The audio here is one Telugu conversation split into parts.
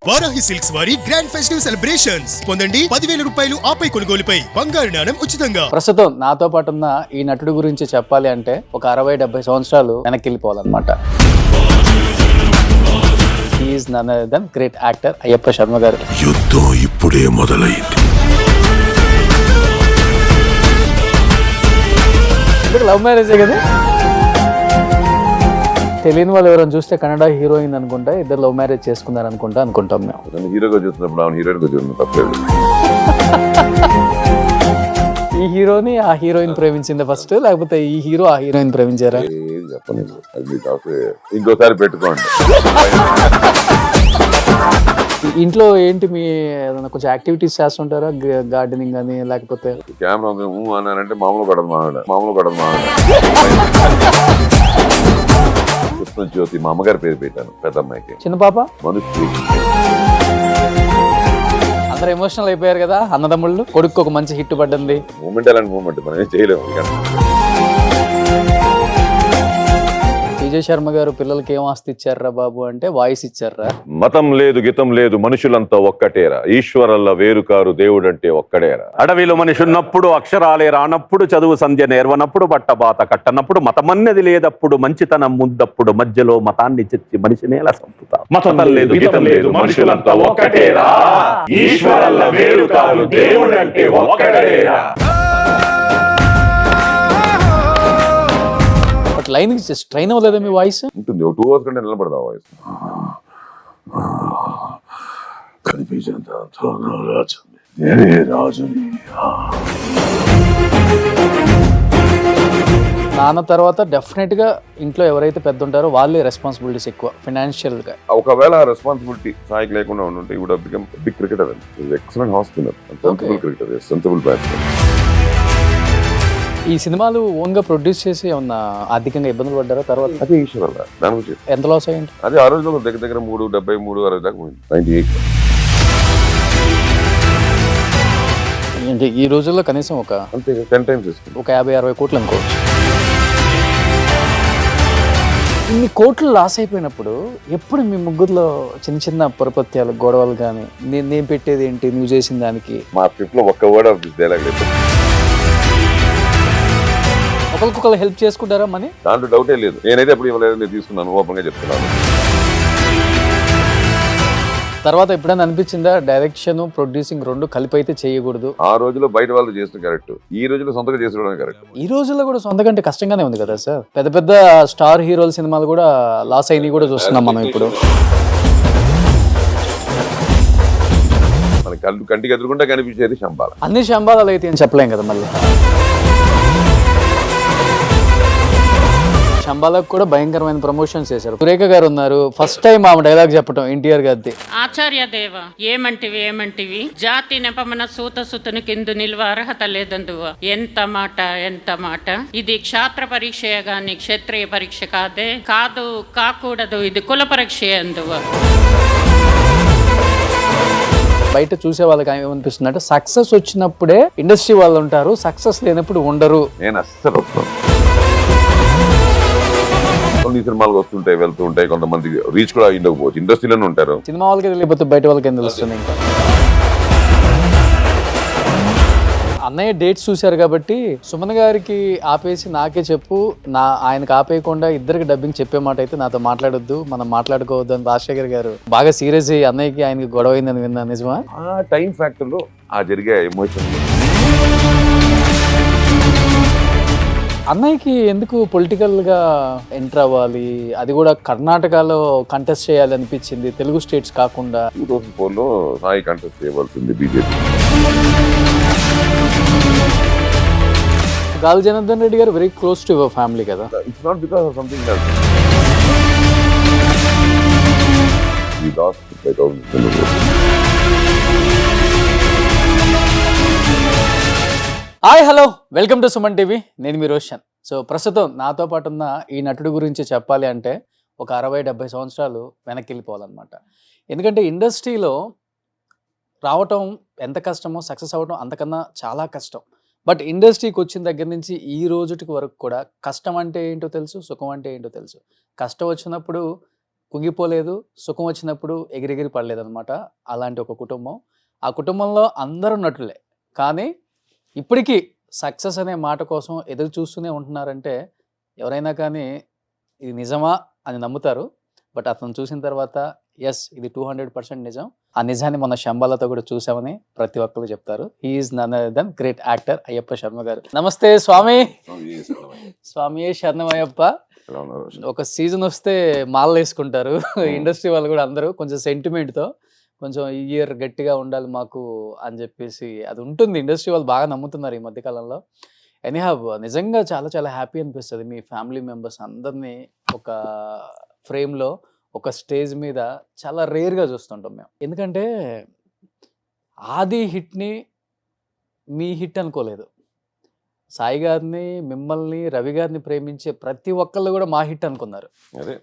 వారాహి సిల్క్స్ వారి గ్రాండ్ ఫెస్టివ్ సెలబ్రేషన్స్ పొందండి 10,000 రూపాయలు ఆపై కొనుగోలుపై బంగారు నాణెం ఉచితంగా. ప్రస్తుతం నాతో పాటు ఉన్న ఈ నటుడి గురించి చెప్పాలి అంటే ఒక 60-70 సంవత్సరాలు వెనక్కి వెళ్ళిపోవాలన్నమాట. Is none other than great actor Ayyappa Sharma garu. యుద్ధం ఇప్పుడే మొదలైంది. లవ్ మ్యారేజే కదా, తెలియని వాళ్ళు ఎవరైనా చూస్తే కన్నడ హీరోయిన్ అనుకుంటా, ఇద్దరు లవ్ మ్యారేజ్ చేసుకున్నారు అనుకుంటాం మేము. హీరోగా చూస్తున్నప్పుడు ఆమె హీరోయిన్ గా చూస్తున్నా తప్పలేదు. ఈ హీరోని ఆ హీరోయిన్ ప్రేమించింది ఫస్ట్, లేకపోతే ఈ హీరో ఆ హీరోయిన్ ప్రేమించారా? చెప్పలేదు, అది కాకపోతే ఇంకోసారి పెట్టుకోండి. ఇంట్లో ఏంటి మీ ఏదైనా కొంచెం యాక్టివిటీస్ చేస్తుంటారా? గార్డెనింగ్ కానీ లేకపోతే కెమెరా అన్నారంటే మామూలు పడదు మావిడ కృష్ణ జ్యోతి మా అమ్మగారి పేరు పెట్టాను పెద్ద అమ్మాయికి. చిన్న పాప మనుషులు అందరు ఎమోషనల్ అయిపోయారు కదా అన్నదమ్ముళ్ళు. కొడుకు ఒక మంచి హిట్ పడ్డంది. మూమెంట్ అలాంటి మూమెంట్ మనం ఏం చేయలేము. విజయ్ శర్మ గారు పిల్లలకి ఏం ఆస్తి ఇచ్చారా బాబు అంటే వాయిస్ ఇచ్చారా. మతం లేదు గితం లేదు మనుషులంతా ఒక్కటేరా, ఈశ్వరల్ల వేరుకారు దేవుడంటే ఒక్కడేరా. అడవిలో మనిషి ఉన్నప్పుడు అక్షరాలే రానప్పుడు, చదువు సంధ్య నేర్వనప్పుడు, బట్టబాత కట్టనప్పుడు, మతమన్నది లేదప్పుడు, మంచితనం ముందప్పుడు, మధ్యలో మతాన్ని చెచ్చి మనిషిని ఎలా సంపుతా. మతం లేదు గితం లేదు మనుషులంతా ఒక్కటేరా, ఈశ్వరల్ల వేరుకారు దేవుడంటే ఒక్కడేరా. లైన్ ట్రైన్ అవ్వలేదా మీ వాయిస్? ఉంటుంది, ఒక 2 hours కంటే నిలబడదా వాయిస్. కనిపించేంత రాజుని. నాన్న తర్వాత డెఫినెట్ గా ఇంట్లో ఎవరైతే పెద్ద ఉంటారో వాళ్ళే రెస్పాన్సిబిలిటీస్ ఎక్కువ ఫైనాన్షియల్ గా. ఒకవేళ రెస్పాన్సిబిలిటీ సాయికి లేకుండా ఉంటే would have become big cricketer. Excellent half spinner, sensible cricketer, sensible batsmen. ఈ సినిమాలు ఓన్ గా ప్రొడ్యూస్ చేసి ఏమన్నా ఆర్థికంగా ఇబ్బందులు పడ్డారా తర్వాత? అదే ఈశ్వరల్ల దాని గురించి ఎంత లాస్ అయ్యింది? అది ఆ రోజుల్లో దగ్గర 373-60 దాకా పోయింది. 98. అంటే ఈ రోజుల్లో కనీసం ఒక అంతే 10 times తీసుకుంది. ఒక 50-60 కోట్లు అనుకోవచ్చు. ఇన్ని కోట్లు లాస్ అయిపోయినప్పుడు ఎప్పుడు మీ ముగ్గురులో చిన్న చిన్న పొరపత్యాలు, గొడవలు కానీ, నేను పెట్టేది ఏంటి నువ్వు చేసిన దానికి? మా స్క్రిప్ట్ లో ఒక్క వర్డ్ ఆఫ్ దిస్ డైలాగ్ లేదు. ఒకరికొకరు హెల్ప్ చేసుకుంటారా మనీ? దాంట్లో డౌటే లేదు. నేనైతే ఎప్పుడు ఇవ్వలేదు, నేను తీసుకున్నాను, ఓపెన్ గా చెప్తున్నాను. తర్వాత ఎప్పుడైనా అనిపించిందా డైరెక్షన్ ప్రొడ్యూసింగ్ రెండు కలిపి అయితే చేయకూడదు? ఆ రోజులో బయట వాళ్ళు చేసిన కరెక్ట్, ఈ రోజులో సొంతగా చేసుకోవడం కరెక్ట్. ఈ రోజుల్లో కూడా సొంత కంటే కష్టంగానే ఉంది కదా సార్. పెద్ద పెద్ద స్టార్ హీరోల సినిమాలు కూడా లాస్ అయినవి కూడా చూస్తున్నాం మనం ఇప్పుడు. మన కంటికి ఎదురుకుంటే కనిపించేది శంబాల. అన్ని శంబాలాలు అయితే ఏం చెప్పలేం కదా. మళ్ళీ శంబాలకు కూడా భయంకరమైన ప్రమోషన్స్ చేశారు. సురేఖ గారు ఉన్నారు, ఫస్ట్ టైం ఆమె డైలాగ్ చెప్పడం ఎన్టీఆర్ గారిది. ఆచార్య దేవ ఏమంటివి జాతి నెపమన సూత సుతుని కిందు నిల్వ అర్హత లేదందువ. ఎంత మాట ఇది క్షాత్ర పరీక్ష గాని క్షత్రియ పరీక్ష కాదు కాకూడదు, ఇది కుల పరీక్ష అందువ. బయట చూసే వాళ్ళకి ఏమనిపిస్తుంది అంటే సక్సెస్ వచ్చినప్పుడే ఇండస్ట్రీ వాళ్ళు ఉంటారు, సక్సెస్ లేనప్పుడు ఉండరు. నేను అస్సలు కొన్ని సినిమాలు వస్తుంటాయి వెళ్తూ ఉంటాయి, కొంతమంది రీచ్ కూడా అయ్యిండకపోవచ్చు, ఇండస్ట్రీలోనే ఉంటారు. సినిమా వాళ్ళకి తెలియకపోతే బయట వాళ్ళకి ఏం తెలుస్తుంది? ఇంకా అన్నయ్య డేట్స్ చూశారు కాబట్టి సుమన్ గారికి ఆపేసి నాకే చెప్పు, ఆయనకు ఆపేయకుండా ఇద్దరికి డబ్బింగ్ చెప్పే మాట అయితే నాతో మాట్లాడొద్దు, మనం మాట్లాడుకోవద్దు అని రాజశేఖర్ గారు బాగా సీరియస్ అయ్యి అన్నయ్యకి ఆయనకి గొడవ అయిందని విన్నా, నిజమా? ఆ టైం ఫ్యాక్టర్ లో ఆ జరిగే ఎమోషన్. అన్నయ్యకి ఎందుకు పొలిటికల్ గా ఎంటర్ అవ్వాలి, అది కూడా కర్ణాటకలో కంటెస్ట్ చేయాలి అనిపించింది, తెలుగు స్టేట్స్ కాకుండా? 2004 లో సాయి కంటెస్ట్ చేయవలసింది బీజేపీ. గాలి జనార్దన్ రెడ్డి గారు very close to your family కదా. It's not because of something else. We lost 5,000 votes. Hi hello, welcome to Suman TV. నేను మీ రోషన్. సో ప్రస్తుతం నాతో పాటు ఉన్న ఈ నటుడి గురించి చెప్పాలి అంటే ఒక 60-70 సంవత్సరాలు వెనక్కి వెళ్ళిపోవాలన్నమాట. ఎందుకంటే ఇండస్ట్రీలో రావటం ఎంత కష్టమో, సక్సెస్ అవ్వడం అంతకన్నా చాలా కష్టం. బట్ ఇండస్ట్రీకి వచ్చిన దగ్గర నుంచి ఈ రోజుటికి వరకు కూడా కష్టం అంటే ఏంటో తెలుసు, సుఖం అంటే ఏంటో తెలుసు. కష్టం వచ్చినప్పుడు కుంగిపోలేదు, సుఖం వచ్చినప్పుడు ఎగిరెగిరి పడలేదన్నమాట. అలాంటి ఒక కుటుంబం. ఆ కుటుంబంలో అందరూ నటులే. కానీ ఇప్పటికీ సక్సెస్ అనే మాట కోసం ఎదురు చూస్తూనే ఉంటున్నారంటే ఎవరైనా కానీ ఇది నిజమా అని నమ్ముతారు. బట్ అతను చూసిన తర్వాత ఎస్ ఇది 200% నిజం. ఆ నిజాన్ని మన శంబాలతో కూడా చూసామని ప్రతి ఒక్కరు చెప్తారు. He is none other than great actor Ayyappa Sharma garu. నమస్తే స్వామి. స్వామి శరణమయ్యప్ప. ఒక సీజన్ వస్తే మాలలు వేసుకుంటారు ఇండస్ట్రీ వాళ్ళు కూడా అందరూ కొంచెం సెంటిమెంట్తో, కొంచెం ఈ ఇయర్ గట్టిగా ఉండాలి మాకు అని చెప్పేసి అది ఉంటుంది. ఇండస్ట్రీ వాళ్ళు బాగా నమ్ముతున్నారు ఈ మధ్యకాలంలో. ఎనీహావ్ నిజంగా చాలా చాలా హ్యాపీ అనిపిస్తుంది మీ ఫ్యామిలీ మెంబర్స్ అందరినీ ఒక ఫ్రేమ్లో ఒక స్టేజ్ మీద చాలా రేర్గా చూస్తుంటాం మేము. ఎందుకంటే ఆది హిట్ని మీ హిట్ అనుకోలేదు. సాయి గారిని, మిమ్మల్ని, రవి గారిని ప్రేమించే ప్రతి ఒక్కళ్ళు కూడా మా హిట్ అనుకున్నారు. అదే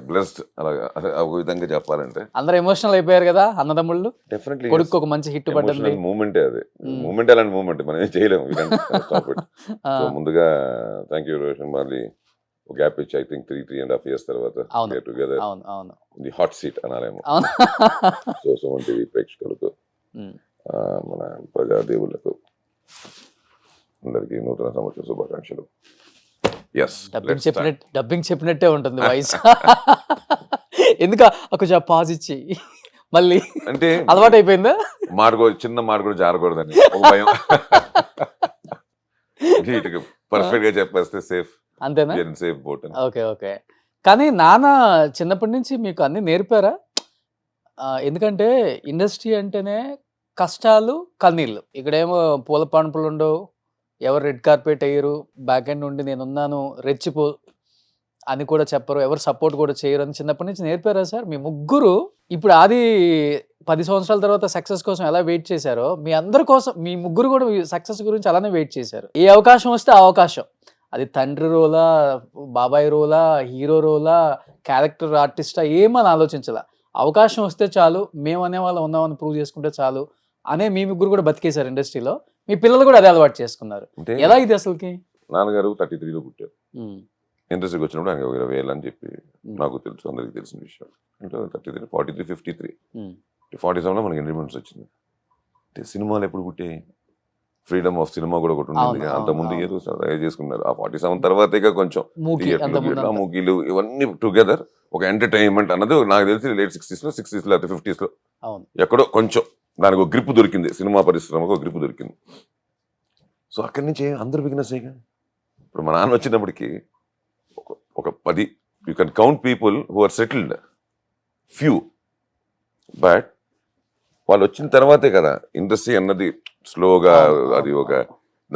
బ్లెస్డ్ అలాగా ఒక విధంగా చెప్పాలంటే అందరూ ఎమోషనల్ అయిపోయారు కదా అన్నదమ్ముళ్ళు. డెఫినెట్లీ కొడుకు ఒక మంచి హిట్ పడ్డది. మూమెంటే అది. మూమెంట్ అలాంటి మూమెంట్ మనం ఏం చేయలేము. సో ముందుగా థ్యాంక్ యూ రోషన్. మళ్ళీ ఒక గ్యాప్ ఇచ్చి ఐ థింక్ 3.5 years తర్వాత టుగెదర్ ది హాట్ సీట్ అనాలేమో. సో సుమన్ టీవీ ప్రేక్షకులకు, మన ప్రజాదేవులకు అందరికీ నూతన సంవత్సర శుభాకాంక్షలు. డబ్బింగ్ చెప్పినట్టే ఉంటుంది వాయిస్. ఎందుకు కొంచెం పాజ్ ఇచ్చి మళ్ళీ అంటే అలవాటు అయిపోయిందా? చిన్న మాట కూడా జారకూడదని ఒక భయం. పర్ఫెక్ట్ గా చెప్పేస్తే సేఫ్. అంతేనా? Safe boat. Okay okay. కానీ నాన్న చిన్నప్పటి నుంచి మీకు అన్ని నేర్పారా? ఎందుకంటే ఇండస్ట్రీ అంటేనే కష్టాలు, కన్నీళ్ళు. ఇక్కడేమో పూల పాన్పులు ఉండవు, ఎవరు రెడ్ కార్పెట్ వేయరు, బ్యాక్ ఎండ్ ఉండి నేనున్నాను రెచ్చిపో అని కూడా చెప్పరు, ఎవరు సపోర్ట్ కూడా చేయరు అని చిన్నప్పటి నుంచి నేర్పారా సార్? మీ ముగ్గురు ఇప్పుడు ఆది 10 సంవత్సరాల తర్వాత సక్సెస్ కోసం ఎలా వెయిట్ చేశారో మీ అందరి కోసం మీ ముగ్గురు కూడా సక్సెస్ గురించి అలానే వెయిట్ చేశారు. ఏ అవకాశం వస్తే ఆ అవకాశం, అది తండ్రి రోలా, బాబాయ్ రోలా, హీరో రోలా, క్యారెక్టర్ ఆర్టిస్టా ఏమని ఆలోచించాల. అవకాశం వస్తే చాలు, మేము అనేవాళ్ళం ఉన్నామని ప్రూవ్ చేసుకుంటే చాలు అనే మీ ముగ్గురు కూడా బతికేశారు ఇండస్ట్రీలో. మీ పిల్లలు కూడా అదే అలవాటు చేసుకున్నారు. ఎలా ఇది అసలుకి? నాన్నగారు 33లో పుట్టారు. ఇండస్ట్రీకి వచ్చినప్పుడు ఆయన 20 ఏళ్ళు అని చెప్పి నాకు తెలుసు, అందరికి తెలిసిన విషయం. అంటే 33, 43, 53, 47లో మనకి ఇండిపెండెన్స్ వచ్చింది. అంటే సినిమాలు ఎప్పుడు పుట్టాయి? ఫ్రీడమ్ ఆఫ్ సినిమా కూడా ఒకటి ఉంటుంది. అంత ముందు ఏదో చేసుకున్నారు. ఆ 47 తర్వాత కొంచెం మూకీలు ఇవన్నీ టుగెదర్ ఒక ఎంటర్టైన్మెంట్ అన్నది నాకు తెలిసి లేట్ 60s, 60s లేకపోతే 50s ఎక్కడో కొంచెం దానికి ఒక గ్రిప్ దొరికింది, సినిమా పరిశ్రమకు ఒక గ్రిప్ దొరికింది. సో అక్కడి నుంచి అందరు బిగినర్స్ అయ్యా. ఇప్పుడు మా నాన్న వచ్చినప్పటికీ ఒక 10 you can count people who are settled, few. But వాళ్ళు వచ్చిన తర్వాతే కదా ఇండస్ట్రీ అన్నది స్లోగా అది ఒక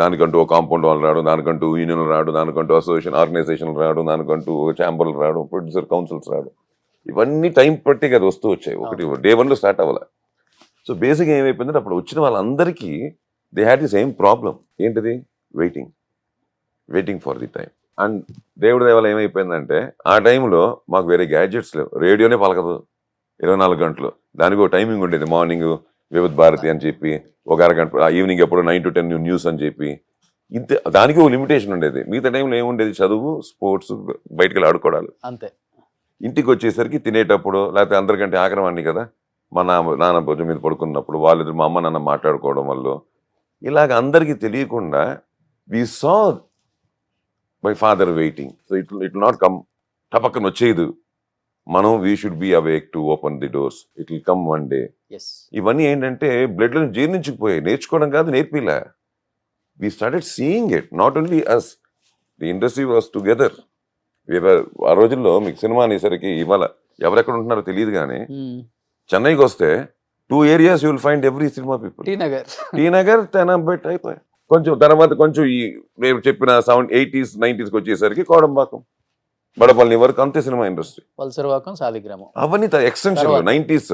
దానికంటూ ఒక కాంపౌండ్ వాళ్ళు రావడం, దానికంటూ యూనియన్లు రావడం, దానికంటూ అసోసియేషన్ ఆర్గనైజేషన్లు రావడం, దానికంటూ ఛాంబర్లు రావడం, ప్రొడ్యూసర్ కౌన్సిల్స్ రావడం, ఇవన్నీ టైం పట్టి కదా వస్తూ వచ్చాయి. ఒకటి డే 1లో స్టార్ట్ అవ్వాలి. సో బేసిక్గా ఏమైపోయిందంటే అప్పుడు వచ్చిన వాళ్ళందరికీ they had the same problem. ఏంటిది? Waiting for the time. And దేవుడి దేవాల ఏమైపోయిందంటే ఆ టైంలో మాకు వేరే గ్యాడ్జెట్స్ లేవు. రేడియోనే పలకదు 24 గంటలు. దానికి ఒక టైమింగ్ ఉండేది. మార్నింగ్ వివిధ భారతి అని చెప్పి ఒక అరగంట, ఈవినింగ్ ఎప్పుడు 9 to 10 న్యూస్ అని చెప్పి ఇంతే. దానికి ఒక లిమిటేషన్ ఉండేది. మిగతా టైంలో ఏముండేది? చదువు, స్పోర్ట్స్, బయటకు వెళ్ళి ఆడుకోవడాలు అంతే. ఇంటికి వచ్చేసరికి తినేటప్పుడు లేకపోతే అందరికంటే ఆక్రమణి కదా మా నాన్న భుజం మీద పడుకున్నప్పుడు వాళ్ళిద్దరు మా అమ్మ నాన్న మాట్లాడుకోవడం వల్ల ఇలాగ అందరికీ తెలియకుండా we saw my father waiting. So it not come టపక్కన వచ్చేది. మనం we should be awake to open the doors, it will come one day. ఇవన్నీ ఏంటంటే బ్లడ్లో జీర్ణించుకుపోయాయి. నేర్చుకోవడం కాదు, నేర్పిలా. We started seeing it, not only us, the industry was together. ఆ రోజుల్లో మీకు సినిమా అనేసరికి ఇవాళ ఎవరెక్కడ ఉంటున్నారో తెలియదు, కానీ చెన్నైకి వస్తే 2 areas you will find every cinema people. T Nagar, Teynampet అయిపోయాయి. కొంచెం తర్వాత కొంచెం ఈ నేను చెప్పిన 80s, 90s వచ్చేసరికి కోడంబాకం, బడపల్లి వరకు అంతే సినిమా ఇండస్ట్రీ. అవన్నీ ఎక్స్టెన్షన్ 90s,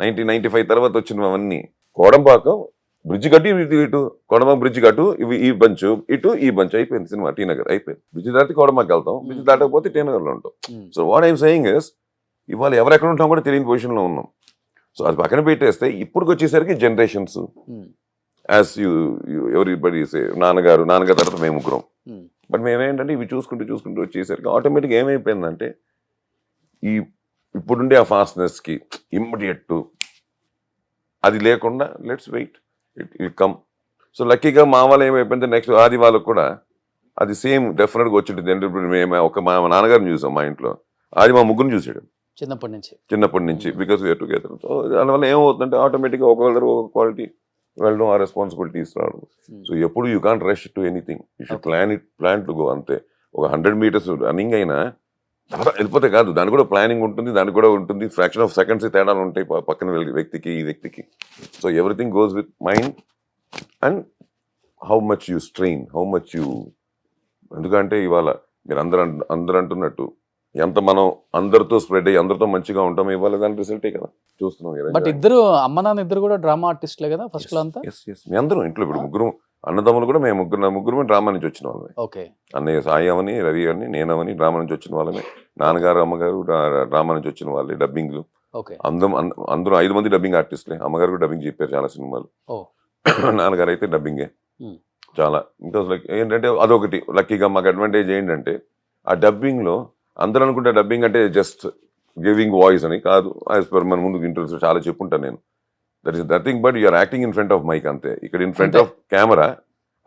1995 తర్వాత వచ్చిన అవన్నీ. కోడంబాకం బ్రిడ్జ్ కట్టి ఇటు కోడంబాకం బ్రిడ్జ్ కట్టు ఈ బంచ్ ఇటు ఈ బంచ్ అయిపోయింది సినిమా. టీ నగర్ అయిపోయింది. బ్రిడ్జ్ దాటి కోడంబాకి వెళ్తాం, బ్రిడ్జ్ దాటకపోతే టీ నగర్లో ఉంటాం. So what I'm saying is ఇవాళ ఎవరెక్కడ ఉంటాం కూడా తెలియని పొజిషన్లో ఉన్నాం. సో అది పక్కన పెట్టేస్తే ఇప్పుడు వచ్చేసరికి జనరేషన్స్ యాజ్ ఎవరీబడి నాన్నగారు తర్వాత మేము ముగ్గురం. బట్ మేమేంటంటే ఇవి చూసుకుంటూ వచ్చేసరికి ఆటోమేటిక్గా ఏమైపోయిందంటే ఈ ఇప్పుడుండే ఆ ఫాస్ట్నెస్కి ఇమ్మీడియట్ అది లేకుండా let's wait it come. So లక్కీగా మా వాళ్ళు ఏమైపోయింది నెక్స్ట్ ఆది వాళ్ళకు కూడా అది సేమ్ డెఫినెట్గా వచ్చింటుంది. అంటే ఇప్పుడు మేము మా నాన్నగారిని చూసాం మా ఇంట్లో, ఆది మా ముగ్గురిని చూసాడు చిన్నప్పటి నుంచి బికాస్ వీఆర్ టుగెదర్. సో దానివల్ల ఏమవుతుందంటే ఆటోమేటిక్గా ఒకళ్ళ ఒక క్వాలిటీ వెళ్ళడం, ఆ రెస్పాన్సిబిలిటీస్ రావడం. సో ఎప్పుడు you can't rush to anything, you should plan to go. అంతే. ఒక 100 meters రన్నింగ్ అయినా వెళ్ళిపోతే కాదు, దానికి కూడా ప్లానింగ్ ఉంటుంది, దానికి కూడా ఉంటుంది. ఫ్రాక్షన్ ఆఫ్ సెకండ్స్ తేడాలు ఉంటాయి పక్కన వ్యక్తికి ఈ వ్యక్తికి. So everything goes with mind and how much you strain, how much you. ఎందుకంటే ఇవాళ మీరు అందరు అంటున్నట్టు ఎంత మనం అందరితో స్ప్రెడ్ అయ్యి అందరితో మంచిగా ఉంటాం, ఇవాళ దాని రిజల్టే కదా చూస్తున్నాం. బట్ ఇద్దరు అమ్మ నాన్న ఇద్దరు కూడా డ్రామా ఆర్టిస్ట్లే కదా ఫస్ట్ లో అంతా. మీ అందరం ఇంట్లో ఇప్పుడు ముగ్గురు అన్నదమ్ములు కూడా మేము ముగ్గురు డ్రామా నుంచి వచ్చిన వాళ్ళమే. ఓకే. అన్నయ్య సాయి అవని, రవి అని, నేనవని డ్రామా నుంచి వచ్చిన వాళ్ళమే. నాన్నగారు అమ్మగారు డ్రామా నుంచి వచ్చిన వాళ్ళే. డబ్బింగ్లు అందరూ 5 మంది డబ్బింగ్ ఆర్టిస్ట్లే. అమ్మగారు కూడా డబ్బింగ్ చెప్పారు చాలా సినిమాలు. నాన్నగారు అయితే డబ్బింగే చాలా. బికాస్ లైక్ ఏంటంటే అదొకటి లక్కీగా మాకు అడ్వాంటేజ్ ఏంటంటే ఆ డబ్బింగ్లో అందరూ అనుకుంటే డబ్బింగ్ అంటే జస్ట్ గివింగ్ వాయిస్ అని కాదు. యాజ్ పర్ మన ముందు ఇంటర్వ్యూస్ చాలా చెప్పుంటాను నేను. That is nothing but your acting in front of mic అంతే. ఇక్కడ ఇన్ ఫ్రంట్ ఆఫ్ కెమెరా,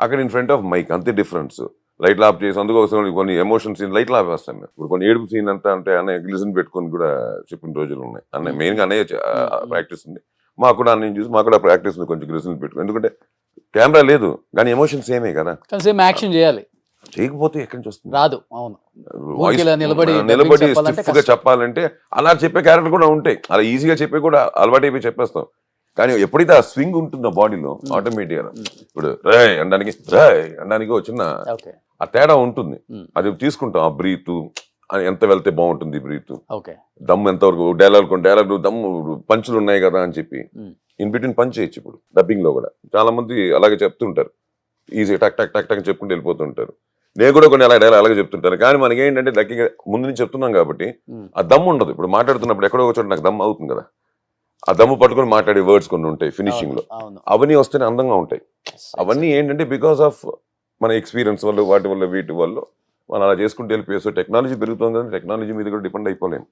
అక్కడ ఇన్ ఫ్రంట్ ఆఫ్ మైక్ అంతే డిఫరెన్స్. లైట్లు ఆఫ్ చేసి అందుకోసం కొన్ని ఎమోషన్ సీన్ లైట్లు ఆఫ్ వేస్తాను. ఇప్పుడు కొన్ని ఏడుపు సీన్ అంతా అంటే అన్నయ్య గ్లిజన్ పెట్టుకొని కూడా చెప్పిన రోజులు ఉన్నాయి. అన్నయ్య మెయిన్గా అన్నయ్య ప్రాక్టీస్ ఉంది, మాకు కూడా అన్నయ్య చూసి మాకు కూడా ప్రాక్టీస్ ఉంది కొంచెం గ్లిజన్ పెట్టుకుని. ఎందుకంటే కెమెరా లేదు కానీ ఎమోషన్స్ ఏమే కదా, సేమ్ యాక్షన్ చేయాలి. చేయకపోతే ఎక్కడి నుంచి వస్తుంది, రాదు. అవును, నిలబడి స్టిఫ్గా చెప్పాలంటే అలా చెప్పే క్యారెక్టర్ కూడా ఉంటాయి. అలా ఈజీగా చెప్పే కూడా అలవాటు అయిపోయి చెప్పేస్తాం. కానీ ఎప్పుడైతే ఆ స్వింగ్ ఉంటుందో బాడీలో ఆటోమేటిక్గా ఇప్పుడు రాయ్ అనడానికి చిన్న ఆ తేడా ఉంటుంది. అది తీసుకుంటాం. ఆ బ్రీత్ ఎంత వెళ్తే బాగుంటుంది, బ్రీత్ దమ్ ఎంతవరకు, డైలాగ్ దమ్ము పంచులు ఉన్నాయి కదా అని చెప్పి ఇన్ బిట్వీన్ పంచ్ చేయొచ్చు. ఇప్పుడు డబ్బింగ్ లో కూడా చాలా మంది అలాగే చెప్తుంటారు, ఈజీ టక్ టక్ టక్ టక్ చెప్పుకుంటూ వెళ్ళిపోతుంటారు. నేను కూడా కొన్ని అలాగే చెప్తుంటాను. కానీ మనకి ఏంటంటే లక్కీగా ముందు నుంచి చెప్తున్నాం కాబట్టి ఆ దమ్ ఉండదు. ఇప్పుడు మాట్లాడుతున్నప్పుడు ఎక్కడో ఒక చోట నాకు దమ్ అవుతుంది కదా, ఆ దమ్ము పట్టుకొని మాట్లాడే వర్డ్స్ కొన్ని ఉంటాయి ఫినిషింగ్ లో, అవన్నీ వస్తేనే అందంగా ఉంటాయి. అవన్నీ ఏంటంటే బికాస్ ఆఫ్ మన ఎక్స్పీరియన్స్ వల్ల, వాటి వల్ల, వీటి వల్ల మనం అలా చేసుకుంటూ వెళ్ళిపోయి. టెక్నాలజీ పెరుగుతుంది కదా, టెక్నాలజీ మీద కూడా డిపెండ్ అయిపోలేము.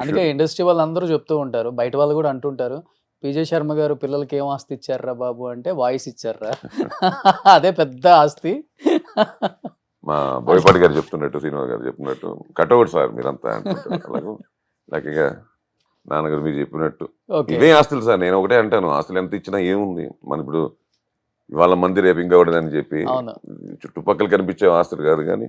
అందుకే ఇండస్ట్రీ వాళ్ళు అందరూ చెప్తూ ఉంటారు, బయట వాళ్ళు కూడా అంటుంటారు, పీజే శర్మ గారు పిల్లలకి ఏం ఆస్తి ఇచ్చారా బాబు అంటే వాయిస్ ఇచ్చారా, అదే పెద్ద ఆస్తి. మా బోయపాటి గారు చెప్తున్నట్టు, శ్రీనివాస్ గారు చెప్పినట్టు కటౌట్ సార్ మీరంతా అంటుంటారు. అలాగే లక్కీగా నాన్నగారు మీరు చెప్పినట్టు ఇవే ఆస్తులు సార్. నేను ఒకటే అంటాను, ఆస్తులు ఎంత ఇచ్చినా ఏముంది, మన ఇప్పుడు ఇవాళ మంది రేపు ఇంకొకటిదని చెప్పి చుట్టుపక్కల కనిపించే ఆస్తులు కాదు, కానీ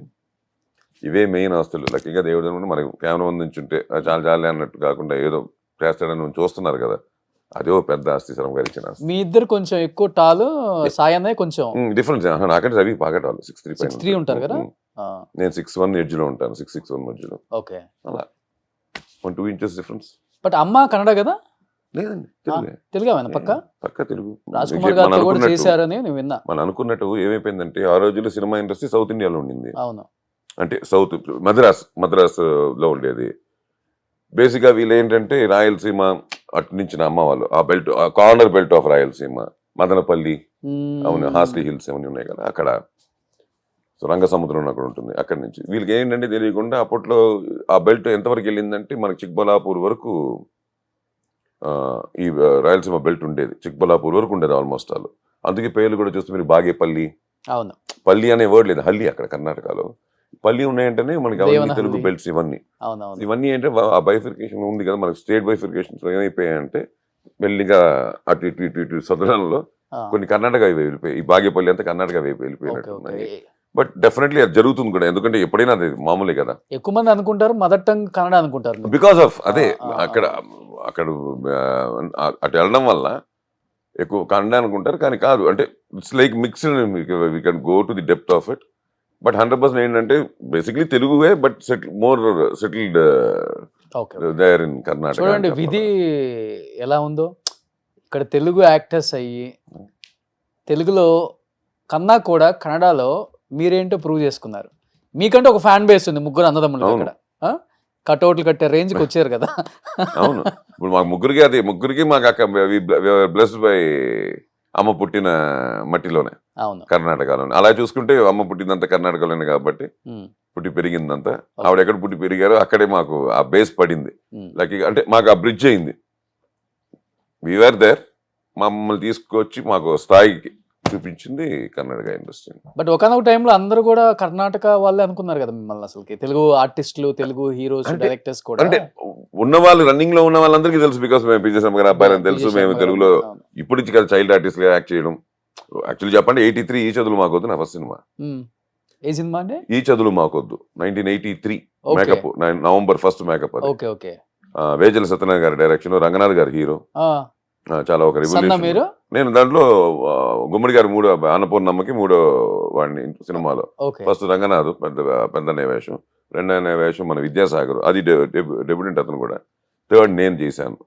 ఇవే మెయిన్ ఆస్తులు. లక్కీగా దేవుడు అనుకుంటే మనకు కెమెరా ముందు నుంచి ఉంటే చాలా చాలే అన్నట్టు కాకుండా ఏదో చేస్తాడని చూస్తున్నారు కదా, అదే ఓ పెద్ద ఆస్తి. శర్మ గారు ఇచ్చిన ఆస్తి. మీ ఇద్దరు కొంచెం ఎక్కువ టాలు, సాయి అన్నయ్య కొంచెం డిఫరెన్స్. నాకంటే రవి పాకెట్ 6'3" ఉంటారు కదా, నేను 6'1" ఎడ్జ్ లో ఉంటాను, 6'6" మధ్యలో. ఓకే, అలా 1-2 inches డిఫరెన్స్. బట్ అమ్మ కన్నడ కదా? లేదండి, తెలుగు పక్క తెలుగు. రాజ్ కుమార్ గారు కూడా చేశారని నేను విన్నా. మనం అనుకున్నట్టు ఏమైపోయిందంటే ఆ రోజుల్లో సినిమా ఇండస్ట్రీ సౌత్ ఇండియాలో ఉండింది. అవును, అంటే సౌత్ మద్రాస్ లో ఉండేది. బేసిక్గా వీళ్ళు ఏంటంటే రాయలసీమ అటు నుంచి అమ్మ వాళ్ళు ఆ బెల్ట్, ఆ corner belt of Rayalaseema, Madanapalle, అవును, హాస్లీ హిల్స్ అవన్నీ ఉన్నాయి కదా అక్కడ. సో రంగసముద్రం అక్కడ ఉంటుంది. అక్కడి నుంచి వీళ్ళకి ఏంటంటే తెలియకుండా అప్పట్లో ఆ బెల్ట్ ఎంతవరకు వెళ్ళిందంటే మనకి చిక్బలాపూర్ వరకు ఈ రాయలసీమ బెల్ట్ ఉండేది. చిక్బలాపూర్ వరకు ఉండేది ఆల్మోస్ట్ ఆల్. అందుకే పేర్లు కూడా చూస్తే మీరు బాగేపల్లి, అవును, పల్లి అనే వర్డ్ లేదు, హల్లి అక్కడ కర్ణాటకలో. పల్లి ఉన్నాయంటేనే మనకి అవన్నీ తెలుగు బెల్ట్స్. ఇవన్నీ ఏంటంటే ఆ బైఫికేషన్ ఉంది కదా మనకి, స్టేట్ బైఫికేషన్స్ ఏమైపోయాయంటే మెల్లిగా అటు ఇటు ఇటు ఇటు సదరంలో కొన్ని కర్ణాటక వెళ్ళిపోయాయి. ఈ బాగేపల్లి అంతా కర్ణాటక వైపు వెళ్ళిపోయినట్టు ఉన్నాయి. బట్ డెఫినెట్లీ అది జరుగుతుంది కూడా, ఎందుకంటే ఎప్పుడైనా అది మామూలే కదా. ఎక్కువ మంది అనుకుంటారు మదర్ టంగ్ కన్నడ అనుకుంటారు, బికాస్ ఆఫ్ అదే అక్కడ అటు వెళ్ళడం వల్ల ఎక్కువ కన్నడ అనుకుంటారు. కానీ కాదు, అంటే it's like mixed, we can go to the depth of it. But 100% ఏంటంటే బేసిక్లీ తెలుగువే, but more settled there in Karnataka. చూడండి విధి ఎలా ఉందో, ఇక్కడ తెలుగు యాక్టర్స్ అయ్యి తెలుగులో కన్నా కూడా కన్నడలో మీరేంటో ప్రూవ్ చేసుకున్నారు. మీకంటే ఒక ఫ్యాన్ బేస్ ఉంది, ముగ్గురు అన్నదమ్ములు అక్కడ కట్అవుట్లు కట్టే రేంజ్కి వచ్చారు కదా. అవును, ఇప్పుడు మాకు ముగ్గురికి మాకు అక్క బ్లెస్డ్ బై అమ్మ పుట్టిన మట్టిలోనే, అవును, కర్ణాటకలోనే. అలా చూసుకుంటే అమ్మ పుట్టినంత కర్ణాటకలోనే కాబట్టి పుట్టి పెరిగిందంతా. ఆవిడ ఎక్కడ పుట్టి పెరిగారో అక్కడే మాకు ఆ బేస్ పడింది. లక్కీ అంటే మాకు ఆ బ్రిడ్జ్ అయింది. We are there. మమ్మల్ని తీసుకొచ్చి మాకు స్థాయికి చూపించింది కర్ణాటక ఇండస్ట్రీ. బట్ ఒకనొక టైంలో అందరూ కూడా కర్ణాటక వాళ్ళే అనుకున్నారు కదా మిమ్మల్ని, అసలుకి తెలుగు ఆర్టిస్టులు, తెలుగు హీరోస్, డైరెక్టర్స్ కూడా. అంటే ఉన్న వాళ్ళు, రన్నింగ్ లో ఉన్న వాళ్ళందరికీ తెలుసు. బికాస్ మేము పిజే శర్మ గారు అబ్బాయిని తెలుసు. మేము తెలుగులో ఇప్పుడు నుంచి కదా చైల్డ్ ఆర్టిస్ట్ గా యాక్ట్ చేయడం. యాక్చువల్లీ చెప్పండి 83 ఈ చదువులు మాకొద్దు నా ఫస్ట్ సినిమా. ఏ సినిమా అంటే ఈ చదువులు మాకొద్దు 1983 makeup, November 1 makeup. Okay okay. Vejella Satyanarayana గారి డైరెక్షన్, రంగనాథ్ గారు హీరో. చాలా ఒక రెవల్యూషన్. మీరు నేను దాంట్లో గుమ్మడి గారు అన్నపూర్ణమ్మకి మూడో వాడిని సినిమాలో. ఫస్ట్ రంగనాథ్ పెద్దనే వేషం, రెండనే వేషం మన విద్యాసాగర్, అది డెబ్యూటెంట్ అతను కూడా. థర్డ్ నేను చేశాను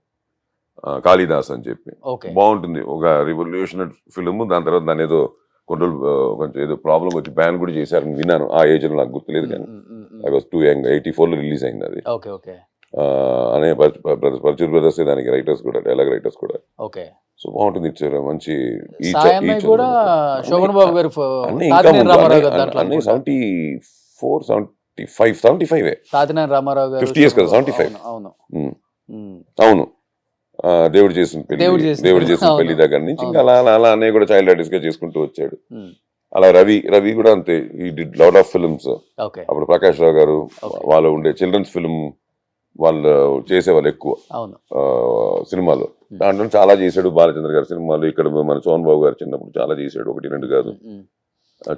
కాళిదాస్ అని చెప్పి. బాగుంటుంది, ఒక రివల్యూషనరీ ఫిల్మ్. దాని తర్వాత దాని ఏదో కొంచెం ఏదో ప్రాబ్లం వచ్చి బ్యాన్ కూడా చేశారని విన్నాను. ఆ ఏజ్ లో నాకు గుర్తులేదు, కానీ ఐ వాజ్ టూ యంగ్. 84 లో రిలీజ్ అయింది అది. అనే పర్చూర్ బ్రదర్స్ దానికి రైటర్స్ కూడా, డైలాగ్ రైటర్స్ కూడా. సో బాగుంటుంది, ఇచ్చారు మంచి. 75 50 years కదా, 75. అవును, దేవుడు చేసిన పెళ్లి దగ్గర నుంచి ఇంకా అలా అలా అనే కూడా చైల్డ్ ఆర్టిస్ట్ గా చేసుకుంటూ వచ్చాడు. అలా రవి కూడా అంతే. ఈ డిడ్ లాట్ ఆఫ్ ఫిల్మ్స్. అప్పుడు ప్రకాష్ రావు గారు వాళ్ళు ఉండే చిల్డ్రన్స్ ఫిల్మ్ వాళ్ళు చేసేవాళ్ళు ఎక్కువ సినిమాలు. దాంట్లో చాలా చేశాడు. బాలచంద్ర గారి సినిమాలు, ఇక్కడ మన సోహన్ బాబు గారు చిన్నప్పుడు చాలా చేశాడు, 1-2 కాదు.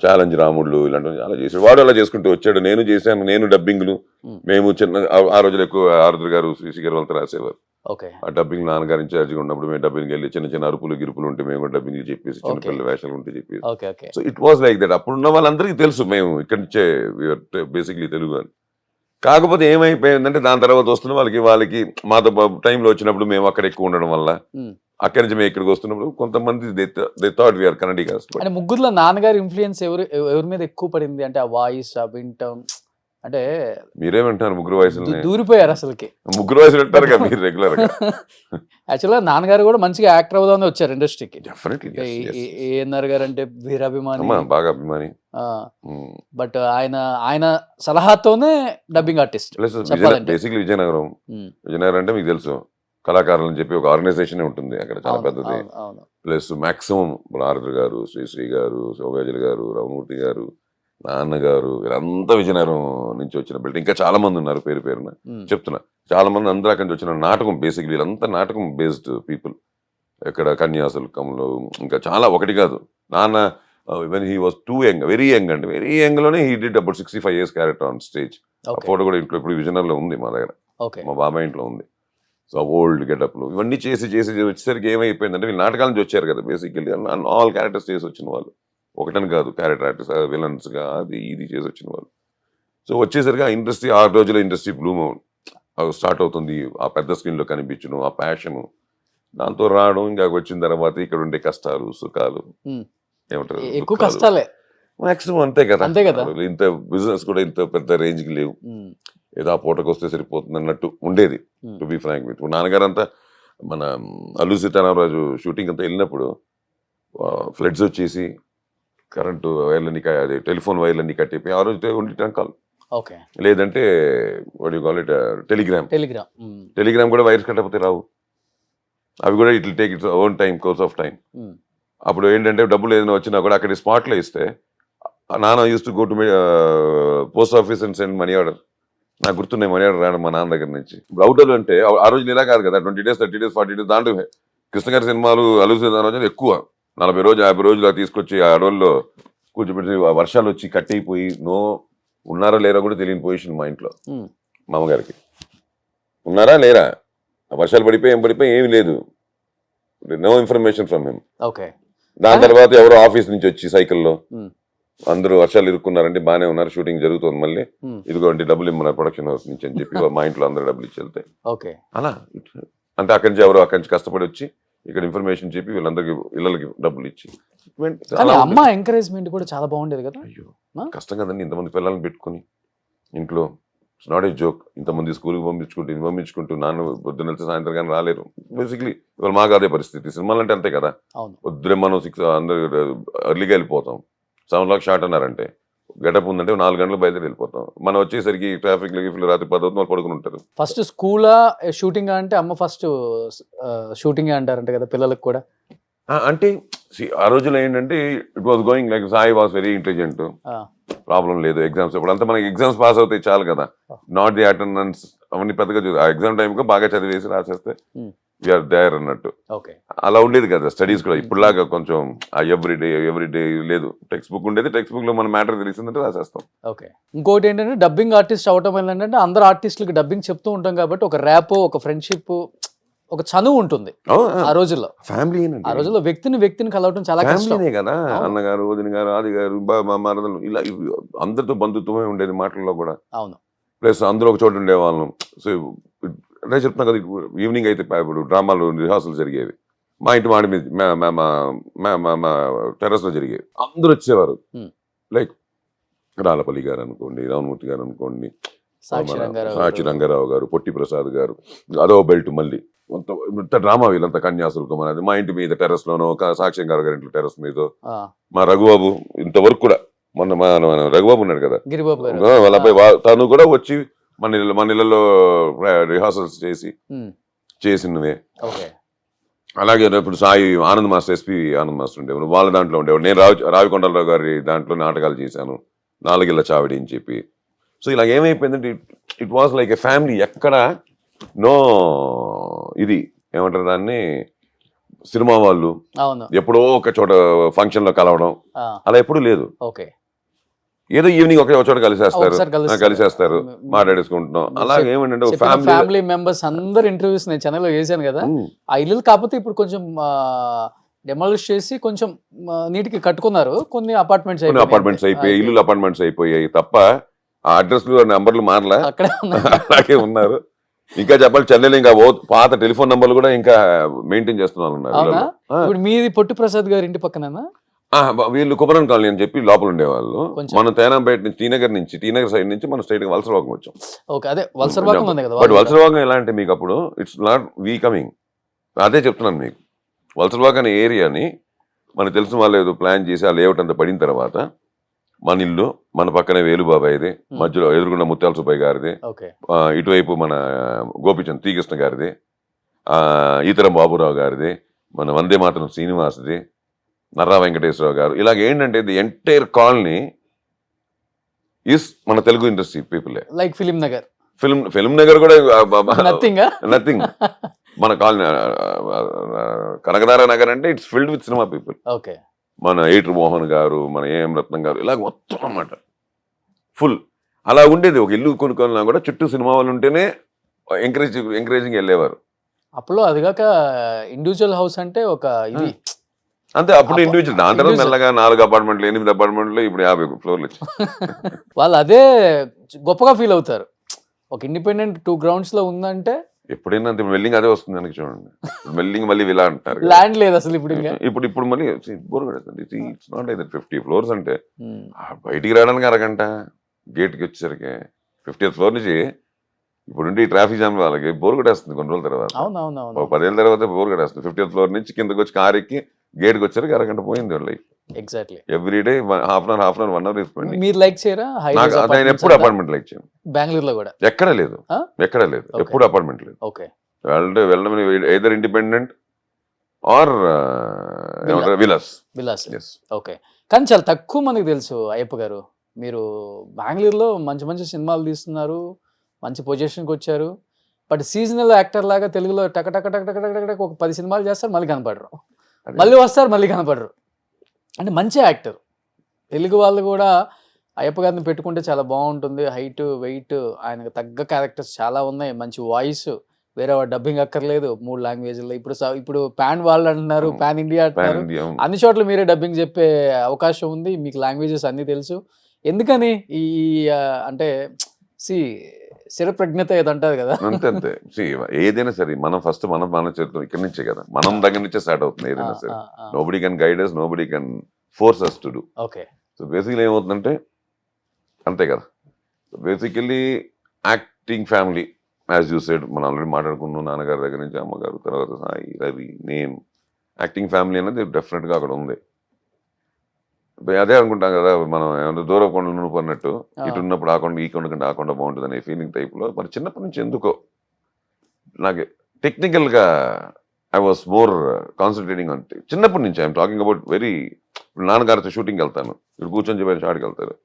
ఛాలెంజ్ రాముళ్ళు ఇలాంటివి చాలా చేశాడు. వాడు అలా చేసుకుంటూ వచ్చాడు. నేను చేశాను, నేను డబ్బింగ్లు. మేము చిన్న ఆ రోజులు ఎక్కువ ఆరుద్ర గారు, శ్రీశ్రీ గారు వాళ్ళతో రాసేవారు. ఆ డబ్బింగ్ నాన్నగారు ఇన్ఛార్జిగా ఉన్నప్పుడు మేము డబ్బింగ్ వెళ్ళి చిన్న చిన్న అరుపులు గిరుపులు ఉంటే మేము కూడా డబ్బింగ్ చెప్పేసి, చిన్నపిల్లల వేషాలు ఉంటే చెప్పేసి. So it was like that. అప్పుడున్న వాళ్ళందరికీ తెలుసు మేము ఇక్కడి నుంచే బేసిక్లీ తెలుగు అని. కాకపోతే ఏమైపోయిందంటే దాని తర్వాత వస్తున్న వాళ్ళకి మాతో టైంలో వచ్చినప్పుడు మేము అక్కడ ఎక్కువ ఉండడం వల్ల అక్కడి నుంచి మేము ఇక్కడికి వస్తున్నప్పుడు కొంతమంది దే థాట్ వీఆర్ కన్నడిగాస్. అంటే ముగ్గురులో నాన్నగారి ఇన్ఫ్లుయెన్స్ ఎవరి మీద ఎక్కువ పడింది? అంటే ఆ వాయిస్, ఆ వింటం, అంటే మీరేమంటారు? ముగ్గురు వయసులు దూరిపోయారు అసలుకి. ముగ్గురు వయసులు అంటారు కదా మీరు రెగ్యులర్ గా. యాక్చువల్గా నాన్నగారు కూడా మంచిగా యాక్టర్ అవుదామని వచ్చారు ఇండస్ట్రీకి. డెఫినెట్లీ ఏఎన్ఆర్ గారు అంటే వీరాభిమాని, బాగా అభిమాని. బట్ ఆయన సలహాతోనే డబ్బింగ్ ఆర్టిస్ట్. బేసిక్లీ విజయనగరం అంటే మీకు తెలుసు, కళాకారులు అని చెప్పి ఒక ఆర్గనైజేషన్ ఉంటుంది అక్కడ, చాలా పెద్దది. ప్లస్ మాక్సిమం ఆరుద్ర గారు, శ్రీశ్రీ గారు, శోభాజలి గారు, రామమూర్తి గారు, నాన్నగారు, వీళ్ళంతా విజయనగరం నుంచి వచ్చిన బిల్డ్. ఇంకా చాలా మంది ఉన్నారు, పేరు పేరున చెప్తున్నా. చాలా మంది అందరూ అక్కడి నుంచి వచ్చిన. నాటకం బేసిక్లీ వీళ్ళంతా నాటకం బేస్డ్ పీపుల్. ఇక్కడ కన్యాశుల్కంలో ఇంకా చాలా, ఒకటి కాదు. నాన్న when he was two young, very young అండి, వెరీ యంగ్ లోనే he did about 65 years character on stage. ఆ ఫోటో కూడా ఇంట్లో ఇప్పుడు విజయనగరంలో ఉంది మా దగ్గర, మా బాబాయ్ ఇంట్లో ఉంది. సో ఓల్డ్ గెటప్లు ఇవన్నీ చేసి వచ్చేసరికి ఏమైపోయిందంటే, వీళ్ళు నాటకాల నుంచి వచ్చారు కదా బేసిక్లీ. ఆల్ క్యారెక్టర్స్ చేసి వచ్చిన వాళ్ళు, ఒకటని కాదు, క్యారెక్టర్ ఆర్టిస్ట్, విలన్స్ గా అది ఇది చేసి వచ్చిన వాళ్ళు. సో వచ్చేసరికి ఆ ఇండస్ట్రీ, 6 రోజుల ఇండస్ట్రీ బ్లూమ్ స్టార్ట్ అవుతుంది. ఆ పెద్ద స్క్రీన్ లో కనిపించడం, ఆ ప్యాషను, దాంతో రావడం. ఇంకా వచ్చిన తర్వాత ఇక్కడ ఉండే కష్టాలు సుఖాలు ఏమంటారు, ఎక్కువ కష్టాలే మాక్సిమం. అంతే కదా. ఇంత బిజినెస్ కూడా ఇంత పెద్ద రేంజ్ కి లేవు. ఏదో ఆ పూటకు వస్తే సరిపోతుంది అన్నట్టు ఉండేది, టు బి ఫ్రాంక్ విత్. నాన్నగారు అంతా మన అల్లు సీతారామరాజు షూటింగ్ అంతా వెళ్ళినప్పుడు ఫ్లడ్స్ వచ్చేసి కరెంటు వైర్లన్నీ, అదే టెలిఫోన్ వైర్లన్నీ కట్టిపోయి ఆ రోజు ఉండి టంకాలు, లేదంటే టెలిగ్రామ్ కూడా వైర్స్ కట్టకపోతే రావు. అవి కూడా it will take its own time, course of time. అప్పుడు ఏంటంటే డబ్బులు ఏదైనా వచ్చినా కూడా అక్కడ స్పాట్లో ఇస్తే, నాన్న use to go to post office and send money order. నాకు గుర్తున్నాయి మనీ ఆర్డర్ రావడం మా నాన్న దగ్గర నుంచి. అవుటర్ అంటే ఆ రోజు ఇలా కాదు కదా, 20 days 30 days 40 days. దాంట్లో కృష్ణ గారి సినిమాలు, అల్లు రోజు ఎక్కువ 40 రోజులు 50 రోజులు తీసుకొచ్చి ఆ అడవుల్లో కూర్చోబెట్టి, వర్షాలు వచ్చి కట్ అయిపోయి ఉన్నారా లేరా కూడా తెలియని పొజిషన్ మా ఇంట్లో. మామగారికి ఉన్నారా లేరా, వర్షాలు పడిపోయి ఏమి లేదు, నో ఇన్ఫర్మేషన్ ఫ్రమ్ హిమ్. దాని తర్వాత ఎవరో ఆఫీస్ నుంచి వచ్చి సైకిల్లో, అందరూ వర్షాలు ఇరుక్కున్నారంటే బాగానే ఉన్నారు, షూటింగ్ జరుగుతుంది, మళ్ళీ ఇదిగోండి డబ్బులు ఇమ్మన్నారు ప్రొడక్షన్ హౌస్ నుంచి అని చెప్పి మా ఇంట్లో అందరూ డబ్బులు ఇచ్చి వెళ్తాయి. అలా అంటే అక్కడి నుంచి ఎవరో అక్కడి నుంచి కష్టపడి వచ్చి ఇక్కడ ఇన్ఫర్మేషన్ చెప్పి వీళ్ళందరికి ఇళ్ళకి డబ్బులు ఇచ్చి. అమ్మ ఎంకరేజ్మెంట్ కూడా చాలా బాగుండేది కదా. అయ్యో కష్టం కదండి, ఇంతమంది పిల్లల్ని పెట్టుకుని ఇంట్లో. It's not a joke. ఇంతమంది స్కూల్కి పంపించుకుంటూ నాన్న పొద్దున్న వెళ్తే సాయంత్రం కానీ రాలేరు. బేసిక్లీ ఇవాళ మాకు అదే పరిస్థితి. సినిమాలు అంటే అంతే కదా, పొద్దునే మనం 6 అందరూ ఎర్లీగా వెళ్ళిపోతాం. 7 o'clock షార్ట్ అన్నారంటే గెటప్ ఉందంటే 4 గంటలు బయలుదేరి వెళ్ళిపోతాం. మనం వచ్చేసరికి ట్రాఫిక్ రాత్రి 10 అవుతుంది, వాళ్ళు పడుకుని ఉంటారు. ఫస్ట్ స్కూలా షూటింగ్ అంటే అమ్మ ఫస్ట్ షూటింగ్ అంటారంట కదా పిల్లలకు కూడా. అంటే ఆ రోజుల్లో ఏంటంటే it was going like Sai was very intelligent, problem లేదు. ఎగ్జామ్స్ ఇప్పుడు అంతా మనకి ఎగ్జామ్స్ పాస్ అవుతాయి చాలు కదా, నాట్ ది అటెండెన్స్ అవన్నీ పెద్దగా ఆ ఎగ్జామ్ టైంకి బాగా చదివేసి రాసేస్తే వీఆర్ దేర్ అన్నట్టు. అలా ఉండేది కదా స్టడీస్ కూడా. ఇప్పుడులాగా కొంచెం ఎవ్రీడే లేదు. టెక్స్ట్ బుక్ ఉండేది, టెక్స్ట్ బుక్ లో మన మ్యాటర్ తెలిసిందంటే రాసేస్తాం. ఓకే. ఇంకోటి ఏంటంటే డబ్బింగ్ ఆర్టిస్ట్ అవటం ఏంటంటే అందరు ఆర్టిస్టులకి డబ్బింగ్ చెప్తూ ఉంటాం కాబట్టి ఒక ర్యాప్, ఒక ఫ్రెండ్షిప్, ఒక చనువు ఉంటుంది ఆ రోజుల్లో. ఫ్యామిలీ ఆ రోజుల్లో వ్యక్తిని కలవటం చాలా కష్టం. ఫ్యామిలీనే కదా, అన్నగారు, వదిన గారు, ఆది గారు, మరదలు, ఇలా అందరితో బంధుత్వమే ఉండేది మాటల్లో కూడా. అవును. ప్లస్ అందరూ ఒక చోట ఉండేవాళ్ళం. సో అదే చెప్తున్నా కదా, ఈవినింగ్ అయితే ఇప్పుడు డ్రామాలు రిహార్సల్ జరిగేవి మా ఇంటి మాడి మీద, మా టెర్రస్ లో జరిగేవి. అందరూ వచ్చేవారు. లైక్ రాళ్ళపల్లి గారు అనుకోండి, రామమూర్తి గారు అనుకోండి, సాక్షి రంగారావు గారు, పొట్టి ప్రసాద్ గారు, అదో బెల్ట్ మళ్ళీ ఇంత డ్రామా వీళ్ళంతా కన్యాశుల్కం అనేది. మా ఇంటి మీద టెర్రస్ లోనో, సాక్షి గారు గారి ఇంట్లో టెర్రస్ మీద, మా రఘుబాబు ఇంతవరకు కూడా, మన రఘుబాబు ఉన్నాడు కదా వాళ్ళ అబ్బాయి, తను కూడా వచ్చి మన ఇళ్ళలో రిహార్సల్స్ చేసినవే. అలాగే ఇప్పుడు Sai Anand master, SP Anand master ఉండేవాడు, వాళ్ళ దాంట్లో ఉండేవాడు. నేను రావికొండలరావు గారి దాంట్లో నాటకాలు చేశాను, 4 ఇళ్ళ చావిడి అని చెప్పి. సో ఇలా ఏమైపోయిందంటే it was like a family. ఎక్కడ నో ఇది ఏమంటారు దాన్ని, సినిమా వాళ్ళు ఎప్పుడో ఒక చోట ఫంక్షన్ లో కలవడం అలా ఎప్పుడు లేదు. ఏదో ఈవినింగ్ ఒకే చోట కలిసేస్తారు, మాట్లాడేసుకుంటున్నాం. అలాగే ఏమంటే ఫ్యామిలీ మెంబర్స్ అందరు ఇంటర్వ్యూస్ నేను ఛానల్లో చేశాను కదా, ఆ ఇల్లు కాకపోతే ఇప్పుడు కొంచెం డెమాలిష్ చేసి కొంచెం నీటికి కట్టుకున్నారు. కొన్ని అపార్ట్మెంట్స్ అయిపోయాయి, ఇల్లు అపార్ట్మెంట్స్ అయిపోయాయి తప్ప ఆ అడ్రస్లు నెంబర్లు మారలా, అలాగే ఉన్నారు. ఇంకా చెప్పాలి, చెన్నైలో ఇంకా పాత టెలిఫోన్ నంబర్లు కూడా ఇంకా మెయింటైన్ చేస్తున్నారు. ఇప్పుడు మీది పొట్టి ప్రసాద్ గారి ఇంటి పక్కన వీళ్ళు కుమరన్ కాలనీ అని చెప్పి లోపల ఉండేవాళ్ళు. మనం తేనాంపేట నుంచి, టీనగర్ సైడ్ నుంచి మనం స్ట్రైట్ గా వలసరవాగం వచ్చాం. బట్ వలసరవాగం ఎలా అంటే మీకు అప్పుడు ఇట్స్ నాట్ వీ కమింగ్. అదే చెప్తున్నాను మీకు, వలసరవాగం అనే ఏరియాని మనకు తెలిసిన వాళ్ళు ఏదో ప్లాన్ చేసి ఆ లేఅవుట్ అంతా పడిన తర్వాత మన ఇల్లు, మన పక్కనే వేలుబాబాయిది, మధ్యలో ఎదురుగుండా ముత్యాల సుబ్బయ్య గారిది, ఇటువైపు మన గోపిచంద్ తీకృష్ణ గారిది, ఈతరం బాబురావు గారిది, మన వందే మాతరం శ్రీనివాస్ది, నర్రా వెంకటేశ్వరరావు గారు. ఇలాగ ఏంటంటే ది ఎంటైర్ కాలనీ ఈస్ మన Telugu industry people. Like film Nagar కూడా నథింగ్. మన కాలనీ కనకనారాయణ నగర్ అంటే it's filled with cinema people. మన ఏటర్ మోహన్ గారు, మన ఏఎం రత్నం గారు, ఇలాగ మొత్తం అన్నమాట ఫుల్. అలా ఉండేది. ఒక ఇల్లు కొనుక్కోవాలన్నా కూడా చుట్టూ సినిమా వాళ్ళు ఉంటేనే ఎంకరేజింగ్ వెళ్ళేవారు. అప్పుడు అదిగాక ఇండివిజువల్ హౌస్ అంటే ఒక ఇది అంతే. అప్పుడు ఇండివిజువల్, దాని తర్వాత మెల్లగా 4 అపార్ట్మెంట్లు, 8 అపార్ట్మెంట్లు, ఇప్పుడు 50 ఫ్లోర్లు వచ్చాయి. వాళ్ళు అదే గొప్పగా ఫీల్ అవుతారు. ఒక ఇండిపెండెంట్ 2 grounds లో ఉందంటే ఎప్పుడైనా వెల్లింగ్ అదే వస్తుంది వెనక్కి చూడండి. వెల్లింగ్ మళ్ళీ విలా అంటారు, ల్యాండ్ లేదు అసలు. ఇప్పుడు మళ్ళీ బోర్ కొడుతుంది. ఇట్స్ నాట్ లైక్ 50 floors అంటే బయటికి రావడానికి అరగంట, గేట్కి వచ్చేసరికి 50th floor నుంచి ఇప్పుడు ఈ ట్రాఫిక్ జామ్ వాళ్ళకి బోర్ కొట్టేస్తుంది కొన్ని రోజుల తర్వాత. 10 ఏళ్ళ తర్వాత బోర్ కొట్టేస్తుంది. 50th floor నుంచి కిందకి వచ్చి కార్ ఎక్కి గేట్కి వచ్చేసరికి అరగంట పోయింది వాళ్ళ life. Exactly everyday half an hour 1 hour తీసుకోండి. మీరు లైక్ చేయరా? నేను ఎప్పుడు అపార్ట్మెంట్ లైక్ చేయను. బెంగళూరులో కూడా ఎక్కడ లేదు, ఎప్పుడు అపార్ట్మెంట్ లేదు. వెళ్ళడం either independent or villas. Okay. కానీ చాలా తక్కువ మనకి తెలుసు అయ్యప్ప గారు, మీరు బెంగళూరులో మంచి మంచి సినిమాలు తీస్తున్నారు, మంచి పొజిషన్కి వచ్చారు. బట్ సీజనల్ యాక్టర్ లాగా తెలుగులో టక టక టక టక టక టక ఒక 10 సినిమాలు చేస్తారు, మళ్ళీ కనపడరు, మళ్ళీ వస్తారు, మళ్ళీ కనపడరు. అంటే మంచి యాక్టర్. తెలుగు వాళ్ళు కూడా అయ్యప్ప గారిని పెట్టుకుంటే చాలా బాగుంటుంది. హైట్, వెయిట్, ఆయనకు తగ్గ క్యారెక్టర్స్ చాలా ఉన్నాయి, మంచి వాయిస్, వేరే డబ్బింగ్ అక్కర్లేదు 3 లాంగ్వేజ్లో. ఇప్పుడు పాన్ వాళ్ళు అంటున్నారు, పాన్ ఇండియా అంటున్నారు, అన్ని చోట్ల మీరే డబ్బింగ్ చెప్పే అవకాశం ఉంది, మీకు లాంగ్వేజెస్ అన్నీ తెలుసు. ఎందుకని ఈ అంటే స్థిరప్రజ్ఞత ఏదంటారు కదా, అంతే. ఏదైనా సరే మనం ఫస్ట్ మన చేస్తాం, ఇక్కడి నుంచే కదా, మనం దగ్గర నుంచే స్టార్ట్ అవుతుంది ఏదైనా సరే. Nobody can guide us, nobody can force us to do. So basically ఏమవుతుందంటే అంతే కదా. Basically acting family as you said, మనం ఆల్రెడీ మాట్లాడుకున్నాం, నాన్నగారి దగ్గర నుంచి అమ్మగారు, తర్వాత సాయి, రవి, నేను, యాక్టింగ్ ఫ్యామిలీ అనేది డెఫినెట్గా అక్కడ ఉంది. అదే అనుకుంటాం కదా మనం ఏమన్నా దూరం కొండ నువ్వు అన్నట్టు ఆ. ఇటు ఉన్నప్పుడు ఆ కొండ ఈ కొండ కంటే ఆ కొండ బాగుంటుంది అనే ఫీలింగ్ టైప్లో మరి చిన్నప్పటి నుంచి ఎందుకో నాకు టెక్నికల్గా ఐ వాస్ మోర్ కాన్సన్ట్రేటింగ్ అంటే చిన్నప్పటి నుంచి ఐఎమ్ టాకింగ్ అబౌట్ వెరీ ఇప్పుడు నాన్నగారితో షూటింగ్కి వెళ్తాను ఇప్పుడు కూర్చొని చెప్పారు షాట్కి వెళ్తారు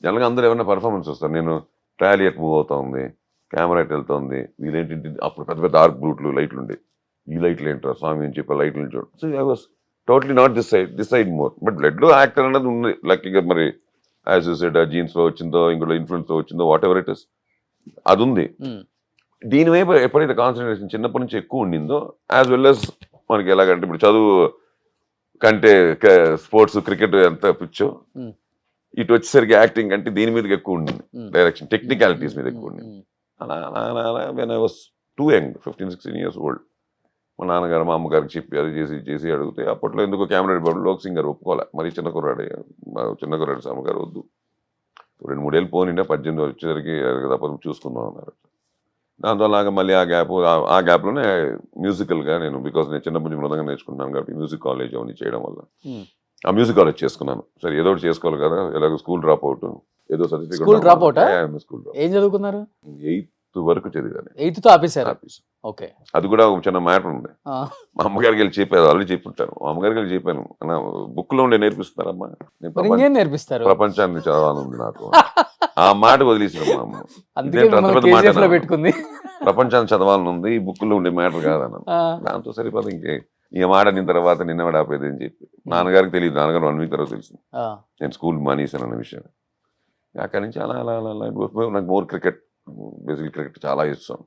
జనరల్గా అందరూ ఏమైనా పర్ఫార్మెన్స్ వస్తారు నేను ట్రయల్ ఎట్ మూవ్ అవుతుంది కెమెరా ఎట్ వెళ్తుంది వీళ్ళేంటి అప్పుడు పెద్ద పెద్ద ఆర్క్ బ్లూట్లు లైట్లు ఉండే ఈ లైట్లు ఏంటో స్వామి అని చెప్పి లైట్లు చూడు so I was totally not this side more but బ్లడ్లో యాక్టర్ అనేది ఉంది లక్కీగా మరి యాజ్ యూ సెడ్ జీన్స్లో వచ్చిందో ఇంకోటి ఇన్ఫ్లుయెన్స్లో వచ్చిందో వాట్ ఎవర్ ఇట్ ఇస్ అది ఉంది దీని వైపు ఎప్పుడైతే కాన్సన్ట్రేషన్ చిన్నప్పటి నుంచి ఎక్కువ ఉండిందో యాజ్ వెల్ as మనకి ఎలాగంటే ఇప్పుడు చదువు కంటే స్పోర్ట్స్ క్రికెట్ ఎంత పిచ్చో ఇటు వచ్చేసరికి యాక్టింగ్ అంటే దీని మీదకి ఎక్కువ ఉండింది డైరెక్షన్ టెక్నికాలిటీస్ మీద ఎక్కువ ఉండింది అలా అలా అలా అలా when I was two young 15-16 years old మా నాన్నగారు మా అమ్మగారికి చెప్పి అది చేసి అడిగితే అప్పట్లో ఎందుకో కెమెరా డిపార్ట్మెంట్ లోక్ సింగర్ ఒప్పుకోలే మరి చిన్న కుర్రాడు అమ్మగారు వద్దు 2-3 ఏళ్ళు పోనిండే 18 వచ్చేసరికి తప్పదు చూసుకుందాం అన్నారు దాంతో అలాగా మళ్ళీ ఆ గ్యాప్లోనే మ్యూజికల్గా నేను బికాస్ నేను చిన్నప్పటి నుంచి మృదంగా నేర్చుకుంటున్నాను కాబట్టి మ్యూజిక్ కాలేజ్ అవన్నీ చేయడం వల్ల ఆ మ్యూజిక్ కాలేజ్ చేసుకున్నాను సరే ఏదో ఒకటి చేసుకోవాలి కదా ఎలాగో స్కూల్ డ్రాప్ అవుట్ ఏదో certificate school drop out school ఏం చదువుకున్నారు 8th వరకు చదివాను 8th తో ఆపేశారు ఓకే అది కూడా ఒక చిన్న మ్యాటర్ ఉంది మా అమ్మగారికి వెళ్ళి చెప్పాను ఆల్రెడీ చెప్పుంటాను మా అమ్మగారికి వెళ్ళి చెప్పాను అన్న బుక్ లో ఉండే నేర్పిస్తున్నారమ్మా ఇంకేం నేర్పిస్తారు ప్రపంచాన్ని చదవాలని నాకు ఆ మాట వదిలేసాను మా అమ్మ అందుకే మిమ్మల్ని KGF లో పెట్టుకుంది ప్రపంచాన్ని చదవాలని ఉంది ఈ బుక్ లో ఉండే మ్యాటర్ కాదన్న దాంతో సరిపోదు ఇంకే ఈ మాట నిన్న తర్వాత నిన్న ఆపేది అని చెప్పి నాన్నగారికి తెలియదు నాన్నగారు 1 week తర్వాత తెలిసింది నేను స్కూల్ మానేసాను అన్న విషయం అక్కడి నుంచి అలా అలా అలా నాకు మోర్ క్రికెట్ బేసిక్ క్రికెట్ చాలా ఇష్టం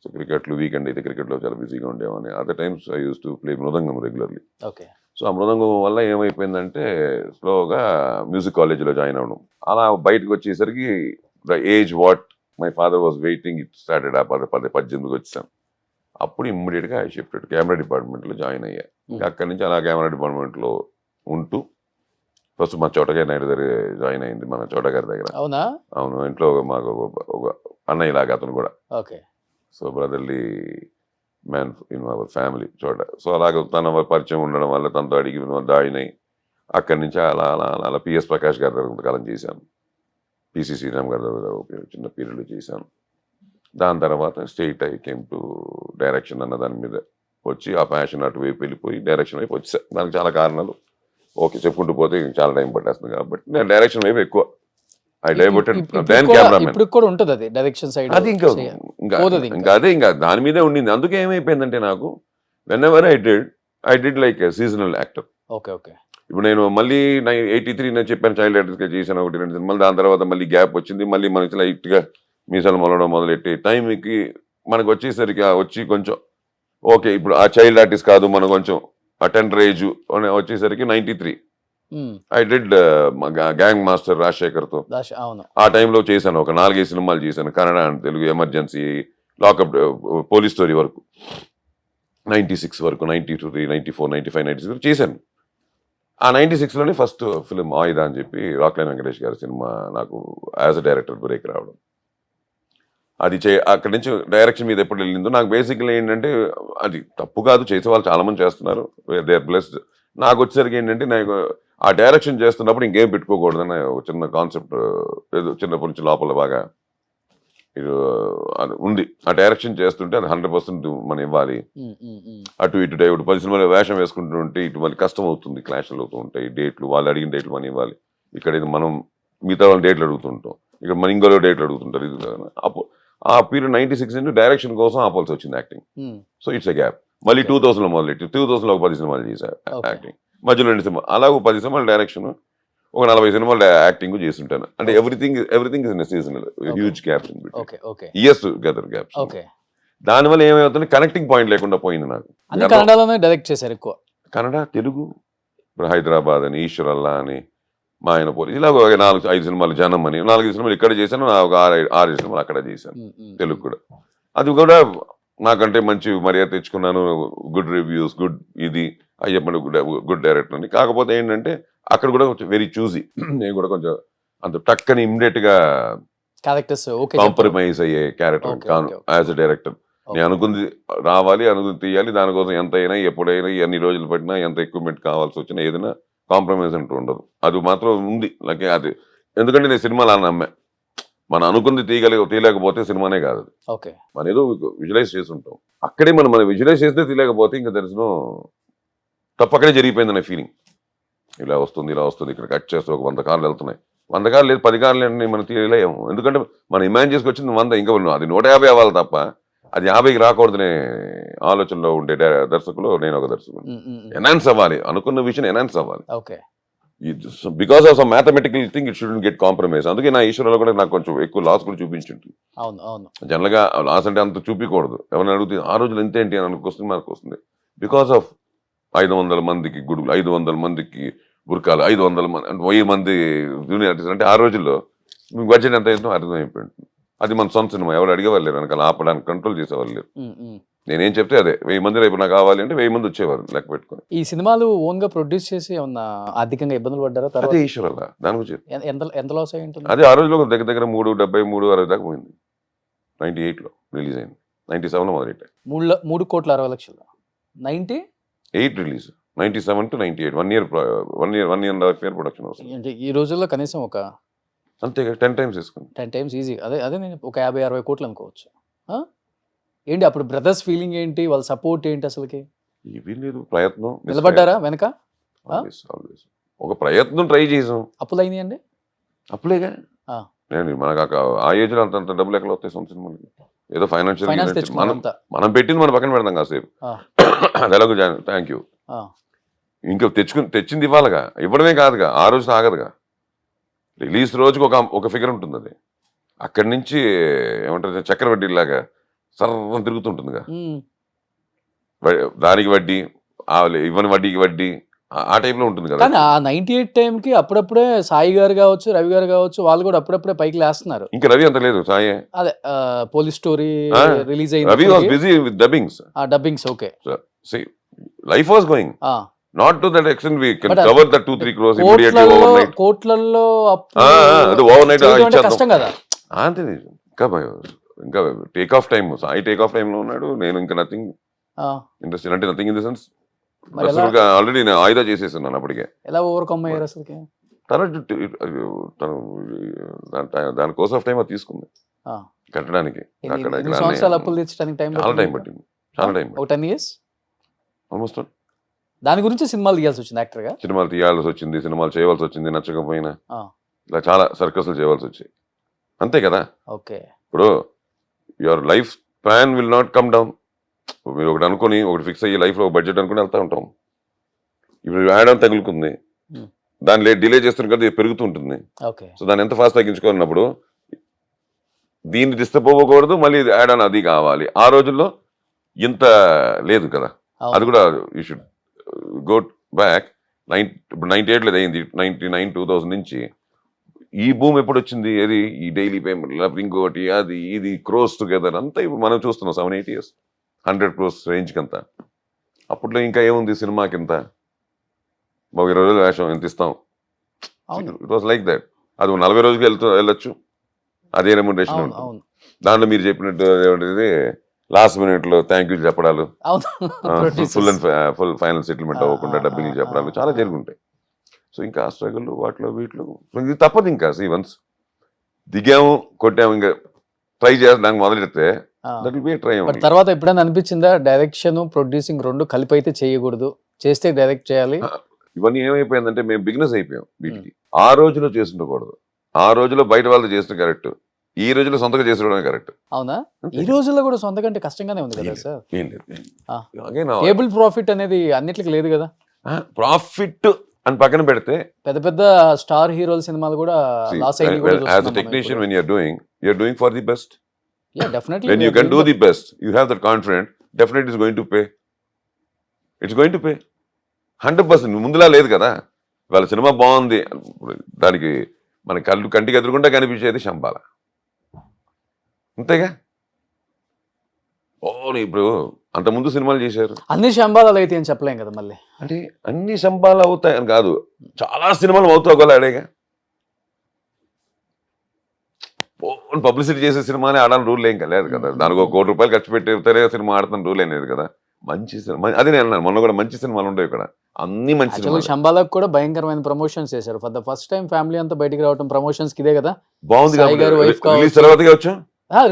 సో క్రికెట్లు వీకెండ్ అయితే క్రికెట్లో చాలా బిజీగా ఉండేవాడిని other times I use to play mridangam regularly okay so ఆ మృదంగం వల్ల ఏమైపోయిందంటే స్లోగా మ్యూజిక్ కాలేజీలో జాయిన్ అవ్వడం అలా బయటకు వచ్చేసరికి the age what my father was waiting it started ఆ 18కి వచ్చాను అప్పుడు ఇమ్మీడియట్గా ఐ షిఫ్టెడ్ కెమెరా డిపార్ట్మెంట్లో జాయిన్ అయ్యా ఇంకా అక్కడి నుంచి అలా కెమెరా డిపార్ట్మెంట్లో ఉంటూ ఫస్ట్ మా చోటగారి నాయుడు దగ్గర జాయిన్ అయింది మన చోటగారి దగ్గర అవునా అవును ఇంట్లో మాకు ఒక అన్నయ్య లాగా అతను కూడా okay so brotherly man in our family చోట సో అలాగ తన పరిచయం ఉండడం వల్ల తనతో అడిగి జాయిన్ అయ్యి అక్కడి నుంచి అలా అలా అలా అలా పిఎస్ ప్రకాష్ గారి దగ్గర కొంతకాలం చేశాను పిసి శ్రీరామ్ గారి దగ్గర చిన్న పీరియడ్లో చేశాను దాని తర్వాత state I came to direction అన్న దాని మీద వచ్చి ఆ ప్యాషన్ అటువైపు వెళ్ళిపోయి డైరెక్షన్ వైపు వచ్చా దానికి చాలా కారణాలు ఓకే చెప్పుకుంటూ పోతే చాలా టైం పట్టేస్తుంది కాబట్టి నేను డైరెక్షన్ వైపు ఎక్కువ ఐ డైవర్టెడ్ దెన్ కెమెరామెన్ ఇప్పుడు కూడా ఉంటుంది అది డైరెక్షన్ సైడ్ అది ఇంకా అదే ఇంకా దాని మీదే ఉండింది అందుకే ఏమైపోయిందంటే నాకు when ever I did like seasonal actor okay okay ఇప్పుడు నేను మళ్ళీ 83 నేను చెప్పాను చైల్డ్ యాక్టర్స్గా చేశాను 1-2 సినిమాలు దాని తర్వాత మళ్ళీ గ్యాప్ వచ్చింది మళ్ళీ మనకి లైట్గా మీసాలు మొలవడం మొదలెట్టి టైంకి మనకు వచ్చేసరికి వచ్చి కొంచెం ఓకే ఇప్పుడు ఆ చైల్డ్ ఆర్టిస్ట్ కాదు మనం కొంచెం ఆ టెండర్ ఏజ్ వచ్చేసరికి 93 ఐ డిడ్ గ్యాంగ్ మాస్టర్ రాజశేఖర్తో ఆ టైంలో చేశాను ఒక 4-5 సినిమాలు చేశాను Kannada and Telugu emergency lockup police story వరకు 96 వరకు 92, 94, 95, 96 చేశాను ఆ 96లోనే ఫస్ట్ ఫిలిం ఆయుధ అని చెప్పి రాక్లైన్ వెంకటేష్ గారి సినిమా నాకు యాజ్ అ డైరెక్టర్ బ్రేక్ రావడం అది అక్కడి నుంచి డైరెక్షన్ మీద ఎప్పుడు వెళ్ళిందో నాకు బేసిక్లీ ఏంటంటే అది తప్పు కాదు చేసే వాళ్ళు చాలా మంది చేస్తున్నారు దే ఆర్ బ్లెస్డ్ నాకు వచ్చేసరికి ఏంటంటే నాకు ఆ డైరెక్షన్ చేస్తున్నప్పుడు ఇంకేం పెట్టుకోకూడదని ఒక చిన్న కాన్సెప్ట్ ఏదో చిన్నప్పటి నుంచి లోపల బాగా అది ఉంది ఆ డైరెక్షన్ చేస్తుంటే అది 100% మనం ఇవ్వాలి అటు ఇటు ఇప్పుడు 10 సినిమాలు వేషం వేసుకుంటుంటే ఇటు మళ్ళీ కష్టం అవుతుంది క్లాష్లు అవుతూ ఉంటాయి డేట్లు వాళ్ళు అడిగిన డేట్లు మనం ఇవ్వాలి ఇక్కడ మనం మిగతా వాళ్ళ డేట్లు అడుగుతుంటాం ఇక్కడ మన ఇంకోలో డేట్లు అడుగుతుంటారు ఇది అప్పుడు ఆ పీరియడ్ 96 నుంచి డైరెక్షన్ కోసం ఆపాల్సి వచ్చింది acting so it's a gap మళ్ళీ 2000లో మొదలెట్టి 2000లో ఒక 10 సినిమాలు చేశారు యాక్టింగ్ మధ్యలో 2 సినిమాలు అలా ఒక 10 సినిమాలు డైరెక్షన్ ఒక 40 సినిమాలు యాక్టింగ్ చేస్తుంటాను అంటే everything is in seasonal huge gaps in between years together gaps దానివల్ల ఏమవుతుంది కనెక్టింగ్ పాయింట్ లేకుండా పోయింది నాకు కన్నడలోనే డైరెక్ట్ చేశారు ఎక్కువ కన్నడ తెలుగు ఇప్పుడు హైదరాబాద్ అని ఈశ్వరల్లా అని మా ఆయన పోలీసు ఇలా ఒక 4-5 సినిమాలు జనం అని 4 సినిమాలు ఇక్కడ చేశాను ఒక 6 సినిమాలు అక్కడ చేశాను తెలుగు కూడా అది కూడా నాకంటే మంచి మర్యాద తెచ్చుకున్నాను గుడ్ రివ్యూస్ గుడ్ ఇది అయ్యప్పని గుడ్ డైరెక్టర్ అని కాకపోతే ఏంటంటే అక్కడ కూడా కొంచెం వెరీ చూజీ నేను కూడా కొంచెం అంత టక్కని ఇమ్మీడియట్ గా కాంప్రమైజ్ అయ్యే క్యారెక్టర్ కాను యాజ్ అ డైరెక్టర్ నేను అనుకుంది రావాలి అనుకుంది తీయాలి దానికోసం ఎంత అయినా ఎప్పుడైనా ఎన్ని రోజులు పట్టినా ఎంత ఎక్విప్మెంట్ కావాల్సి వచ్చినా ఏదైనా కాంప్రమైజ్ అంటూ ఉండదు. అది మాత్రం ఉంది నాకు. అది ఎందుకంటే నేను సినిమాలు అలా నమ్మే, మనం అనుకుంది తీయలేకపోతే సినిమానే కాదు. ఓకే. మనం ఏదో విజువలైజ్ చేసి ఉంటాం, అక్కడే మనం విజువలైజ్ చేస్తే తీయలేకపోతే ఇంకా తెలిసిన తప్పు అక్కడే జరిగిపోయిందనే ఫీలింగ్. ఇలా వస్తుంది ఇక్కడ కట్ చేస్తే ఒక 100 కార్లు వెళ్తున్నాయి, 100 కార్లు లేదు 10 కార్లు మనం తీయలేము. ఎందుకంటే మనం ఇమాజిన్ చేసుకొచ్చింది 100, ఇంకా అది 150 అవ్వాలి తప్ప అది 50కి రాకూడదనే ఆలోచనలో ఉండే దర్శకులు నేను ఒక దర్శకుడు. ఎన్హాన్స్ అవ్వాలి, అనుకున్న విషయం ఎన్హాన్స్ అవ్వాలి. Okay. Because of some mathematical thing it shouldn't get compromise. అందుకే నా ఈశ్వరంలో కూడా నాకు కొంచెం ఎక్కువ లాస్ కూడా చూపించుంటుంది. అవును అవును. జనరల్ గా లాస్ అంటే అంత చూపించకూడదు. ఎవరిని అడుగుతుంది ఆ రోజులు ఎంతేంటి అని క్వశ్చన్ మార్క్ వస్తుంది. బికాస్ ఆఫ్ 500 మందికి గుడులు, 500 మందికి బుర్కాలు, 500 మంది అంటే 1000 మంది జూనియర్ ఆర్టిస్ట్ అంటే ఆ రోజుల్లో మీకు బడ్జెట్ ఎంత అయిందో అర్థమైపోయింది. అది మన సొంత సినిమా, ఎవరు అడిగేవాళ్ళు లేరు, వెనకాల ఆపడానికి కంట్రోల్ చేసేవాళ్ళు లేరు. నేనేం చెప్తే అదే 1000 మంది రేపు నాకు కావాలి అంటే 1000 మంది వచ్చేవారు లెక్క పెట్టుకుని. ఈ సినిమాలు ఓన్ గా ప్రొడ్యూస్ చేసి ఏమన్నా ఆర్థికంగా ఇబ్బందులు పడ్డారా? అదే ఈశ్వరల్లా దాని గురించి ఎంత లాస్ అయి ఉంటుంది? అదే ఆ రోజులో దగ్గర 370, 360 దాకా పోయింది. 98లో రిలీజ్ అయింది, 97లో మొదలెట్టాయి. 3,60,00,000. 98 release, 97 to 98 1 year 1.5 year production వస్తుంది. అంటే ఈ రోజుల్లో కనీసం ఒక అంతే 10 times వేసుకుంది. 10 times ఈజీ. అదే నేను ఒక 50-60 కోట్లు అనుకోవచ్చు. ఏంటి అప్పుడు బ్రదర్స్ ఫీలింగ్ ఏంటి, వాళ్ళ సపోర్ట్ ఏంటి అసలుకి? ఇవి లేదు, ప్రయత్నం నిలబడ్డారా వెనక? ఆల్వేస్ ఒక ప్రయత్నం ట్రై చేసాం. అప్పులు అయినాయండి? అప్పులేగా నేను మనకు ఆ ఏజ్ లో అంత డబ్బులు ఎక్కడ వస్తాయి సొంత సినిమాలకి? ఏదో ఫైనాన్షియల్ మనం పెట్టింది మనం పక్కన పెడతాం కాసేపు. అది ఎలాగో థ్యాంక్ యూ. ఇంకా తెచ్చింది ఇవ్వాలిగా, ఇవ్వడమే కాదుగా, ఆ రోజు ఆగదుగా. రిలీజ్ రోజుకి ఒక ఫిగర్ ఉంటుంది. అది అక్కడి నుంచి ఏమంటారు చక్రవడ్డీలాగా సర్వం తిరుగుతుంటుందిగా. దానికి వడ్డీ, ఇవ్వని వడ్డీకి వడ్డీ, ఆ టైప్ లో ఉంటుంది కదా. కానీ ఆ 98 టైంకి అప్పుడప్పుడే సాయి గారు కావచ్చు, రవి గారు కావచ్చు, వాళ్ళు కూడా అప్పుడప్పుడే పైకి లేస్తున్నారు. ఇంకా రవి అంత లేదు, సాయి అదే పోలీస్ స్టోరీ రిలీజ్ అయింది. Ravi was busy with dubbings. Dubbings okay. Life was going not to that extent we can cover the 2-3 crores immediately overnight. కోట్లల్లో అది overnight కష్టం కదా. అంతే. ఇంకా take off time, Sai take off time లో ఉన్నాడు. నేను ఇంకా నథింగ్ ఇండస్ట్రీ అంటే nothing in the sense already నేను ఆయుధ చేసేస్తున్నాను. అప్పటికే ఎలా ఓవర్కమ్ అయ్యారు అసలు? దాని కోర్స్ ఆఫ్ టైం అది తీసుకుంది కట్టడానికి. అక్కడ సంవత్సరాలు అప్పులు తెచ్చడానికి చాలా టైం పట్టింది, చాలా టైం. 10 years almost. దాని గురించి సినిమాలు తీయాల్సి వచ్చింది, యాక్టర్ గా సినిమాలు తీయాల్సి వచ్చింది, సినిమాలు చేయవలసి వచ్చింది, నచ్చకపోయినా ఇలా చాలా సర్కస్లు చేయవలసి వచ్చాయి. అంతే కదా. ఓకే. ఇప్పుడు your life plan will not come down. మీరు ఒకటి అనుకుని ఒకటి ఫిక్స్ అయ్యి లైఫ్ లో బడ్జెట్ అనుకుని వెళ్తా ఉంటాం. ఇప్పుడు యాడ్ ఆన్ తగులుకుంది, దాన్ని డిలే చేస్తున్న కదా పెరుగుతూ ఉంటుంది. సో దాన్ని ఎంత ఫాస్ట్ తగ్గించుకోవాలన్నప్పుడు దీన్ని డిస్టర్బ్ అవ్వకూడదు, మళ్ళీ యాడ్ ఆన్ అది కావాలి. ఆ రోజుల్లో ఇంత లేదు కదా. అది కూడా యూ షుడ్ గో బ్యాక్. 98 లేదు అయింది, 99, 2000 నుంచి ఈ భూమి ఎప్పుడు వచ్చింది? ఏది ఈ డైలీ పేమెంట్ లేకపోతే ఇంకోటి అది ఇది క్రోస్ టుగెదర్ అంతా ఇప్పుడు మనం చూస్తున్నాం. 7-8 years 100 crores రేంజ్కి అంతా. అప్పట్లో ఇంకా ఏముంది సినిమాకి ఇంత 20 రోజులు వేషం ఎంత ఇస్తాం. It was like that. అది 40 రోజులకి వెళ్ళొచ్చు, అదే రెమ్యునరేషన్ ఉంటుంది. దాంట్లో మీరు చెప్పినట్టు ఏమిటి లాస్ట్ మినిట్ లో థ్యాంక్ యూ చెప్పడాలు, ఫుల్ ఫైనల్ సెటిల్మెంట్ అవ్వకుండా డబ్బింగ్ చెప్పడాలు చాలా జరుగుంటాయి. సో ఇంకా ఆ స్ట్రగుల్ వాటిలో వీటిలో ఇది తప్పదు. ఇంకా వన్స్ దిగాము కొట్టాము, ఇంకా ట్రై చేయడానికి మొదలెడితే దట్ విల్ బి ట్రై. తర్వాత ఎప్పుడైనా అనిపించిందా డైరెక్షన్ ప్రొడ్యూసింగ్ రెండు కలిపి అయితే చేయకూడదు, చేస్తే డైరెక్ట్ చేయాలి? ఇవన్నీ ఏమైపోయిందంటే మేము బిగినెస్ అయిపోయాం వీటికి. ఆ రోజులో చేస్తుండకూడదు, ఆ రోజులో బయట వాళ్ళు చేసిన కరెక్ట్, ఈ రోజులో సొంతగా చేసుకోవడమే కరెక్ట్. అవునా? ఈ రోజుల్లో కూడా సొంతగా అంటే కష్టంగానే ఉంది కదా సార్. ఏం లేదు, టేబుల్ ప్రాఫిట్ అనేది అన్నిటికీ లేదు కదా. ప్రాఫిట్ అని పక్కన పెడితే పెద్ద పెద్ద స్టార్ హీరోల సినిమాలు కూడా లాస్ అయ్యాయి. As a technician when you're doing for the best. Yeah, definitely. When you can do the best, you have that confidence, definitely it's going to pay. It's going to pay 100%. ముందులా లేదు కదా. వాళ్ళ సినిమా బాగుంది, దానికి మన కంటికి ఎదురుకుండా కనిపించేది శంబాల, అంతేగా. ఇప్పుడు అంత ముందు సినిమాలు చేశారు, అన్ని శంబాలాలు అయితే ఏం చెప్పలేం కదా. మళ్ళీ అంటే అన్ని శంబాలు అవుతాయి అని కాదు, చాలా సినిమాలు అవుతావు అడేగా. పబ్లిసిటీ చేసే సినిమానే ఆడాలని రూల్ ఏం లేదు కదా. దానికి ఒక ₹1 ఖర్చు పెట్టితే సినిమా ఆడుతున్న రూల్ ఏం లేదు కదా. మంచి సినిమా అది నేను అన్నాను మొన్న కూడా, మంచి సినిమాలు ఉండవు ఇక్కడ, అన్ని మంచి యాక్చువల్గా సినిమాలు. శంబాలకు కూడా భయంకరమైన ప్రమోషన్స్ చేశారు. For the first time family అంతా బయటికి రావడం ప్రమోషన్స్ కి ఇదే కదా. బాగుంది సాయి గారు wife రిలీజ్ కావచ్చు. తర్వాతగా వచ్చా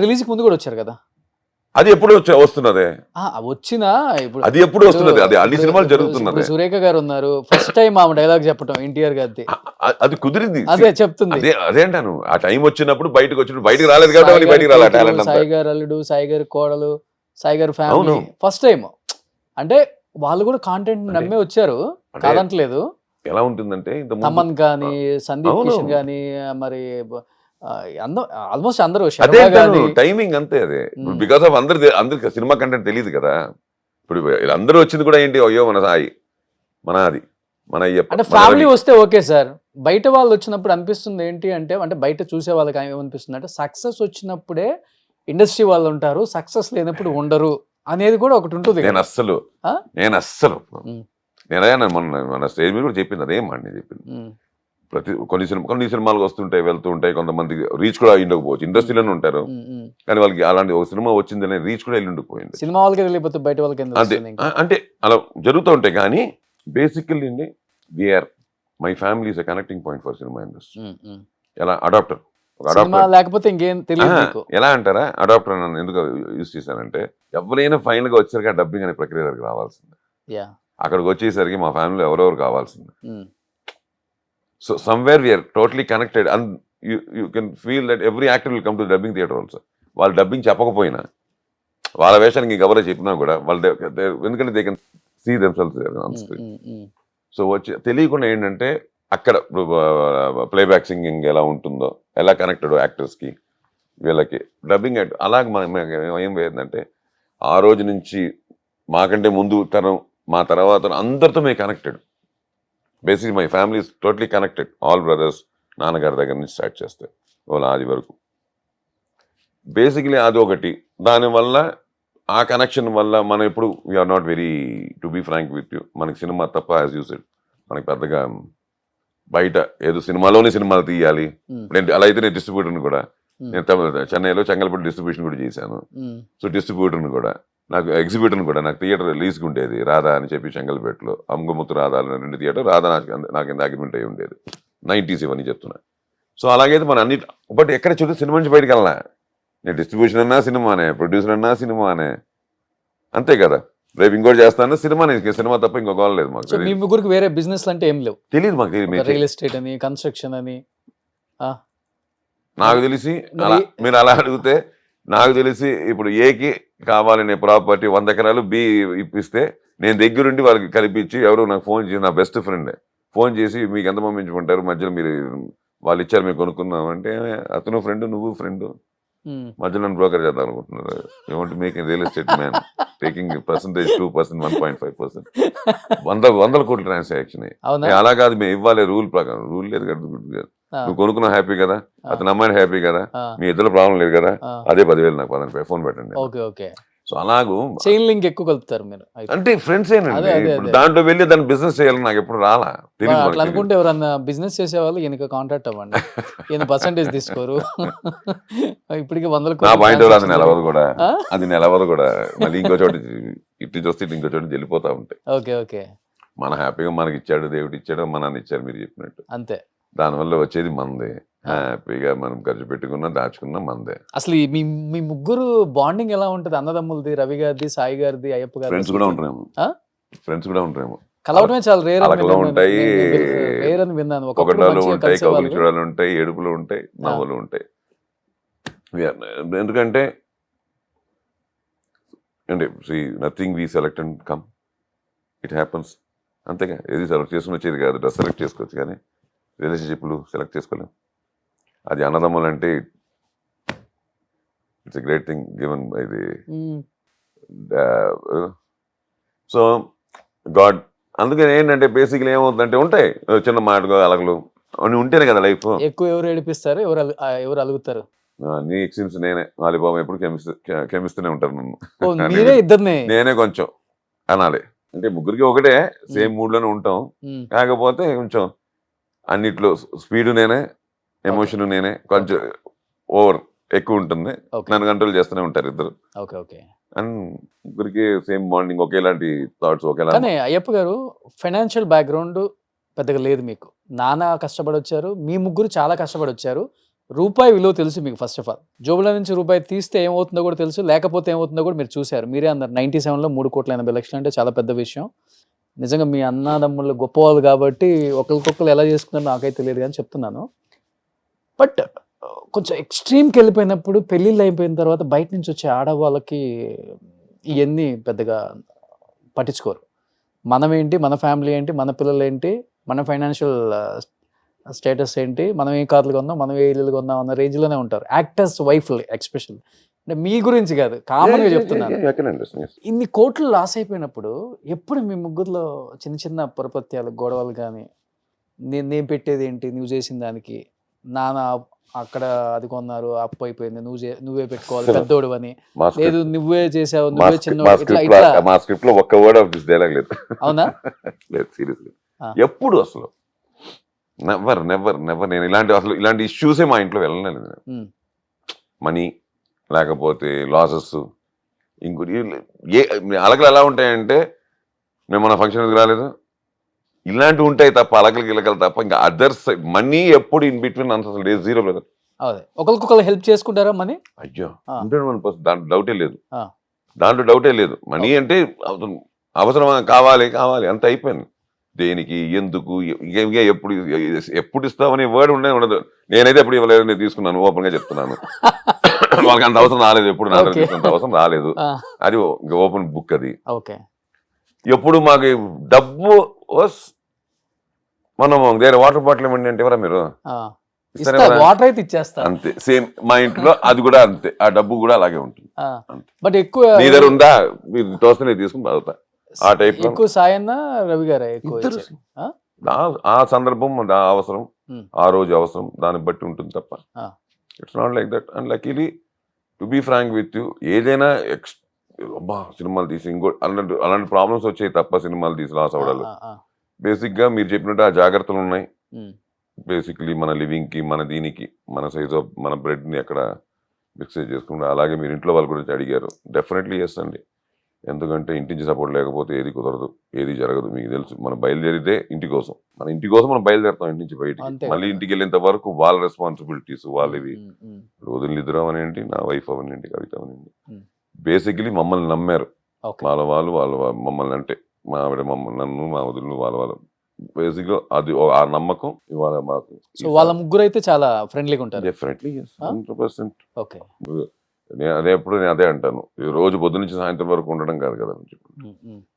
రిలీజ్ కి ముందు కూడా వచ్చారు కదా. అది ఎప్పుడు వస్తున్నదే, వచ్చినా ఇప్పుడు అది ఎప్పుడు వస్తున్నది, అది అన్ని సినిమాలు జరుగుతున్నది. ఇప్పుడు సురేఖ గారు ఉన్నారు, ఫస్ట్ టైం ఆమె డైలాగ్ చెప్పడం ఎన్టీఆర్ గారిది. అది కుదిరింది. అదే చెప్తుంది. అదే అంటాను, ఆ టైం వచ్చినప్పుడు బయటకు వచ్చినప్పుడు బయటకు రాలేదు కాబట్టి బయటకు రాలేదు టాలెంట్ అంతా. సాయి గారు అల్లుడు, సాయి గారు కోడలు, సాయి గారు ఫ్యామిలీ అవును. First time. అంటే వాళ్ళు కూడా కాంటెంట్ నమ్మే వచ్చారు, అంటే కాదంటలేదు. ఎలా ఉంటుందంటే ఇంత తమన్ కానీ, సందీప్ అవును. కిషన్ కానీ, మరి ఆల్మోస్ట్ అందరూ అదే శర్మ గాని. టైమింగ్ అంతే. అదే మ్మ్. బికాస్ ఆఫ్ అందరికి సినిమా కంటెంట్ తెలియదు కదా. ఇప్పుడు అందరూ వచ్చింది కూడా ఏంటి, అయ్యో మన సాయి, మన అది, మన అయ్యప్ప, అంటే మన ఫ్యామిలీ రవి. వస్తే ఓకే సార్. బయట వాళ్ళు వచ్చినప్పుడు అనిపిస్తుంది ఏంటి అంటే, బయట చూసే వాళ్ళకి ఏమనిపిస్తుంది అంటే, సక్సెస్ వచ్చినప్పుడే ఇండస్ట్రీ వాళ్ళు ఉంటారు, సక్సెస్ లేనప్పుడు ఉండరు అనేది కూడా ఒకటి ఉంటుంది నేను కదా. అస్సలు ఆ? నేను అస్సలు మ్మ్. నేనైనా మన స్టేజ్ మీద కూడా చెప్పింది అదేం నేను చెప్పింది. ఉమ్, కొన్ని సినిమాలు వస్తుంటాయి వెళ్తూ ఉంటాయి, కొంతమంది రీచ్ కూడా అయ్యి ఉండకపోవచ్చు, ఇండస్ట్రీలోనే ఉంటారు ఉమ్, ఉమ్. కానీ వాళ్ళకి అలాంటి ఒక సినిమా వచ్చిందనే రీచ్ కూడా వెళ్ళి ఉండిపోయింది. సినిమా వాళ్ళకి తెలియకపోతే బయట వాళ్ళకి ఎందుకు అంతే వస్తుంది ఇంకా? అంటే అలా జరుగుతూ ఉంటాయి. కానీ బేసికల్లీ అండి we are my family is a connecting point for cinema industry. Um, um. ఎలా అడాప్టర్, ఒక సినిమా అడాప్టర్ లేకపోతే ఇంకేం తెలియదు మీకు. ఎలా అంటారా, అడాప్టర్ నన్ను ఎందుకు యూజ్ చేశానంటే, ఎవరైనా ఫైనల్ గా వచ్చేసరికి ఆ డబ్బింగ్ అనే ప్రక్రియ దగ్గరికి రావాల్సిందే. యా. అక్కడికి వచ్చేసరికి మా ఫ్యామిలీలో ఎవరెవరు కావాల్సిందే. Um, so somewhere we are totally connected and you can feel that every actor will come to dubbing theatre also. వాళ్ళు డబ్బింగ్ చెప్పకపోయినా, వాళ్ళ వేషానికి ఇంకెవరో చెప్పినా కూడా వాళ్ళు ఎందుకంటే they can see themselves on screen. Um, um. So వచ్చి తెలియకుండా ఏంటంటే అక్కడ ప్లేబ్యాక్ సింగింగ్ ఎలా ఉంటుందో, ఎలా కనెక్టెడ్ యాక్టర్స్కి వీళ్ళకి డబ్బింగ్ అలాగే మనం ఏం పోయిందంటే, ఆ రోజు నుంచి మాకంటే ముందు తరం, మా తర్వాత అందరితో మేము connected. Basically my family is totally connected, all brothers, నాన్నగారి దగ్గర నుంచి స్టార్ట్ చేస్తే వాళ్ళ ఆది వరకు. బేసిక్లీ అది ఒకటి. దానివల్ల ఆ కనెక్షన్ వల్ల మనం ఎప్పుడు we are not very, to be frank with you, మనకి సినిమా తప్ప యాజ్ యూ సెడ్ మనకి పెద్దగా బయట ఏదో సినిమాలోనే సినిమాలు తీయాలి. ఉమ్, నేను అలా అయితే నేను డిస్ట్రిబ్యూటర్ని కూడా, ఉమ్, నేను చెన్నైలో చెంగల్పట్టు డిస్ట్రిబ్యూషన్ కూడా చేశాను. ఉమ్, సో డిస్ట్రిబ్యూటర్ని కూడా, నాకు ఎగ్జిబ్యూటర్ని కూడా, నాకు థియేటర్ రిలీజ్కి ఉండేది రాధా అని చెప్పి చెంగల్పేటలో, అమ్మగముత్తు రాధా అని 2 థియేటర్, రాధా నాకు ఎంత అగ్రిమెంట్ అయి ఉండేది 90s ఇవన్నీ చెప్తున్నా. సో అలాగైతే మన అన్ని, బట్ ఎక్కడ చూస్తే సినిమా నుంచి బయటకు వెళ్ళా. నేను డిస్ట్రిబ్యూషన్ అన్నా సినిమానే, ప్రొడ్యూసర్ అన్నా సినిమానే, అంతే కదా. రేపు ఇంకోటి చేస్తాను సినిమానే, సినిమా తప్ప ఇంకో గోల్ లేదు మాకు. సో మీ ముగ్గురికి వేరే బిజినెస్ అంటే ఏం లేవు? తెలియదు మాకు, తెలియదు. రియల్ ఎస్టేట్ అని, కన్స్ట్రక్షన్ అని. నాకు తెలిసి మరి- అలా మీరు అలా అడిగితే, నాకు తెలిసి ఇప్పుడు ఏకి కావాలనే ప్రాపర్టీ 100 ఎకరాలు బి ఇప్పిస్తే నేను దగ్గరుండి వాళ్ళకి కల్పించి, ఎవరు నాకు ఫోన్ చేసి, నా బెస్ట్ ఫ్రెండే ఫోన్ చేసి, మీకు ఎంత పంపించుకుంటారు మధ్యలో, మీరు వాళ్ళు ఇచ్చారు మేము కొనుక్కున్నాం అంటే, అతను ఫ్రెండ్ నువ్వు ఫ్రెండ్, ఉమ్. మధ్యలో బ్రోకర్ చేద్దాం అనుకుంటున్నారు. ఏమంటే making real estate man taking percentage 2%, 1.5%, వందల కోట్ల ట్రాన్సాక్షన్. అవునా? అలా కాదు, మేము ఇవ్వాలి రూల్ ప్రకారం. రూల్ లేదు కదా, ఆ, నువ్వు కొనుక్కున్నావు హ్యాపీ కదా, అతను అమ్మాయిని హ్యాపీ కదా, ఆ, మీ ఇద్దరు ప్రాబ్లం లేదు కదా, ఆ. అదే 10,000 నాకు పదండి ఫోన్ పెట్టండి. Okay, okay. సో అలాగూ చైన్ లింక్ ఎక్కువ కలుపుతారు మీరు అయితే. అంటే ఫ్రెండ్స్ అదే, ఏనండి. అదే, ఇప్పుడు అదే. దాంట్లో వెళ్ళి దాన్ని బిజినెస్ చేయాలని నాకు ఎప్పుడు రాలా, తెలియదు అట్లా మనకి. అనుకుంటే ఎవరన్నా బిజినెస్ చేసేవాళ్ళు ఈయనకి కాంటాక్ట్ అవ్వండి. ఈయన పర్సంటేజ్ తీసుకోరు. ఇప్పటికి 100 నా కోట్ల పాయింట్ అది transaction నిలవదు కూడా, ఆ? అది నిలవదు కూడా. మళ్ళీ ఇంకో చోట ఇటు చూస్తే ఇంకో చోట వెళ్ళిపోతా ఉంటాయి. Okay, okay. మన హ్యాపీగా మనకి ఇచ్చాడు దేవుడు ఇచ్చాడు, మన నాన్న ఇచ్చారు మీరు చెప్పినట్టు, అంతే. దానివల్ల వచ్చేది మందే. హ్యాపీగా మనం ఖర్చు పెట్టుకున్నా దాచుకున్నా మందే. అసలు మీ మీ ముగ్గురు బాండింగ్ ఎలా ఉంటది? అన్నదమ్ములది, రవి గారిది, సాయి గారిది, అయ్యప్ప గారిది. ఫ్రెండ్స్ కూడా ఉంటారేమో, ఆ? ఫ్రెండ్స్ కూడా ఉంటారేమో. కలవటమే చాలా రేర్ అలకలు ఉంటాయి, రేర్ అని విన్నాను. ఒకప్పుడు ఒకటాలు మంచిగా ఉంటాయి, కబులు కలిసేవాళ్ళు. చూడాలు ఉంటాయి, ఏడుపులు ఉంటాయి, నవ్వులు ఉంటాయి. ఎందుకంటే అంటే nothing we select and come, it happens. అంతేగా, ఏది సెలెక్ట్ చేసుకుని వచ్చేది కాదు. డ్రెస్ సెలెక్ట్ చేసుకోవచ్చు కానీ రిలేషన్షిప్లు సెలెక్ట్ చేసుకోలేం. అది అన్నదమ్ములు అంటే it's a great thing given by the um, so God. అందుకని ఏంటంటే బేసిక్లీ ఏమవుతుందంటే ఉంటాయి చిన్న మాటలు అలగలు అన్నీ ఉంటేనే కదా లైఫ్. ఎక్కువ ఎవరు ఏడిపిస్తారు, ఎవరు అలుగుతారు? నీ ఎక్స్పీరియన్స్ నేనే వాలిబాబు ఎప్పుడు క్షమిస్తూనే ఉంటారు నన్ను. ఓ, మీరే ఇద్దరిని. నేనే కొంచెం అనాలి అంటే ముగ్గురికి ఒకటే సేమ్ మూడ్ లోనే ఉంటాం, ఉమ్, కాకపోతే కొంచెం అన్నిట్లో స్పీడ్ నేనే, ఎమోషన్ నేనే, కొంచెం ఓవర్ ఎక్కువ ఉంటుంది. ఓకే, నన్ను కంట్రోల్ చేస్తూనే ఉంటారు ఇద్దరు. Okay, okay. అండ్ ముగ్గురికి సేమ్ మార్నింగ్ ఒకేలాంటి థాట్స్ ఒకేలా. కానీ అయ్యప్ప గారు ఫైనాన్షియల్ బ్యాక్గ్రౌండ్ పెద్దగా లేదు మీకు. నాన్న కష్టపడి వచ్చారు, మీ ముగ్గురు చాలా కష్టపడి వచ్చారు. రూపాయి విలువ తెలుసు మీకు. ఫస్ట్ ఆఫ్ ఆల్ జోబుల నుంచి రూపాయి తీస్తే ఏమవుతుందో కూడా తెలుసు, లేకపోతే ఏమవుతుందో కూడా మీరు చూశారు. మీరే అన్నారు 97లో 3,80,00,000 అంటే చాలా పెద్ద విషయం. నిజంగా మీ అన్నదమ్ముళ్ళు గొప్పవాళ్ళు కాబట్టి ఒకరికొకరు ఎలా చేసుకున్నారో నాకైతే తెలియదు కానీ చెప్తున్నాను. బట్ కొంచెం ఎక్స్ట్రీమ్కి వెళ్ళిపోయినప్పుడు, పెళ్ళిళ్ళు అయిపోయిన తర్వాత బయట నుంచి వచ్చే ఆడవాళ్ళకి ఇవన్నీ పెద్దగా పట్టించుకోరు. మనం ఏంటి, మన ఫ్యామిలీ ఏంటి, మన పిల్లలు ఏంటి, మన ఫైనాన్షియల్ స్టేటస్ ఏంటి, మనం ఏ కార్లు కొన్నాం, మనం ఏ ఇల్లు కొన్నాం అన్న రేంజ్లోనే ఉంటారు. యాక్టర్స్ వైఫ్లు ఎక్స్పెషల్. అంటే మీ గురించి కాదు, కామన్గా చెప్తున్నాను. ఇన్ని కోట్లు లాస్ అయిపోయినప్పుడు ఎప్పుడు మీ ముగ్గురులో చిన్న చిన్న పొరపత్యాలు, గొడవలు కానీ, నేను పెట్టేది ఏంటి, నువ్వు చేసిన దానికి, నాన్న అక్కడ అది కొన్నారు, అప్పు అయిపోయింది, నువ్వే పెట్టుకోవాలి పెద్దోడు అని, లేదు నువ్వే చేసావు, నువ్వే చిన్నోడు, ఇట్లా మా స్క్రిప్ట్ లో ఒక్క వర్డ్ ఆఫ్ దిస్ డైలాగ్ లేదు. అవునా? లేదు, సీరియస్లీ. ఎప్పుడు అసలు నెవర్ నెవర్ నెవర్ నేను ఇలాంటి ఇష్యూసే మా ఇంట్లో వెళ్ళలేదు. మనీ లేకపోతే లాసెస్, ఇంకోటి అలకలు ఎలా ఉంటాయంటే, మేము మన ఫంక్షన్కి రాలేదు, ఇలాంటివి ఉంటాయి తప్ప, అలకలు గిలకలు తప్ప. ఇంకా అదర్స్ మనీ ఎప్పుడు ఇన్ బిట్వీన్ అసలు లేదు, జీరో లేదు. ఒకరికొకరు హెల్ప్ చేసుకుంటారా మనీ? అయ్యో 100%, దాంట్లో డౌటే లేదు, దాంట్లో డౌటే లేదు. మనీ అంటే అవసరం, కావాలి కావాలి అంత అయిపోయింది. దేనికి, ఎందుకు, ఇంకా ఎప్పుడు ఇస్తామని వర్డ్ ఉండదు. నేనైతే ఎప్పుడు ఇవ్వలేదు, నేను తీసుకున్నాను, ఓపెన్ గా చెప్తున్నాను. వాళ్ళకి అంత అవసరం రాలేదు, ఎప్పుడు నా అంత అవసరం రాలేదు. అది ఓపెన్ బుక్. అది ఎప్పుడు మాకు డబ్బు మనం వేరే వాటర్ బాటిల్ ఇవ్వండి అంటే ఎవరా మీరు, వాటర్ అయితే ఇచ్చేస్తా అంతే. సేమ్ మా ఇంట్లో అది కూడా అంతే, ఆ డబ్బు కూడా అలాగే ఉంటుంది. బట్ ఎక్కువ నీ దగ్గర ఉందా, మీరు తోస్తనే తీసుకుని తాగుతా, ఆ టైప్. ఎక్కువ సాయన్న రవి గారు ఆ సందర్భం, ఆ అవసరం, ఆ రోజు అవసరం, దాన్ని బట్టి ఉంటుంది తప్ప it's not like that. And luckily to be frank with you, ఏదైనా అబ్బా సినిమాలు తీసి అలాంటి ప్రాబ్లమ్స్ వచ్చాయి తప్ప సినిమాలు తీసి లాస్ అవ్వడాలు. బేసిక్ గా మీరు చెప్పినట్టు ఆ జాగ్రత్తలు ఉన్నాయి. బేసిక్లీ మన లివింగ్ కి, మన దీనికి, మన సైజ్ ఆఫ్ మన బ్రెడ్ ని ఎక్కడ మిక్స్ చేసుకుంటా. అలాగే మీరు ఇంట్లో వాళ్ళ గురించి అడిగారు, డెఫినెట్లీ ఎస్ అండి. ఎందుకంటే ఇంటి నుంచి సపోర్ట్ లేకపోతే ఏది కుదరదు, ఏది జరగదు. మీకు తెలుసు, మనం బయలుదేరితే ఇంటి కోసం, మన ఇంటి కోసం మనం బయలుదేరుతాం ఇంటి నుంచి బయటికి. మళ్ళీ ఇంటికి వెళ్ళేంత వరకు వాళ్ళ రెస్పాన్సిబిలిటీస్ వాళ్ళవి. వదిలిద్దురావు అనింటి, నా వైఫ్ అవనండి, కవిత అవనండి, బేసిక్లీ మమ్మల్ని నమ్మారు. వాళ్ళు మమ్మల్ని అంటే మా ఆవిడ మమ్మల్ని, నన్ను, మా వదిలిను, వాళ్ళ బేసిక్ గా అది ఆ నమ్మకం ఇవాళ మాకు. వాళ్ళ ముగ్గురు అయితే చాలా ఫ్రెండ్లీగా ఉంటారు. డెఫినెట్లీ 100%. అదే ఎప్పుడు నేను అదే అంటాను, రోజు పొద్దు నుంచి సాయంత్రం వరకు ఉండడం కాదు కదా.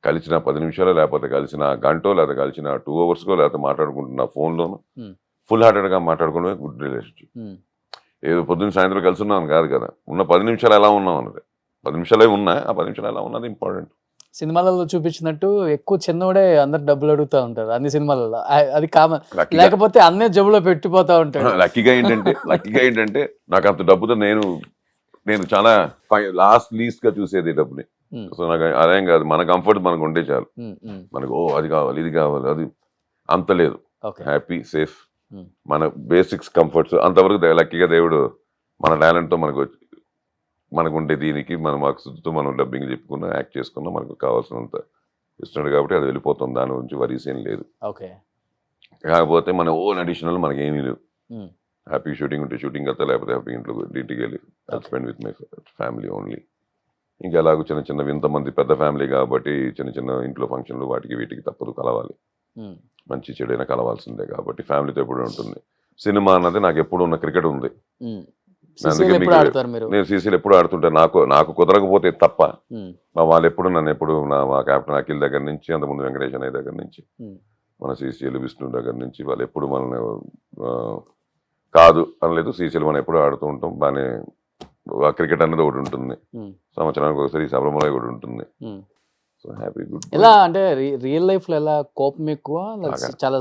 కలిసిన 10 నిమిషాలు, లేకపోతే కలిసిన గంటో, లేకపోతే కలిసిన 2 hours, లేకపోతే మాట్లాడుకుంటున్న ఫోన్లోను ఫుల్ హార్టెడ్ గా మాట్లాడుకోవడమే గుడ్ రిలేషన్షిప్. ఏదో పొద్దున్న సాయంత్రం కలిసి ఉన్నాను కాదు కదా. ఉన్న 10 నిమిషాలు ఎలా ఉన్నాం అన్నది, 10 నిమిషాలే ఉన్నా, ఆ 10 నిమిషాలు ఎలా ఉన్నది ఇంపార్టెంట్. సినిమాలలో చూపించినట్టు ఎక్కువ చిన్నోడే అందరు డబ్బులు అడుగుతూ ఉంటారు అన్ని సినిమాలలో, అది కామన్. లేకపోతే అన్నే జబ్బులో పెట్టిపోతా ఉంటాడు. లక్కీగా ఏంటంటే నాకు అంత డబ్బుతో నేను చాలా లీస్ట్ గా చూసేది డబ్బుని. సో నాకు అదేం కాదు, మన కంఫర్ట్ మనకు ఉంటే చాలు. మనకు అది కావాలి, ఇది కావాలి, అది అంత లేదు. హ్యాపీ, సేఫ్, మన బేసిక్స్ కంఫర్ట్స్ అంతవరకు లక్కీగా దేవుడు మన టాలెంట్తో మనకు ఉండే దీనికి మన మార్క్స్తో మనం డబ్బింగ్ చెప్పుకున్నా, యాక్ట్ చేసుకున్నా, మనకు కావాల్సినంత ఇస్తున్నాడు కాబట్టి అది వెళ్ళిపోతాం. దాని గురించి వరీస్ ఏం లేదు. కాకపోతే మన ఓన్ అడిషనల్ మనకి ఏమీ లేవు. హ్యాపీ షూటింగ్ ఉంటే షూటింగ్ వెళ్తా, లేకపోతే హ్యాపీ ఇంటికి వెళ్ళి spend with my family only. ఇంకా అలాగూ చిన్న చిన్న ఇంతమంది పెద్ద ఫ్యామిలీ కాబట్టి చిన్న చిన్న ఇంట్లో ఫంక్షన్లు వాటికి వీటికి తప్పదు, కలవాలి. మంచి చెడైనా కలవాల్సిందే కాబట్టి ఫ్యామిలీతో ఎప్పుడు ఉంటుంది. సినిమా అన్నది నాకు ఎప్పుడు ఉన్న క్రికెట్ ఉంది. నేను సీసీలు ఎప్పుడు ఆడుతుంటాను, నాకు కుదరకపోతే తప్ప. మా వాళ్ళు ఎప్పుడు నన్ను మా కెప్టెన్ అఖిల్ దగ్గర నుంచి, అంతకుముందు వెంకటేష్ అనే దగ్గర నుంచి, మన సీసీలు విష్ణు దగ్గర నుంచి వాళ్ళు ఎప్పుడు మనల్ని కాదు అనలేదు. సీసీలు మనం ఎప్పుడు ఆడుతూ ఉంటాం బాగానే. క్రికెట్ అన్నది ఒకటి ఉంటుంది, సంవత్సరానికి ఒకసారి సబ్రమలై కూడా ఉంటుంది. So happy, good. ఎలా అంటే రియల్ లైఫ్ లో ఎలా కోపం ఎక్కువ, చాలా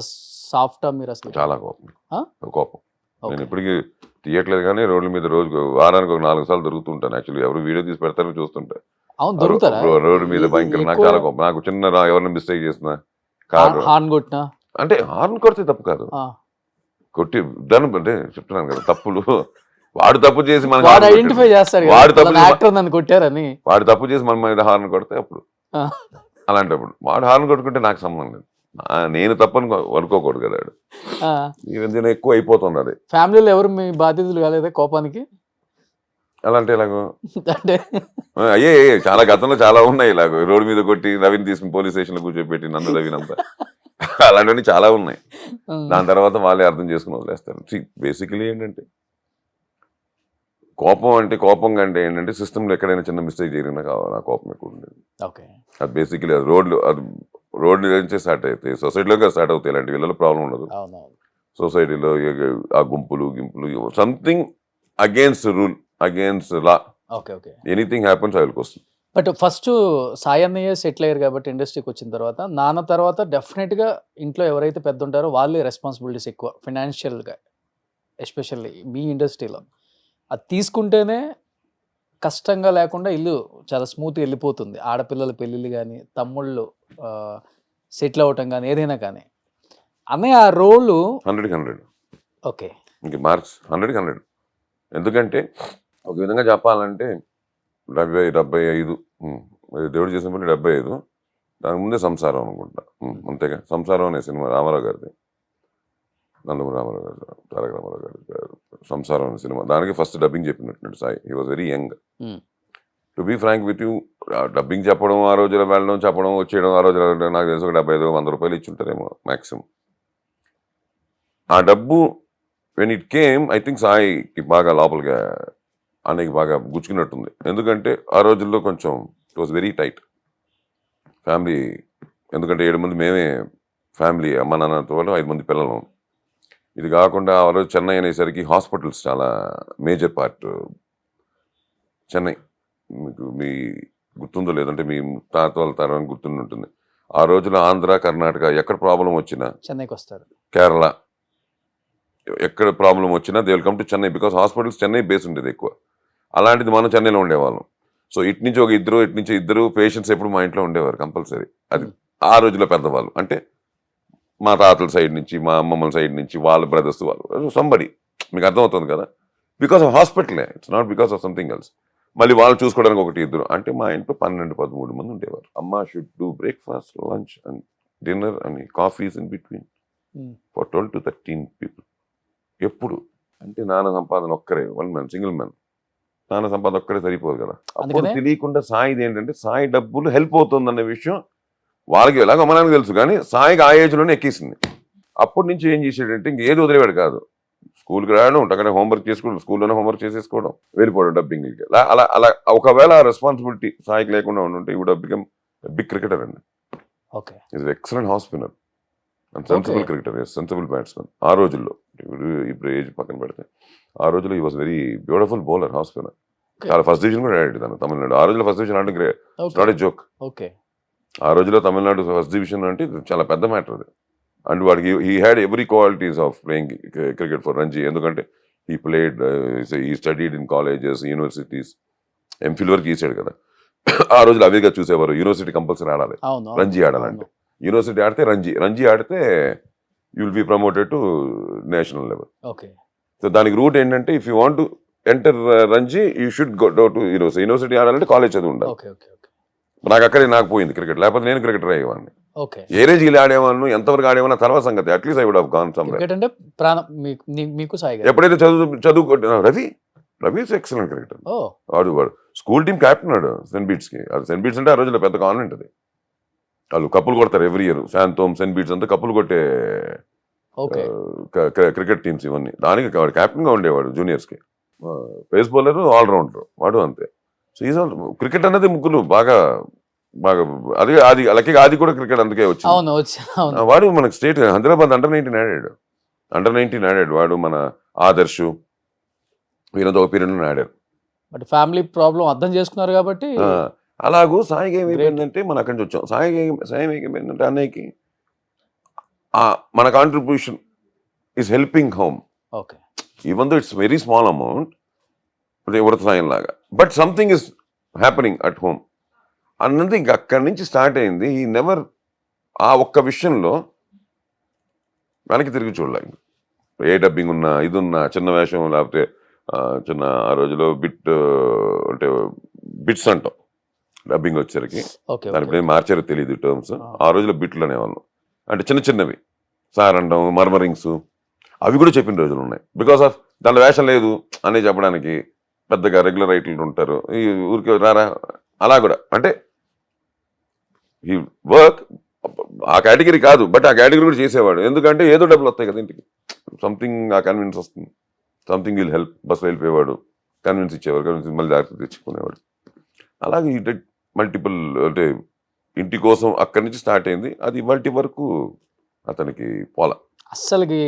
సాఫ్ట్ మీరు అసలు? చాలా కోపం. నేను ఇప్పటికీ తీయట్లేదు కానీ రోడ్ల మీద వారానికి ఒక 4 సార్లు దొరుకుతుంటాను. యాక్చువల్లీ ఎవరు వీడియో తీసి పెడతారో చూస్తుంటా. రోడ్డు మీద భయంకర, నాకు చాలా కోపం. నాకు చిన్న ఎవరిని మిస్టేక్ చేసిన కారు అంటే హార్న్ కొడితే తప్పు కాదు, కొట్టి దాని అంటే చెప్తున్నాను కదా, తప్పులు వాడు తప్పు చేసి మనకి వాడు హార్న్ ఐడెంటిఫై కొట్టాడు. చేస్తాడు వాడు కదా తప్పు యాక్టర్ నన్ను కొట్టారని. వాడు తప్పు చేసి మన మీద హార్న్ కొడితే అప్పుడు అలాంటప్పుడు వాడు హార్న్ కొట్టుకుంటే నాకు సంబంధం లేదు. నేను తప్పని అనుకోకూడదు కదా. ఈ మధ్యన ఎక్కువ అయిపోతుంది అది. ఫ్యామిలీలో ఎవరు మీ బాధ్యతలు కాలేదా కోపానికి? అలాంటి ఇలాగో అంటే అయ్యే చాలా గతంలో చాలా ఉన్నాయి ఇలాగో. రోడ్డు మీద కొట్టి రవిని తీసుకుని పోలీస్ స్టేషన్ లో కూర్చోబెట్టి నన్ను రవినంతా అలాంటివన్నీ చాలా ఉన్నాయి. దాని తర్వాత వాళ్ళే అర్థం చేసుకుని వదిలేస్తారు. బేసికలీ ఏంటంటే కోపం అంటే ఏంటంటే సిస్టంలో ఎక్కడైనా చిన్న మిస్టేక్ జరిగినా నా కోపం ఎక్కువ ఉండేది. అది బేసికలీ అది రోడ్లు నుంచే స్టార్ట్ అవుతాయి, సొసైటీలో స్టార్ట్ అవుతాయి. ఇలాంటి వీళ్ళలో ప్రాబ్లం ఉండదు. సొసైటీలో ఆ గుంపులు something against rule, against law, anything happens I will question. But first Sai అన్నయ్య సెటిల్ అయ్యారు కాబట్టి ఇండస్ట్రీకి వచ్చిన తర్వాత, నాన్న తర్వాత డెఫినెట్గా ఇంట్లో ఎవరైతే పెద్ద ఉంటారో వాళ్ళే రెస్పాన్సిబిలిటీస్ ఎక్కువ ఫైనాన్షియల్గా, ఎస్పెషల్లీ మీ ఇండస్ట్రీలో. అది తీసుకుంటేనే కష్టంగా లేకుండా ఇల్లు చాలా స్మూత్గా వెళ్ళిపోతుంది. ఆడపిల్లల పెళ్ళిళ్ళు కానీ, తమ్ముళ్ళు సెటిల్ అవ్వటం కానీ, ఏదైనా కానీ. అన్నయ్య ఆ రోలు 100 ఓకే ఇంక మార్క్స్ 100 ఎందుకంటే ఒక విధంగా చెప్పాలంటే 75 దేవుడు చేసిన పని 75. దాని ముందే సంసారం అనుకుంటా, అంతేగా. సంసారం అనే సినిమా రామారావు గారిది, నందమూరి రామారావు గారు, తారక రామారావు గారు. సంసారం అనే సినిమా దానికి ఫస్ట్ డబ్బింగ్ చెప్పినట్టు Sai. He was very young. To be frank with you, dubbing చెప్పడం, ఆ రోజులో వెళ్ళడం, చెప్పడం, వచ్చేయడం, ఆ రోజులో నాకు తెలిసి ఒక 75-100 రూపాయలు ఇచ్చి ఉంటారేమో మ్యాక్సిమం. ఆ డబ్బు when it came, I think సాయికి బాగా లోపలిగా అనేకి బాగా గుచ్చుకున్నట్టుంది. ఎందుకంటే ఆ రోజుల్లో కొంచెం it was very tight family. ఎందుకంటే 7 మంది మేమే ఫ్యామిలీ, అమ్మ నాన్నతో 5 మంది పిల్లలు. ఇది కాకుండా ఆ రోజు చెన్నై అనేసరికి హాస్పిటల్స్ చాలా మేజర్ పార్ట్. చెన్నై మీ గుర్తుందో లేదంటే మీ తాత వాళ్ళ తరం గుర్తుంటుంది. ఆ రోజులో ఆంధ్ర, కర్ణాటక ఎక్కడ ప్రాబ్లం వచ్చినా, చెన్నైకి వస్తారు. కేరళ ఎక్కడ ప్రాబ్లం వచ్చినా they will come to Chennai, because hospitals Chennai base ఉండేది ఎక్కువ. అలాంటిది మనం చెన్నైలో ఉండేవాళ్ళం. సో ఇటు నుంచి ఒక ఇద్దరు పేషెంట్స్ ఎప్పుడు మా ఇంట్లో ఉండేవారు కంపల్సరీ. అది ఆ రోజుల్లో పెద్దవాళ్ళు అంటే మా తాతల సైడ్ నుంచి, మా అమ్మమ్మల సైడ్ నుంచి, వాళ్ళ బ్రదర్స్, వాళ్ళు సంబడి. మీకు అర్థమవుతుంది కదా. బికాస్ ఆఫ్ హాస్పిటలే, it's not because of something else. మళ్ళీ వాళ్ళు చూసుకోవడానికి 1-2 అంటే మా ఇంట్లో 12-13 మంది ఉండేవారు. అమ్మ should do breakfast, lunch and dinner and coffees in between for 12 to 13 people. ఎప్పుడు అంటే నాన్న సంపాదన ఒక్కరే, 1 man, సింగిల్ మ్యాన్. నాన్న సంపాదన ఒక్కరే సరిపోదు కదా. అప్పుడు తెలియకుండా సాయిది ఏంటంటే సాయి డబ్బులు హెల్ప్ అవుతుందన్న విషయం వాళ్ళకి ఎలాగో అమ్మనానికి తెలుసు, కానీ సాయికి ఆ ఏజ్లోనే ఎక్కేసింది. అప్పటి నుంచి ఏం చేసాడంటే ఇంకేది వదిలేవాడు కాదు. స్కూల్కి రావడం, అక్కడ హోంవర్క్ చేసుకోవడం, స్కూల్లోనే హోంవర్క్ చేసేసుకోవడం, వెళ్ళిపోవడం డబ్బింగ్కి. అలా ఒకవేళ రెస్పాన్సిబిలిటీ సాయికి లేకుండా ఉండుంటే ఈ వుడ్ బికమ్ బిగ్ క్రికెటర్ అండి. Is excellent half spinner and sensible cricketer, sensible batsmen. ఆ రోజుల్లో, ఇప్పుడు ఏజ్ పక్కన పెడితే ఆ రోజుల్లో ఈ was very beautiful bowler, half spinner. చాలా ఫస్ట్ డివిజన్ కూడా ఆడాడు తను తమిళనాడు. ఆ రోజుల్లో ఫస్ట్ డివిజన్ అంటే గ్రేట్, నాట్ ఏ జోక్. ఆ రోజుల్లో తమిళనాడు ఫస్ట్ డివిజన్ అంటే చాలా పెద్ద మ్యాటర్ అది. అండ్ వాడికి he had every qualities of playing cricket for Ranji. ఎందుకంటే he played, he studied in colleges, universities, MPhil వరకు తీసాడు కదా. ఆ రోజులు అవేగా చూసేవారు. యూనివర్సిటీ కంపల్సరీ ఆడాలి, రంజీ ఆడాలంటే. యూనివర్సిటీ ఆడితే రంజీ ఆడితే you will be promoted to national level. So దానికి రూట్ ఏంటంటే if you want to enter Ranji you should go to university ఆడాలంటే కాలేజ్ చదువు ఉండాలి. నాకు పోయింది క్రికెట్, లేకపోతే నేను క్రికెటర్ అయ్యేవాడిని. ఏ రేంజ్ ఇలా ఆడేవాళ్ళు, ఎంతవరకు ఆడేవాళ్ళ తర్వాత సంగతి. At least I would have gone somewhere. ఎప్పుడైతే చదువు రవి ఎక్సలెంట్ క్రికెటర్. వాడు స్కూల్ టీమ్ క్యాప్టెన్ ఆడు సెయింట్ బీట్స్ కి. అది సెయింట్ బీట్స్ అంటే ఆ రోజుల్లో పెద్ద కాన్వెంట్ అది. వాళ్ళు కప్పులు కొడతారు ఎవ్రీ ఇయర్. శాంతోమ్, సెయింట్ బీట్స్ అంతా కప్పులు కొట్టే క్రికెట్ టీమ్స్ ఇవన్నీ. దానికి వాడు క్యాప్టెన్ గా ఉండేవాడు జూనియర్స్ కి. పేస్ బౌలర్, ఆల్రౌండర్ వాడు అంతే. సో ఈజ్ ఆల్ క్రికెట్ అనేది ముగ్గురు బాగా అది లక్కీగా అది కూడా క్రికెట్ అందుకే వచ్చింది. వాడు మనకు స్టేట్ హైదరాబాద్ అండర్-19 ఆడాడు. వాడు మన ఆదర్శ్ వీళ్ళతో ఒక పీరియడ్ ఆడారు. ఫ్యామిలీ ప్రాబ్లం అర్థం చేసుకున్నారు కాబట్టి. అలాగూ సాయికి ఏమైపోయిందంటే మనం అక్కడి నుంచి వచ్చాం. సాయి ఏమైపోయిందంటే అన్నయ్యకి మన contribution is helping home. Even though it's very small amount, వృత సాయం లాగా, but something is happening at home అన్నది ఇంక అక్కడి నుంచి స్టార్ట్ అయింది. ఈ నెవర్ ఆ ఒక్క విషయంలో వెనక్కి తిరిగి చూడలేదు. ఏ డబ్బింగ్ ఉన్నా, ఇది ఉన్నా, చిన్న వేషం లేకపోతే చిన్న ఆ రోజులో అంటే బిట్స్ అంటాం డబ్బింగ్ వచ్చేసరికి. ఓకే దాని ఇప్పుడు ఏం మార్చారో తెలియదు టర్మ్స్. ఆ రోజులో బిట్లు అనేవాళ్ళం. అంటే చిన్న చిన్నవి సార్ అంటాం, మర్మరింగ్స్, అవి కూడా చెప్పిన రోజులు ఉన్నాయి. బికాస్ ఆఫ్ దాంట్లో వేషం లేదు అని చెప్పడానికి పెద్దగా రెగ్యులర్ రైటర్లు ఉంటారు, ఈ ఊరికి రారా అలా కూడా. అంటే ఈ వర్క్ ఆ కేటగిరీ కాదు, బట్ ఆ కేటగిరీ కూడా చేసేవాడు. ఎందుకంటే ఏదో డబ్బులు వస్తాయి కదా ఇంటికి, సంథింగ్ ఆ కన్విన్స్ వస్తుంది, సంథింగ్ విల్ హెల్ప్. బస్సులో వెళ్ళిపోయేవాడు, కన్విన్స్ ఇచ్చేవాడు, కన్విన్స్ మళ్ళీ జాగ్రత్త తెచ్చుకునేవాడు. అలాగే ఈ మల్టిపుల్ అంటే ఇంటి కోసం అక్కడి నుంచి స్టార్ట్ అయింది. అది ఇవాల్టి వరకు అతనికి పోలా. అస్సలకి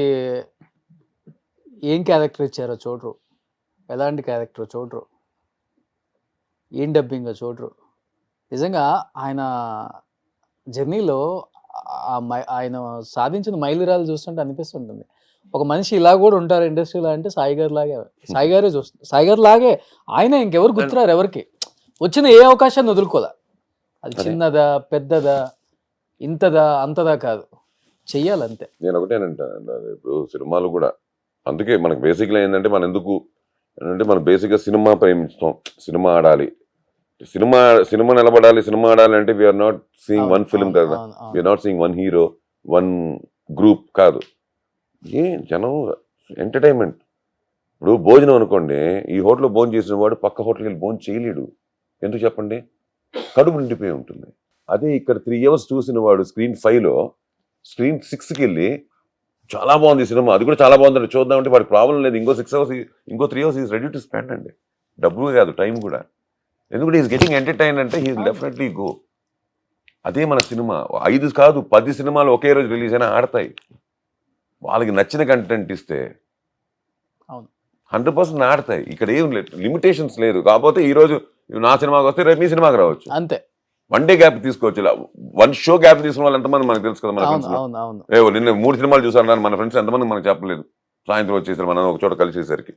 ఏం క్యారెక్టర్ ఇచ్చారో చూడరు, ఎలాంటి క్యారెక్టర్ చూడరు, ఏం డబ్బింగ్ చూడరు. నిజంగా ఆయన జర్నీలో ఆయన సాధించిన మైలురాలు చూస్తుంటే అనిపిస్తుంటుంది, ఒక మనిషి ఇలా కూడా ఉంటారు ఇండస్ట్రీలో అంటే సాయి గారు లాగే. సాయి గారే చూస్తుంది, సాయి గారు లాగే ఆయన. ఇంకెవరు గుర్తురారు ఎవరికి. వచ్చిన ఏ అవకాశాన్ని వదులుకోలే. అది చిన్నదా పెద్దదా ఇంతదా అంతదా కాదు, చెయ్యాలంతే. నేను ఒకటేనంటాను, ఇప్పుడు సినిమాలు కూడా అందుకే మనకు బేసిక్గా ఏంటంటే మనం ఎందుకు అంటే మనం బేసిక్గా సినిమా ప్రేమిస్తాం, సినిమా ఆడాలి, సినిమా నిలబడాలి, సినిమా ఆడాలి అంటే we are not seeing one film కదా, we are not seeing one hero, one group కాదు. జనం ఎంటర్టైన్మెంట్. ఇప్పుడు భోజనం అనుకోండి, ఈ హోటల్లో భోజనం చేసిన వాడు పక్క హోటల్కి వెళ్ళి భోజనం చేయలేడు. ఎందుకు చెప్పండి? కడుపు నిండిపోయి ఉంటుంది. అదే ఇక్కడ 3 hours చూసిన వాడు స్క్రీన్ 5లో స్క్రీన్ 6కి వెళ్ళి చాలా బాగుంది సినిమా, అది కూడా చాలా బాగుందండి చూద్దామంటే వాడికి ప్రాబ్లం లేదు. ఇంకో 6 hours ఇంకో 3 hours is ready to spend అండి. డబ్బులు కాదు, టైం కూడా. ఎందుకంటే ఈజ్ గెటింగ్ ఎంటర్టైన్ అంటే హీ డెఫినెట్లీ గో. అదే మన సినిమా 5 కాదు 10 సినిమాలు ఒకే రోజు రిలీజ్ అయినా ఆడతాయి. వాళ్ళకి నచ్చిన కంటెంట్ ఇస్తే 100% ఆడతాయి. ఇక్కడ ఏం లేదు, లిమిటేషన్స్ లేదు. కాకపోతే ఈ రోజు నా సినిమాకి వస్తే రేపు మీ సినిమాకి రావచ్చు, అంతే. 1 day గ్యాప్ తీసుకోవచ్చు. ఇలా 1 show గ్యాప్ తీసుకున్న వాళ్ళు ఎంతమంది మనకు తెలుసు కదా. మన ఫ్రెండ్స్ నిన్న 3 సినిమాలు చూసాను మన ఫ్రెండ్స్ ఎంతమంది మనకు చెప్పలేదు. సాయంత్రం వచ్చేసరికి మనం ఒక చోట కలిసేసరికి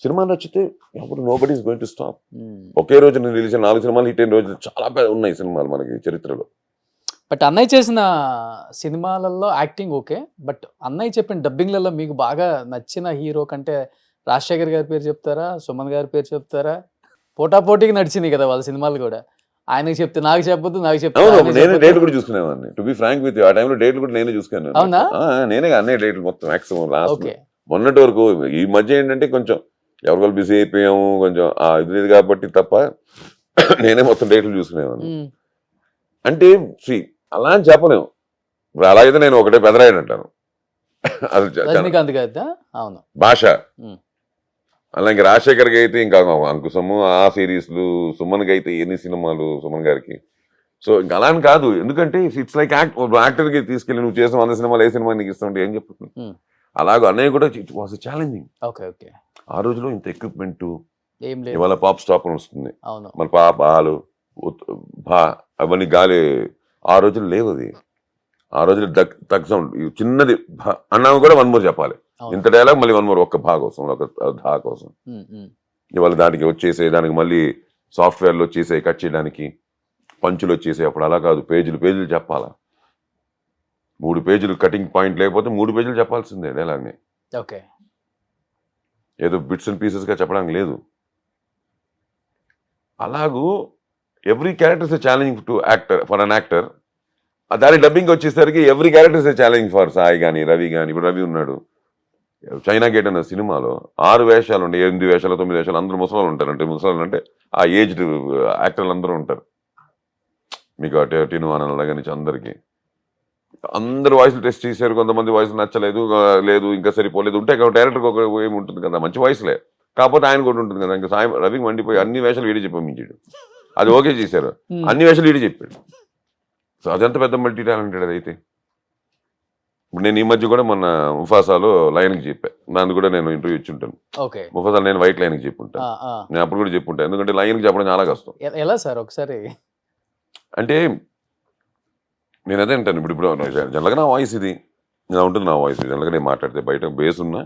సినిమాలు వచ్చితే అప్పుడు nobody is going to stop. ఒకే రోజు నేను రిలీజ్ 4 సినిమాలు హిట్ అయిన రోజులు చాలా ఉన్నాయి సినిమాలు మనకి చరిత్రలో. బట్ అన్నయ్య చేసిన సినిమాలలో యాక్టింగ్ ఓకే, బట్ అన్నయ్య చెప్పిన డబ్బింగ్లలో మీకు బాగా నచ్చిన హీరో కంటే రాజశేఖర్ గారి పేరు చెప్తారా, సుమన్ గారి పేరు చెప్తారా? పోటాపోటీకి నడిచింది కదా వాళ్ళ సినిమాలు కూడా. ఆయనకి చెప్తే నాకు చెప్పొద్దు, నాకు చెప్తే నేను డేట్లు కూడా చూసుకునేవాడిని. To be frank with you, ఆ టైంలో డేట్లు కూడా నేనే చూసుకున్నాను. అవునా? నేనే అన్నీ డేట్లు మొత్తం మాక్సిమం లాస్ట్ మొన్నటి వరకు. ఈ మధ్య ఏంటంటే కొంచెం ఎవరికొలు బిజీ అయిపోయాము, కొంచెం ఇది లేదు కాబట్టి తప్ప నేనే మొత్తం డేట్లు చూసుకునేవాడిని. అంటే అలా అని చెప్పలేము. ఇప్పుడు అలాగైతే నేను ఒకటే పెదరాయని అంటాను, అది భాష. అలాగే రాజశేఖర్కి అయితే ఇంకా అంకుశము, ఆ సిరీస్లు, సుమన్కి అయితే ఎన్ని సినిమాలు సుమన్ గారికి. సో ఇంకా అలా అని కాదు, ఎందుకంటే ఇట్స్ లైక్ యాక్టర్కి తీసుకెళ్ళి నువ్వు చేసిన 100 సినిమాలు ఏ సినిమా నీకు ఇస్తుంటే ఏం చెప్తుంది. అలాగే అన్నయ్య కూడా వాస్ ఛాలెంజింగ్. ఆ రోజులో ఇంత ఎక్విప్మెంట్ ఇవాళ పాప్ స్టాప్ వస్తుంది, మన పాపాలు భా అవన్నీ గాలి ఆ రోజులు లేవు. అది ఆ రోజులు తగ్గ సౌండ్ చిన్నది అన్నా కూడా 1 more చెప్పాలి. ఇంత డైలాగ్ మళ్ళీ 1 more ఒక్క భా కోసం, ఒక ధా కోసం. ఇవాళ దానికి వచ్చేసే దానికి మళ్ళీ సాఫ్ట్వేర్లో వచ్చేసే కట్ చేయడానికి పంచులు వచ్చేసే. అప్పుడు అలా కాదు, పేజీలు చెప్పాలా. 3 పేజీలు కటింగ్ పాయింట్ లేకపోతే 3 పేజీలు చెప్పాల్సిందే డైలాగ్ని. ఏదో బిట్స్ అండ్ పీసెస్గా చెప్పడానికి లేదు. అలాగూ every character is challenging to actor, for an actor. దాని డబ్బింగ్ వచ్చేసరికి every character is challenging for Sai కానీ రవి కానీ. ఇప్పుడు రవి ఉన్నాడు, చైనా గేట్ అన్న సినిమాలో 6 వేషాలు ఉండే, 8 వేషాలు 9 వేషాలు, అందరూ ముసలాలు ఉంటారు. అంటే ముసలాలు అంటే ఆ ఏజ్డ్ యాక్టర్లు అందరూ ఉంటారు. మీకు టీను ఆనంద దగ్గర నుంచి అందరు వాయిస్లు టెస్ట్ చేశారు. కొంతమంది వాయిస్ నచ్చలేదు, లేదు ఇంకా సరిపోలేదు. ఉంటే డైరెక్టర్కి ఒక ఏమి ఉంటుంది కదా, మంచి వాయిస్లే. కాకపోతే ఆయన కూడా ఉంటుంది కదా. ఇంకా సాయి రవికి మండిపోయి అన్ని వేషాలు వీడి చెప్పాడు. అది ఓకే చేశారు, అన్ని వేషాలు వీడి చెప్పాడు. సో అదంత పెద్ద మల్టీ టాలెంటెడ్ అదైతే. ఇప్పుడు నేను ఈ మధ్య కూడా మొన్న ముఫాసాలో లైన్కి చెప్పాను, దాన్ని కూడా నేను ఇంటర్వ్యూ ఇచ్చి ఉంటాను. ముఫాసాలో నేను వైట్ లైన్కి చెప్పుంటాను, నేను అప్పుడు కూడా చెప్పుంటాను. ఎందుకంటే లైన్కి చెప్పడం చాలా కష్టం. ఎలా సార్ ఒకసారి అంటే నేను అదే అంటాను. ఇప్పుడు జనరల్గా నా వాయిస్ ఇది, ఇలా ఉంటుంది నా వాయిస్. జనరల్గా నేను మాట్లాడితే బయట బేస్ ఉన్నా,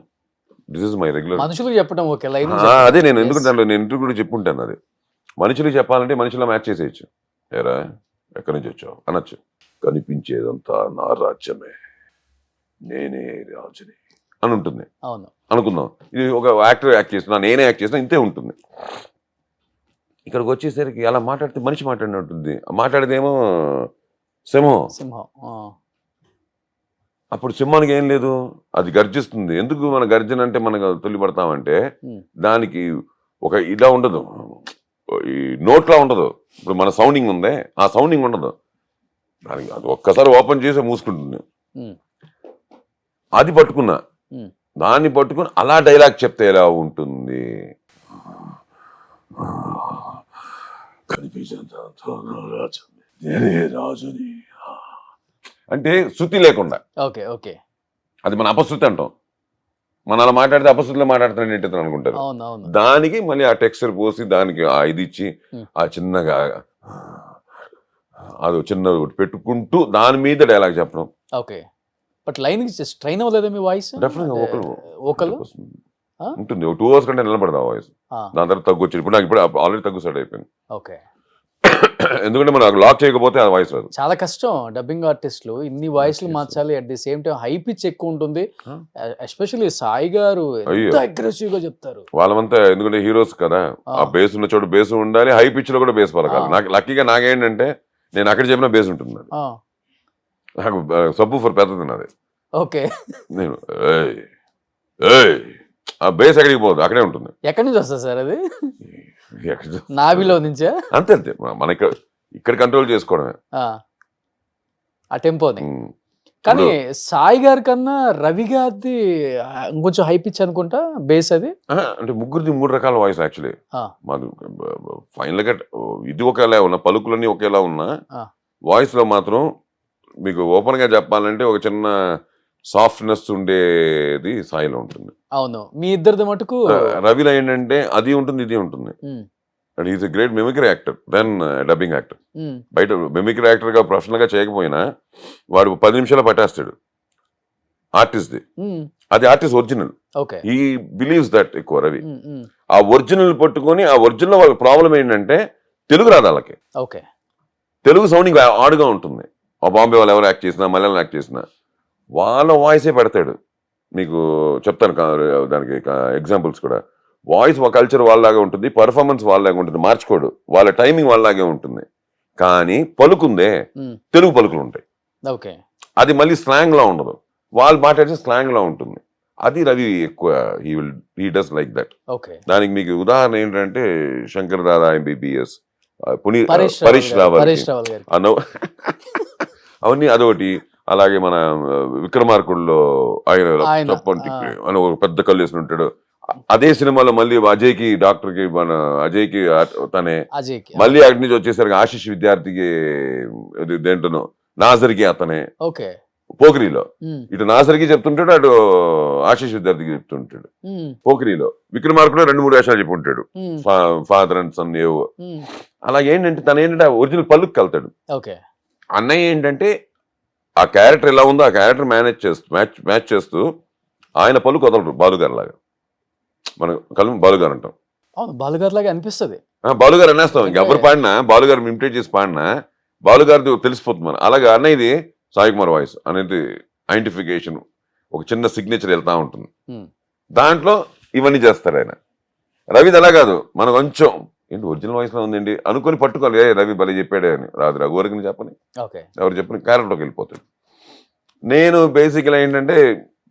దిస్ ఇస్ మై రెగ్యులర్. మనుషులకు చెప్పడం ఓకే, లైన్ అదే నేను ఎందుకంటే నేను ఇంటర్వ్యూ కూడా చెప్పుంటాను. అది మనుషులు చెప్పాలంటే మనుషులా మ్యాచ్ చేసేయచ్చు. ఏరా ఎక్కడి నుంచి వచ్చావు అనొచ్చు. కనిపించేదంతా నా రాజ్యమే, నేనే రాజుని అని ఉంటుంది. అనుకుందాం. ఇది ఒక యాక్టర్ యాక్ట్ చేస్తున్నా, నేనే యాక్ట్ చేసినా ఇంతే ఉంటుంది. ఇక్కడికి వచ్చేసరికి అలా మాట్లాడితే మనిషి మాట్లాడినట్టుంది, మాట్లాడేదేమో సింహం. అప్పుడు సింహానికి ఏం లేదు, అది గర్జిస్తుంది. ఎందుకు మన గర్జన అంటే మనకు తొలిపడతామంటే దానికి ఒక ఇలా ఉండదు, ఈ నోట్లా ఉండదు. ఇప్పుడు మన సౌండింగ్ ఉందే, ఆ సౌండింగ్ ఉండదు దానికి. అది ఒక్కసారి ఓపెన్ చేసి మూసుకుంటుంది. అది పట్టుకున్నా, దాన్ని పట్టుకుని అలా డైలాగ్ చెప్తే ఎలా ఉంటుంది, అంటే శృతి లేకుండా. ఓకే ఓకే, అది మన అపశృతి అంటాం. మన అలా మాట్లాడితే అపశృతిలో మాట్లాడుతున్నాడు ఏంటి అనుకుంటారు. దానికి మళ్ళీ ఆ టెక్స్చర్ పోసి దానికి ఆ ఇది ఇచ్చి ఆ చిన్నగా అది చిన్న పెట్టుకుంటూ దాని మీద డైలాగ్ చెప్పడం. ఓకే, బట్ లైన్ ట్రైన్ అవ్వలేదా మీ వాయిస్? ఒకళ్ళు ఉంటుంది, 2 hours కంటే నిలబడదా వాయిస్. దాని తర్వాత తగ్గు వచ్చింది. ఇప్పుడు నాకు ఇప్పుడు ఆల్రెడీ తగ్గు స్టార్ట్ అయిపోయింది. ఓకే, ఎందుకంటే మనం లాక్ చేయకపోతే ఆ వాయిస్ రాదు. చాలా కష్టం డబ్బింగ్ ఆర్టిస్టులు ఇన్ని వాయిస్లు మార్చాలి. At the same time high pitch ఎక్కువ ఉంటుంది. ఎస్పెషల్లీ సాయి గారు ఎంత అగ్రెసివ్ గా చెప్తారు. వాళ్ళంతా ఎందుకంటే హీరోస్ కదా, ఆ బేస్ ఉన్న చోటు బేస్ ఉండాలి, హై పిచ్ లో కూడా బేస్ పలకాలి. నాకు లక్కీగా నాకేంటంటే నేను అక్కడ చెప్పిన బేస్ ఉంటుంది. నాకు సబ్బు ఫర్ పెద్దది నాది. ఓకే, నేను ఆ బేస్ ఎక్కడికి పోదు, అక్కడే ఉంటుంది. ఎక్కడి నుంచి వస్తుంది సార్ అది? నాభిలో నుంచా? అంతే అంతే, మన ఇక్కడ కంట్రోల్ చేసుకోవడమే ఆ టెంపోని. కానీ సాయి గారి కన్నా రవి గారిది ఇంకొంచెం హై పిచ్ అనుకుంటా బేస్ అది. అంటే ముగ్గురిది 3 రకాల వాయిస్ యాక్చువల్లీ. మాది ఫైనల్ గా ఇది ఒకేలా ఉన్నా, పలుకులన్నీ ఒకేలా ఉన్నా, వాయిస్ లో మాత్రం మీకు ఓపెన్ గా చెప్పాలంటే ఒక చిన్న సాఫ్ట్నెస్ ఉండేది సాయిలో ఉంటుంది. అవును, మీ ఇద్దరిది మటుకు. రవిలో ఏంటంటే అది ఉంటుంది, ఇది ఉంటుంది. And is a great mimicry actor then dubbing actor. బయట మిమిక్రీ యాక్టర్ గా ప్రొఫెషనల్ గా చేయకపోయినా వాడు 10 నిమిషాలు పట్టేస్తాడు ఆర్టిస్ట్ ది. అది artist original. He believes that ఎక్కువ రవి. ఆ ఒరిజినల్ పట్టుకొని ఆ ఒరిజినల్ వాళ్ళ ప్రాబ్లం ఏంటంటే తెలుగు రాదు వాళ్ళకి. తెలుగు సౌండింగ్ ఆడుగా ఉంటుంది. ఆ బాంబే వాళ్ళు ఎవరు యాక్ట్ చేసినా, మలయాళం యాక్ట్ చేసినా వాళ్ళ వాయిసే పెడతాడు. మీకు చెప్తాను దానికి ఎగ్జాంపుల్స్ కూడా. వాయిస్ ఒక కల్చర్ వాళ్ళలాగే ఉంటుంది, పర్ఫార్మెన్స్ వాళ్ళలాగే ఉంటుంది, మార్చుకోడు. వాళ్ళ టైమింగ్ వాళ్ళలాగే ఉంటుంది. కానీ పలుకుందే తెలుగు పలుకులు ఉంటాయి. అది మళ్ళీ స్లాంగ్ లా ఉండదు, వాళ్ళు మాట్లాడితే స్లాంగ్ లా ఉంటుంది. అది రవి ఎక్కువ హీ డస్ లైక్ దట్. దానికి మీకు ఉదాహరణ ఏంటంటే శంకర్ దాదా MBBS, పరీష్ రావల్ అవన్నీ అదొకటి. అలాగే మన విక్రమార్కుడులో ఆయన తప్పంటి అని ఒక పెద్ద కళ్ళు వేసి ఉంటాడు. అదే సినిమాలో మళ్ళీ అజయ్కి డాక్టర్కి మన అజయ్కి తనే, మళ్ళీ అక్కడి నుంచి వచ్చేసరికి ఆశిష్ విద్యార్థికి దేంట్లోనో నాజర్కి అతనే, పోకిరిలో ఇటు నాజర్కి చెప్తుంటాడు, అటు ఆశిష్ విద్యార్థికి చెప్తుంటాడు. పోకిరిలో విక్రమార్కుడు 2-3 వేషాలు చెప్పి ఉంటాడు, ఫాదర్ అండ్ సన్ ఏవో. అలాగే ఏంటంటే తను ఏంటంటే ఒరిజినల్ పళ్ళుకి వెళ్తాడు. అన్నయ్య ఏంటంటే ఆ క్యారెక్టర్ ఎలా ఉందో ఆ క్యారెక్టర్ మ్యాచ్ చేస్తూ ఆయన పలుకు వదలరు. బాలుగారు లాగా మనం బాలుగారు అంటాం. బాలుగారు లాగా అనిపిస్తుంది. బాలుగారు అనేస్తాం. ఇంకెవరు పాడినా బాలుగారు ఇమిటేట్ చేసి పాడినా బాలుగారిది తెలిసిపోతుంది. మనం అలాగే అన్నయ్యది సాయి కుమార్ వాయిస్ అనేది ఐడెంటిఫికేషన్, ఒక చిన్న సిగ్నేచర్ వెళ్తా ఉంటుంది. దాంట్లో ఇవన్నీ చేస్తారు ఆయన. రవిది అలా కాదు, మనం కొంచెం ఏంటి ఒరిజినల్ వాయిస్ లో ఉందండి అనుకుని పట్టుకోవాలి. రవి భలే చెప్పాడే అని రాదు, రఘువరికి చెప్పని ఎవరు చెప్పని క్యారెక్టర్లోకి వెళ్ళిపోతాడు. నేను బేసిక్గా ఏంటంటే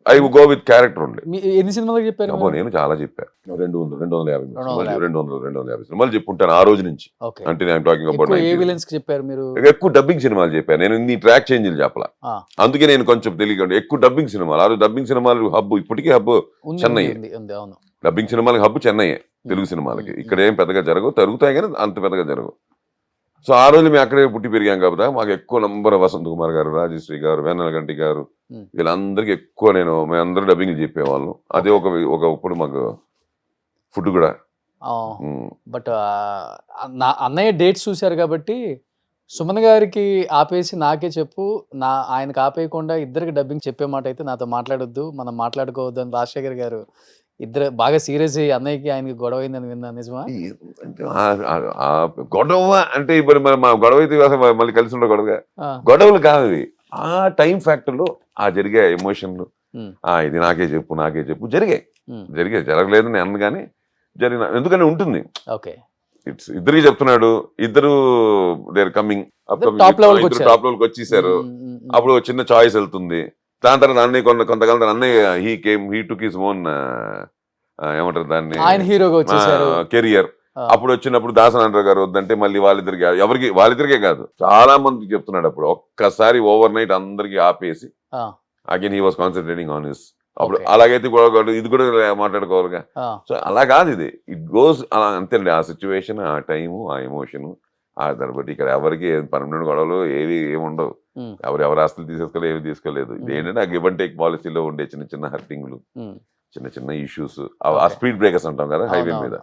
ఐ గో విత్ క్యారెక్టర్ ఉండే. ఎన్ని సినిమాలు చెప్పారు? నేను చాలా చెప్పాను, 250 సినిమాలు చెప్పుంటాను ఆ రోజు నుంచి. అంటే నేను టాకింగ్ అబౌట్ ఎక్కువ డబ్బింగ్ సినిమాలు చెప్పాను. నేను ఇన్ని ట్రాక్ చేంజ్లు చెప్పలా, అందుకే నేను కొంచెం తెలియకుండా ఎక్కువ డబ్బింగ్ సినిమాలు. ఆ రోజు డబ్బింగ్ సినిమాలు హబ్, ఇప్పటికీ హబ్ చెన్నై. డబ్బింగ్ సినిమాలకి హబ్ చెన్నై, తెలుగు సినిమాలకి. ఇక్కడ ఏం పెద్దగా జరుగుతాయి కానీ అంత పెద్దగా జరగవు. సో ఆ రోజు మేము అక్కడే పుట్టి పెరిగాం కాబట్టి మాకు ఎక్కువ నంబర్ వసంత్ కుమార్ గారు, రాజశ్రీ గారు, వేన్నెలగంటి గారు, వీళ్ళందరికీ ఎక్కువ మేమందరూ డబ్బింగ్ చెప్పేవాళ్ళం. అదే ఒకప్పుడు మాకు ఫుడ్ కూడా. బట్ అన్నయ్య డేట్స్ చూశారు కాబట్టి సుమన్ గారికి ఆపేసి నాకే చెప్పు, ఆయనకు ఆపేయకుండా ఇద్దరికి డబ్బింగ్ చెప్పే మాట అయితే నాతో మాట్లాడొద్దు, మనం మాట్లాడుకోవద్దు అని రాజశేఖర్ గారు ఇద్దరు బాగా సీరియస్ అయ్యి అన్నయ్యకి ఆయనకి గొడవ అయిందని విన్నా. నిజమా? గొడవ అంటే ఇప్పుడు మా గొడవ అయితే మళ్ళీ కలిసి ఉండే గొడవగా గొడవలు కాదు. ఆ టైం ఫ్యాక్టర్ లో ఆ జరిగే ఎమోషన్లు ఇది నాకే చెప్పు జరిగాయి Hmm. జరగలేదు నేను అన్న కానీ జరిగిన ఎందుకని ఉంటుంది. ఓకే. ఇట్స్ ఇద్దరికి చెప్తున్నాడు, ఇద్దరు దేర్ కమింగ్ Top level కి వచ్చారు. టాప్ లెవెల్ కి వచ్చేసారు. అప్పుడు ఒక చిన్న చాయిస్ వెళ్తుంది. దాని తర్వాత అన్నయ్య కొంతకాలం తర్వాత అన్నయ్య హీ టుక్ హిస్ ఓన్ ఏమంటారు దాన్ని ఆయన హీరోగా వచ్చేసారు. కెరియర్. అప్పుడు వచ్చినప్పుడు దాసనారాయణ గారు వద్దంటే మళ్ళీ వాళ్ళిద్దరికే కాదు చాలా మందికి చెప్తున్నాడు. అప్పుడు ఒక్కసారి ఓవర్ నైట్ అందరికి ఆపేసి again he was concentrating on his. అప్పుడు అలాగైతే ఇది కూడా మాట్లాడుకోవాలిగా. సో అలా కాదు, ఇది ఇట్ గోస్ అలా అంతేండి. ఆ సిచ్యువేషన్, ఆ టైము, ఆ ఎమోషన్, దాన్ని బట్టి ఇక్కడ ఎవరికి పర్మనెంట్ గొడవలు ఏవి ఏముండవు. ఎవరి ఆస్తులు తీసేసుకోలేదు, ఏమి తీసుకోలేదు. ఇది ఏంటంటే ఆ గివ్ అండ్ టేక్ పాలసీలో ఉండే చిన్న హర్టింగ్లు, చిన్న ఇష్యూస్, ఆ స్పీడ్ బ్రేకర్స్ అంటాం కదా హైవే మీద,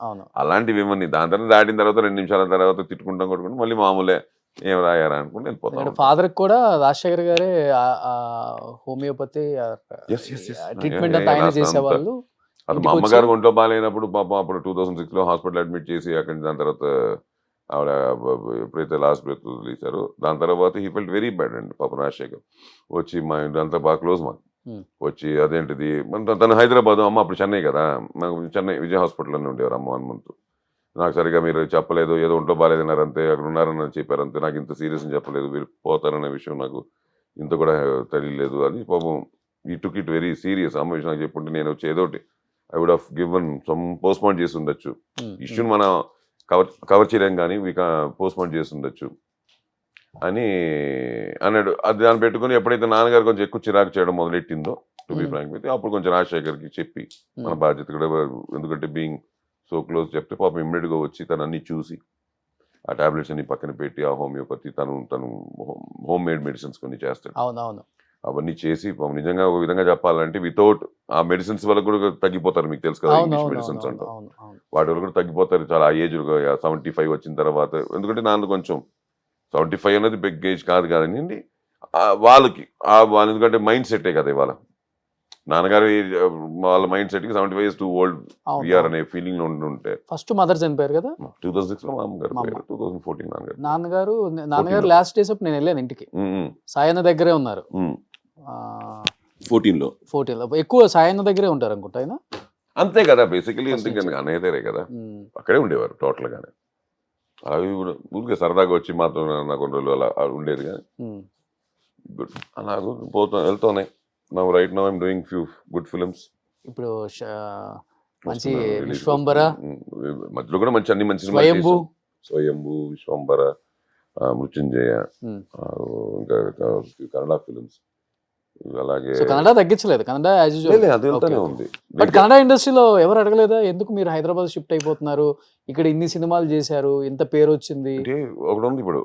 అలాంటివి ఏమని దాని తర్వాత దాటిన తర్వాత 2 నిమిషాల తర్వాత తిట్టుకుంటాం కొట్టుకుంటాం మళ్ళీ మామూలే ఏం రాయారా అనుకుంటే వెళ్ళిపోతాం. ఫాదర్ కూడా రాజశేఖర్ గారే హోమియోపతి ట్రీట్మెంట్ అంతా ఆయన చేసేవాళ్ళు. అది మా అమ్మగారు ఒంట్లో బాగాలేనప్పుడు పాపం అప్పుడు 2006 లో హాస్పిటల్ అడ్మిట్ చేసి అక్కడి దాని తర్వాత ఆవిడ ఎప్పుడైతే లాస్ట్ బ్రెత్ వదిలేశారో దాని తర్వాత హీ ఫెల్ట్ వెరీ బ్యాడ్ అండి పాపం రాజశేఖర్. వచ్చి మా ఇంటి అంతా బాగా క్లోజ్ మాకు. వచ్చి అదేంటిది తను హైదరాబాద్, అమ్మ అప్పుడు చెన్నై కదా, మాకు చెన్నై విజయ హాస్పిటల్లోనే ఉండేవారు అమ్మ 1 month. నాకు సరిగా మీరు చెప్పలేదు, ఏదో ఒంట్లో బాగాలేదన్నారు అంతే, అక్కడ ఉన్నారని చెప్పారు అంతే, నాకు ఇంత సీరియస్ అని చెప్పలేదు, వీళ్ళు పోతారనే విషయం నాకు ఇంత కూడా తెలియలేదు అని పాపం ఈ టుక్ ఇట్ వెరీ సీరియస్. అమ్మ విషయం నాకు చెప్పుంటే నేను వచ్చి ఏదోటి I would have given some postpone చేసి ఉండొచ్చు, ఇష్యూని మనం కవర్ చేయలేం కానీ పోస్ట్పోన్ చేసి ఉండొచ్చు అని అన్నాడు. అది దాన్ని పెట్టుకుని ఎప్పుడైతే నాన్నగారు కొంచెం ఎక్కువ చిరాకు చేయడం మొదలెట్టిందో టు బి ఫ్రాంక్ అయితే అప్పుడు కొంచెం రాజశేఖర్కి చెప్పి మన బాధ్యత కూడా, ఎందుకంటే బీయింగ్ సో క్లోజ్ చెప్తే పాపం ఇమ్మీడియట్గా వచ్చి తను అన్ని చూసి ఆ టాబ్లెట్స్ అన్ని పక్కన పెట్టి ఆ హోమియోపతి తను హోమ్ మేడ్ మెడిసిన్స్ కొన్ని చేస్తాడు. అవన్నీ చేసి నిజంగా ఒక విధంగా చెప్పాలంటే వితౌట్ ఆ మెడిసిన్స్ వల్ల కూడా తగ్గిపోతారు. మీకు తెలుసు కదా ఇంగ్లీష్ మెడిసిన్స్ అంటారు, వాటి వల్ల కూడా తగ్గిపోతారు చాలా ఆ ఏజ్ 75 వచ్చిన తర్వాత. ఎందుకంటే నాన్న కొంచెం 75 అనేది బిగ్ ఏజ్ కాదు కదండి వాళ్ళకి, ఎందుకంటే మైండ్ సెట్టే కదా ఇవాళ. నాన్నగారు వాళ్ళ మైండ్ సెట్ కి 75 is too old వీఆర్ అనే ఫీలింగ్ లో ఉంటే ఫస్ట్ మదర్ చనిపోయారు కదా 2006 లో, మా అమ్మగారు 2014 నాన్నగారు లాస్ట్ డేస్ అప్పుడు నేను వెళ్ళాను ఇంటికి. సాయన్న దగ్గరే ఉన్నారు 14 లో ఎక్కువ సాయన్న దగ్గరే ఉంటారు అనుకుంటా ఆయన. అంతే కదా బేసికలీ, ఎందుకంటే అన్నయ్య దగ్గరే కదా, అక్కడే ఉండేవారు టోటల్ గానే. అవి ఊరికే సరదాగా వచ్చి మాతో నాకు 2 రోజులు అలా ఉండేది కానీ గుడ్ అలాగూ వెళ్తున్నాయి. Now right now I'm doing few good films. ఇప్పుడు మంచి విశ్వంబర, మధ్యలో కూడా అన్ని మంచి స్వయంభూ, విశ్వంబర, మృత్యుంజయ, ఇంకా కన్నడ ఫిల్మ్స్. అలాగే కన్నడ తగ్గించలేదు, కన్నడ యాజ్ యూజువల్ అది వెళ్తానే ఉంది. బట్ కన్నడ ఇండస్ట్రీలో ఎవరు అడగలేదా ఎందుకు మీరు హైదరాబాద్ షిఫ్ట్ అయిపోతున్నారు, ఇక్కడ ఇన్ని సినిమాలు చేశారు, ఇంత పేరు వచ్చింది? అంటే ఒకటి ఉంది, ఇప్పుడు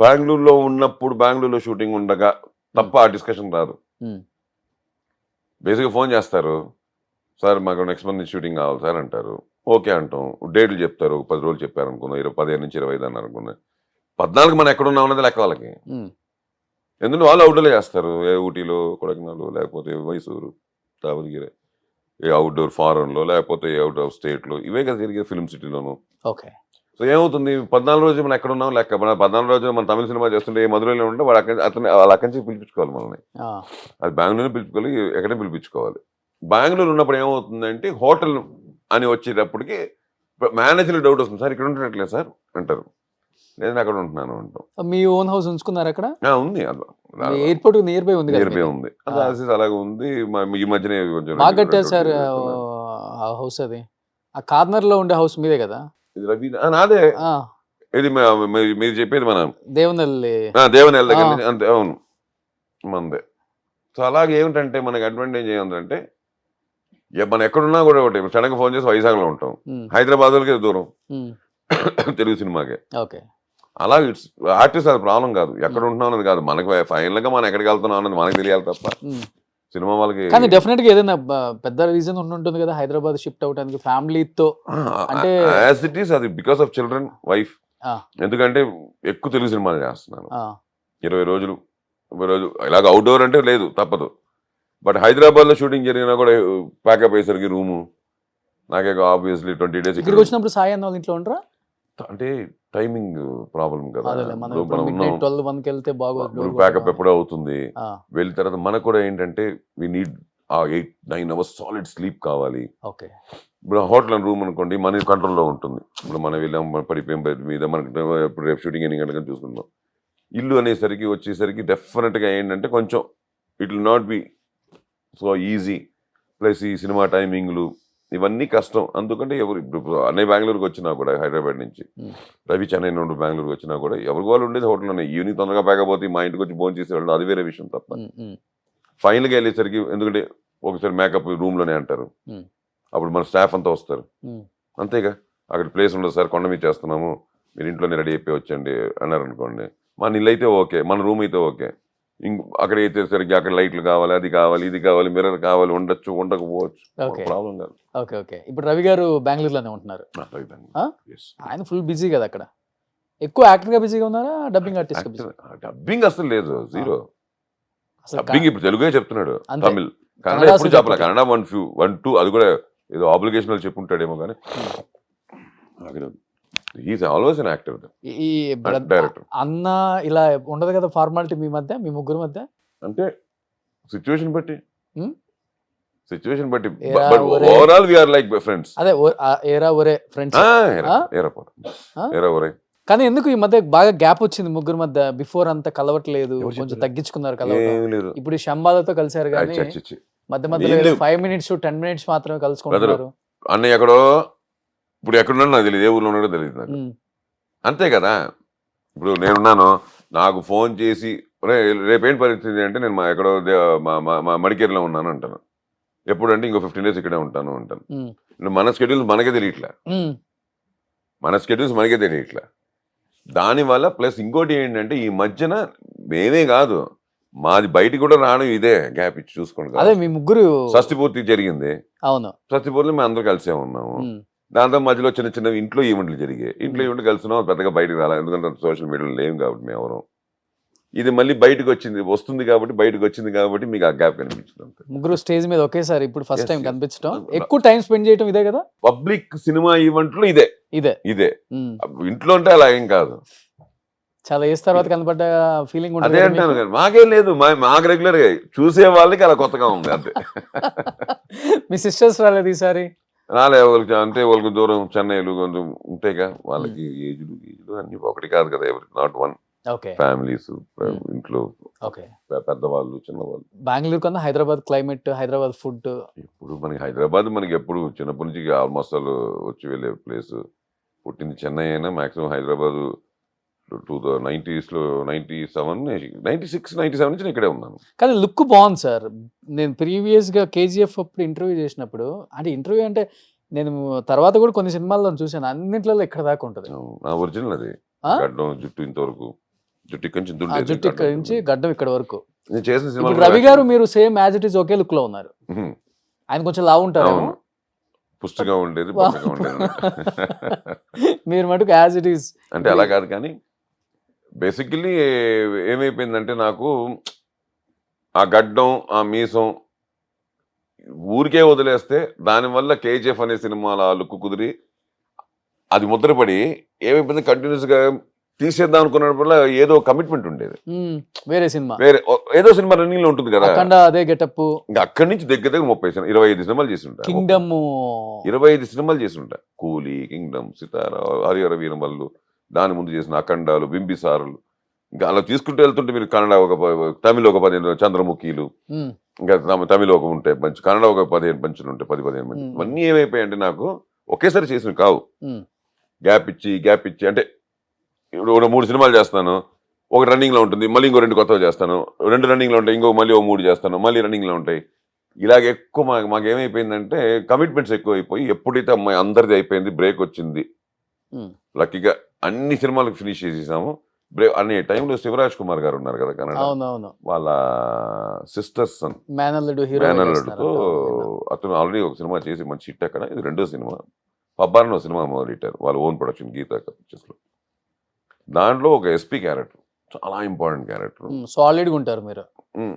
బెంగళూరులో ఉన్నప్పుడు బెంగళూరులో షూటింగ్ ఉండగా తప్ప ఆ డిస్కషన్ రాదు. బేసిక్గా ఫోన్ చేస్తారు, సార్ మాకు నెక్స్ట్ మంత్ షూటింగ్ కావాలి సార్ అంటారు. ఓకే అంటాం, డేట్లు చెప్తారు, 10 రోజులు చెప్పారు అనుకున్నాం, 15 నుంచి 25 అన్నారు అనుకున్నాం. 14 మనం ఎక్కడ ఉన్నాం అన్నది లెక్క వాళ్ళకి. ఎందుకంటే వాళ్ళు అవుట్డోర్లో చేస్తారు, ఏ ఊటీలో, కొడైకెనాల్, లేకపోతే మైసూరు, దావణగిరి, ఏ అవుట్డోర్ ఫారెన్లో, లేకపోతే అవుట్ ఆఫ్ స్టేట్లో, ఇవే కదా జరిగే ఫిల్మ్ సిటీలోను. ఓకే. సో ఏమవుతుంది, 14 రోజులు మనం ఎక్కడ ఉన్నాం లెక్క. మన 14 రోజులు మన తమిళ సినిమా చేస్తుంటే మధురైలో ఉంటే వాళ్ళు వాళ్ళు అక్కడి నుంచి పిలిపించుకోవాలి మనల్ని. అది బెంగళూరు పిలుచుకోవాలి, ఎక్కడే పిలిపించుకోవాలి. బెంగళూరు ఉన్నప్పుడు ఏమవుతుందంటే హోటల్ అని వచ్చేటప్పటికి మేనేజర్ డౌట్ వస్తుంది, సార్ ఇక్కడ ఉంటున్నట్లేదు సార్ అంటారు, నేను అక్కడ ఉంటున్నాను అంటాం. మీ ఓన్ హౌస్ ఉంచుకున్నారు అక్కడ? ఉంది, ఎయిర్పోర్ట్ నియర్ బై ఉంది, ఉంది. అలాగే ఉంది. ఈ మధ్యనే కొంచెం బాగా కట్టారు సార్ హౌస్. అది ఆ కార్నర్ లో ఉండే హౌస్ మీదే కదా? నాదే. ఇది మీరు చెప్పేది మన దేవనెల్లి దగ్గర అంతే. అవును, మందే. సో అలాగే ఏమిటంటే మనకి అడ్వాంటేజ్ ఏముందంటే మనం ఎక్కడున్నా కూడా ఒకటి సడన్గా ఫోన్ చేసి వైజాగ్లో ఉంటాం, హైదరాబాద్ వాళ్ళకి దూరం తెలుగు సినిమాకే. అలా ఇట్స్ ఆర్టిస్ట్ అది ప్రాబ్లం కాదు, ఎక్కడ ఉంటున్నాం అన్నది కాదు, మనకి ఫైనల్ గా మనం ఎక్కడికి వెళ్తున్నాం అన్నది మనకి తెలియాలి తప్ప సినిమా వాళ్ళకి. కానీ డెఫినెట్ గా ఏదైనా పెద్ద రీజన్ ఉంటుంది కదా హైదరాబాద్ షిఫ్ట్ అవడానికి ఫ్యామిలీతో? అంటే యాజ్ ఇట్ ఈస్ అది బికాస్ ఆఫ్ చిల్డ్రన్, వైఫ్. ఎందుకంటే ఎక్కువ తెలుగు సినిమాలు చేస్తున్నాను, 20 రోజులు ఇలాగ అవుట్డోర్ అంటే లేదు తప్పదు. బట్ హైదరాబాద్ లో షూటింగ్ జరిగినా కూడా ప్యాకప్ అయ్యేసరికి రూము నాకే ఆబ్వియస్లీ 20 days ఇక్కడికి వచ్చినప్పుడు సాయి అన్న ఇంట్లో ఉండరా? అంటే టైమింగ్ ప్రాబ్లం కదా, ప్యాకప్ ఎప్పుడో అవుతుంది. వెళ్ళిన తర్వాత మనకు కూడా ఏంటంటే వి నీడ్ ఆ 8-9 అవర్స్ సాలిడ్ స్లీప్ కావాలి. ఓకే. ఇప్పుడు హోటల్ రూమ్ అనుకోండి మన కంట్రోల్లో ఉంటుంది. ఇప్పుడు మనం వెళ్ళాం పడిపోయాం బెడ్ మీద, మనకి ఇప్పుడు రేపు షూటింగ్ ఎన్ని గంటలకు చూసుకుంటాం. ఇల్లు అనేసరికి వచ్చేసరికి డెఫినెట్గా ఏంటంటే కొంచెం it will not be so easy. Plus ఈ సినిమా టైమింగ్లు ఇవన్నీ కష్టం. అందుకంటే ఎవరు ఇప్పుడు అన్నయ్య బెంగళూరుకి వచ్చినా కూడా హైదరాబాద్ నుంచి, రవి చెన్నై నుండి బెంగళూరుకి వచ్చినా కూడా ఎవరికి వాళ్ళు ఉండేది హోటల్లోనే. ఈవినింగ్ తొందరగా పేకపోతే మా ఇంటికి వచ్చి భోజనం చేసి వెళ్ళడం అది వేరే విషయం తప్ప. ఫైనల్గా వెళ్ళేసరికి ఎందుకంటే ఒకసారి మేకప్ రూమ్లోనే అంటారు, అప్పుడు మన స్టాఫ్ అంతా వస్తారు. అంతేగా అక్కడ ప్లేస్ ఉండదు సార్, కొండ మీద చేస్తున్నాము, మీరు ఇంట్లోనే రెడీ అయిపోయి వచ్చండి అన్నారు అనుకోండి. మన ఇల్లు అయితే ఓకే, మన రూమ్ అయితే ఓకే. అక్కడ అయితే సరికి అక్కడ లైట్లు కావాలి, అది కావాలి, ఇది కావాలి, మిర్రర్ కావాలి, ఉండొచ్చు ఉండకపోవచ్చు, ప్రాబ్లం కాదు. Okay okay. ఇప్పుడు రవి గారు బెంగళూరులోనే ఉంటున్నారు. ఆయన ఫుల్ బిజీ కదా అక్కడ. ఎక్కువ యాక్టర్ గా బిజీగా ఉన్నారా, డబ్బింగ్ ఆర్టిస్ట్? డబ్బింగ్ అసలు లేదు, జీరో. డబ్బింగ్ ఇప్పుడు తెలుగే చెప్తున్నాడు, తమిళ్, కన్నడ ఎప్పుడు చెప్పలే. కన్నడ 1-2 అది కూడా ఏదో ఆబ్లిగేషన్ చెప్పుంటాడేమో కానీ he's always an actor, director. అన్న ఇలా ఉండదు కదా ఫార్మాలిటీ మీ మధ్య, మీ ముగ్గురు మధ్య? అంటే సిచ్యువేషన్ బట్టి, but overall we are like friends. అదే ఏరా ఒరే ఫ్రెండ్స్. ఏరా ఒరే. కానీ ఎందుకు ఈ మధ్య బాగా గ్యాప్ వచ్చింది ముగ్గురు మధ్య? బిఫోర్ అంత కలవట్లేదు, కొంచెం తగ్గించుకున్నారు కలవటం. ఇప్పుడు శంబాలతో కలిసారు కానీ మధ్య మధ్యలో 5 minutes 10 minutes మాత్రమే కలుసుకుంటున్నారు. అన్నయ్య ఎక్కడో, ఇప్పుడు ఎక్కడున్నాడు నాకు తెలియదు, ఏ ఊర్లో ఉన్నాడో తెలియదు నాకు. అంతే కదా. ఇప్పుడు నేనున్నాను, నాకు ఫోన్ చేసి రేపేంటి పరిస్థితి అంటే నేను ఎక్కడో మడికేరిలో ఉన్నాను అంటాను. ఎప్పుడంటే ఇంకో 15 days ఇక్కడే ఉంటాను అంటాను. మన స్కెడ్యూల్స్ మనకే తెలియట్లా. దానివల్ల ప్లస్ ఇంకోటి ఏంటంటే ఈ మధ్యన మేమే కాదు, మాది బయటికి కూడా రావడం ఇదే గ్యాప్ ఇచ్చి చూసుకోండి. అదే మీ ముగ్గురు షష్ఠి పూర్తి జరిగింది. అవును, షష్ఠి పూర్తిలో మేము అందరూ కలిసే ఉన్నాము. దాంతో మధ్యలో చిన్న చిన్న ఇంట్లో ఈవెంట్లు జరిగాయి. ఇంట్లో ఈవెంట్లు కలిసినాం, పెద్దగా బయటకు రాలేదు, ఎందుకంటే సోషల్ మీడియాలో లేవు కాబట్టి మేము ఎవరు. ఇది మళ్ళీ బయటకు వస్తుంది కాబట్టి మీకు ఆ గ్యాప్ కనిపించింది. ముగ్గురు స్టేజ్ మీద ఒకేసారి ఇప్పుడు ఫస్ట్ టైం కనిపించడం, ఎక్కువ టైం స్పెండ్ చేయడం ఇదే కదా. పబ్లిక్ సినిమా ఈవెంట్లు ఇదే. ఇంట్లో అంటే అలా ఏం కాదు. చాలా ఏజ్ తర్వాత కనపడ్డ ఫీలింగ్ ఉంటుంది. అదే అంటాను కానీ మాకేం లేదు, మాకు రెగ్యులర్ గా చూసే వాళ్ళకి అలా కొత్తగా ఉంది అంతే. మీ సిస్టర్స్ రాలేదు ఈసారి? రాలే, వాళ్ళకి అంటే వాళ్ళకి దూరం, చెన్నైలు కొంచెం ఉంటాయిగా, వాళ్ళకి ఏజ్లు అన్ని ఒకటి కాదు కదా, ఎవరి నాట్ వన్. ఫ్యామిలీస్, ఇంట్లో పెద్దవాళ్ళు, చిన్నవాళ్ళు. బెంగళూరు కన్నా హైదరాబాద్ క్లైమేట్, హైదరాబాద్ ఫుడ్. ఇప్పుడు మనకి హైదరాబాద్ మనకి ఎప్పుడు చిన్నప్పటి నుంచి ఆల్మోస్ట్ వచ్చి వెళ్ళే ప్లేస్. పుట్టింది చెన్నై అయినా మాక్సిమం హైదరాబాద్ 90s లో 96, 97 నుంచి ఇక్కడే ఉన్నాను. కానీ లుక్ బాగుంది సార్. నేను ప్రీవియస్ గా KGF అప్పుడు ఇంటర్వ్యూ చేసినప్పుడు, అంటే ఇంటర్వ్యూ అంటే నేను తర్వాత కూడా కొన్ని సినిమాల్లో చూసాను, అన్నింటిలో ఇక్కడ దాకా ఉంటుంది. నా ఒరిజినల్ అది, గడ్డం, జుట్టు ఇంతవరకు, జుట్టు ఇక్కడ నుంచి గడ్డం ఇక్కడ వరకు. నేను చేసిన సినిమా రవి గారు మీరు same as it is okay look లో ఉన్నారు. ఆయన కొంచెం లావు ఉంటారు, పుష్టిగా ఉండేది, మీరు మటుకు యాజ్ ఇట్ ఈస్. అంటే అలా కాదు కానీ బేసికల్లీ ఏమైపోయిందంటే నాకు ఆ గడ్డం, ఆ మీసం ఊరికే వదిలేస్తే దానివల్ల KGF అనే సినిమాలో ఆ లుక్ కుదిరి అది ముద్రపడి ఏమైపోయింది, కంటిన్యూస్ గా తీసేద్దాం అనుకున్నప్పుడు ఏదో కమిట్మెంట్ ఉండేది. వేరే సినిమా, ఏదో సినిమా రన్నింగ్ లో ఉంటుంది కదా, అదే గెటప్. ఇంకా అక్కడి నుంచి దగ్గర 25 సినిమాలు చేసి ఉంటా. కింగ్డమ్ 25 సినిమాలు చేసి ఉంటా. కూలీ, కింగ్డమ్, సితారా, హరిహర వీరమల్లు, దాని ముందు చేసిన అఖండాలు, బింబిసారులు, ఇంకా అలా తీసుకుంటూ వెళ్తుంటే మీరు కన్నడ తమిళ ఒక 15 చంద్రముఖీలు, ఇంకా తమిళ ఒక ఉంటాయి మంచి, కన్నడ ఒక 15 పంచులు ఉంటాయి, 10-15 మంచి. ఇవన్నీ ఏమైపోయాయంటే నాకు ఒకేసారి చేసినవి కావు. గ్యాప్ ఇచ్చి అంటే ఇప్పుడు 3 సినిమాలు చేస్తాను, ఒక రన్నింగ్ లో ఉంటుంది, మళ్ళీ ఇంకో 2 కొత్తగా చేస్తాను, 2 రన్నింగ్ లో ఉంటాయి, ఇంకో మళ్ళీ 3 చేస్తాను, మళ్ళీ రన్నింగ్ లో ఉంటాయి. ఇలాగ ఎక్కువ మాకు ఏమైపోయిందంటే కమిట్మెంట్స్ ఎక్కువ అయిపోయి, ఎప్పుడైతే అమ్మాయి అందరిది అయిపోయింది, బ్రేక్ వచ్చింది, లక్కీగా అన్ని సినిమాలకు ఫినిష్ చేసేసాము. అనే టైంలో శివరాజ్ కుమార్ గారు ఉన్నారు కదా కన్నడ, వాళ్ళ సిస్టర్స్ సన్ మేనల్లుడుతో అతను ఆల్రెడీ ఒక సినిమా చేసి మంచి హిట్. అక్కడ ఇది 2వ సినిమా, పబ్బారని ఒక సినిమా మొదలెట్టారు వాళ్ళు, ఓన్ ప్రొడక్షన్, గీతా పిక్చర్స్ లో. దాంట్లో ఒక SP క్యారెక్టర్, చాలా ఇంపార్టెంట్ క్యారెక్టర్, సాలిడ్గా ఉంటారు మీరు.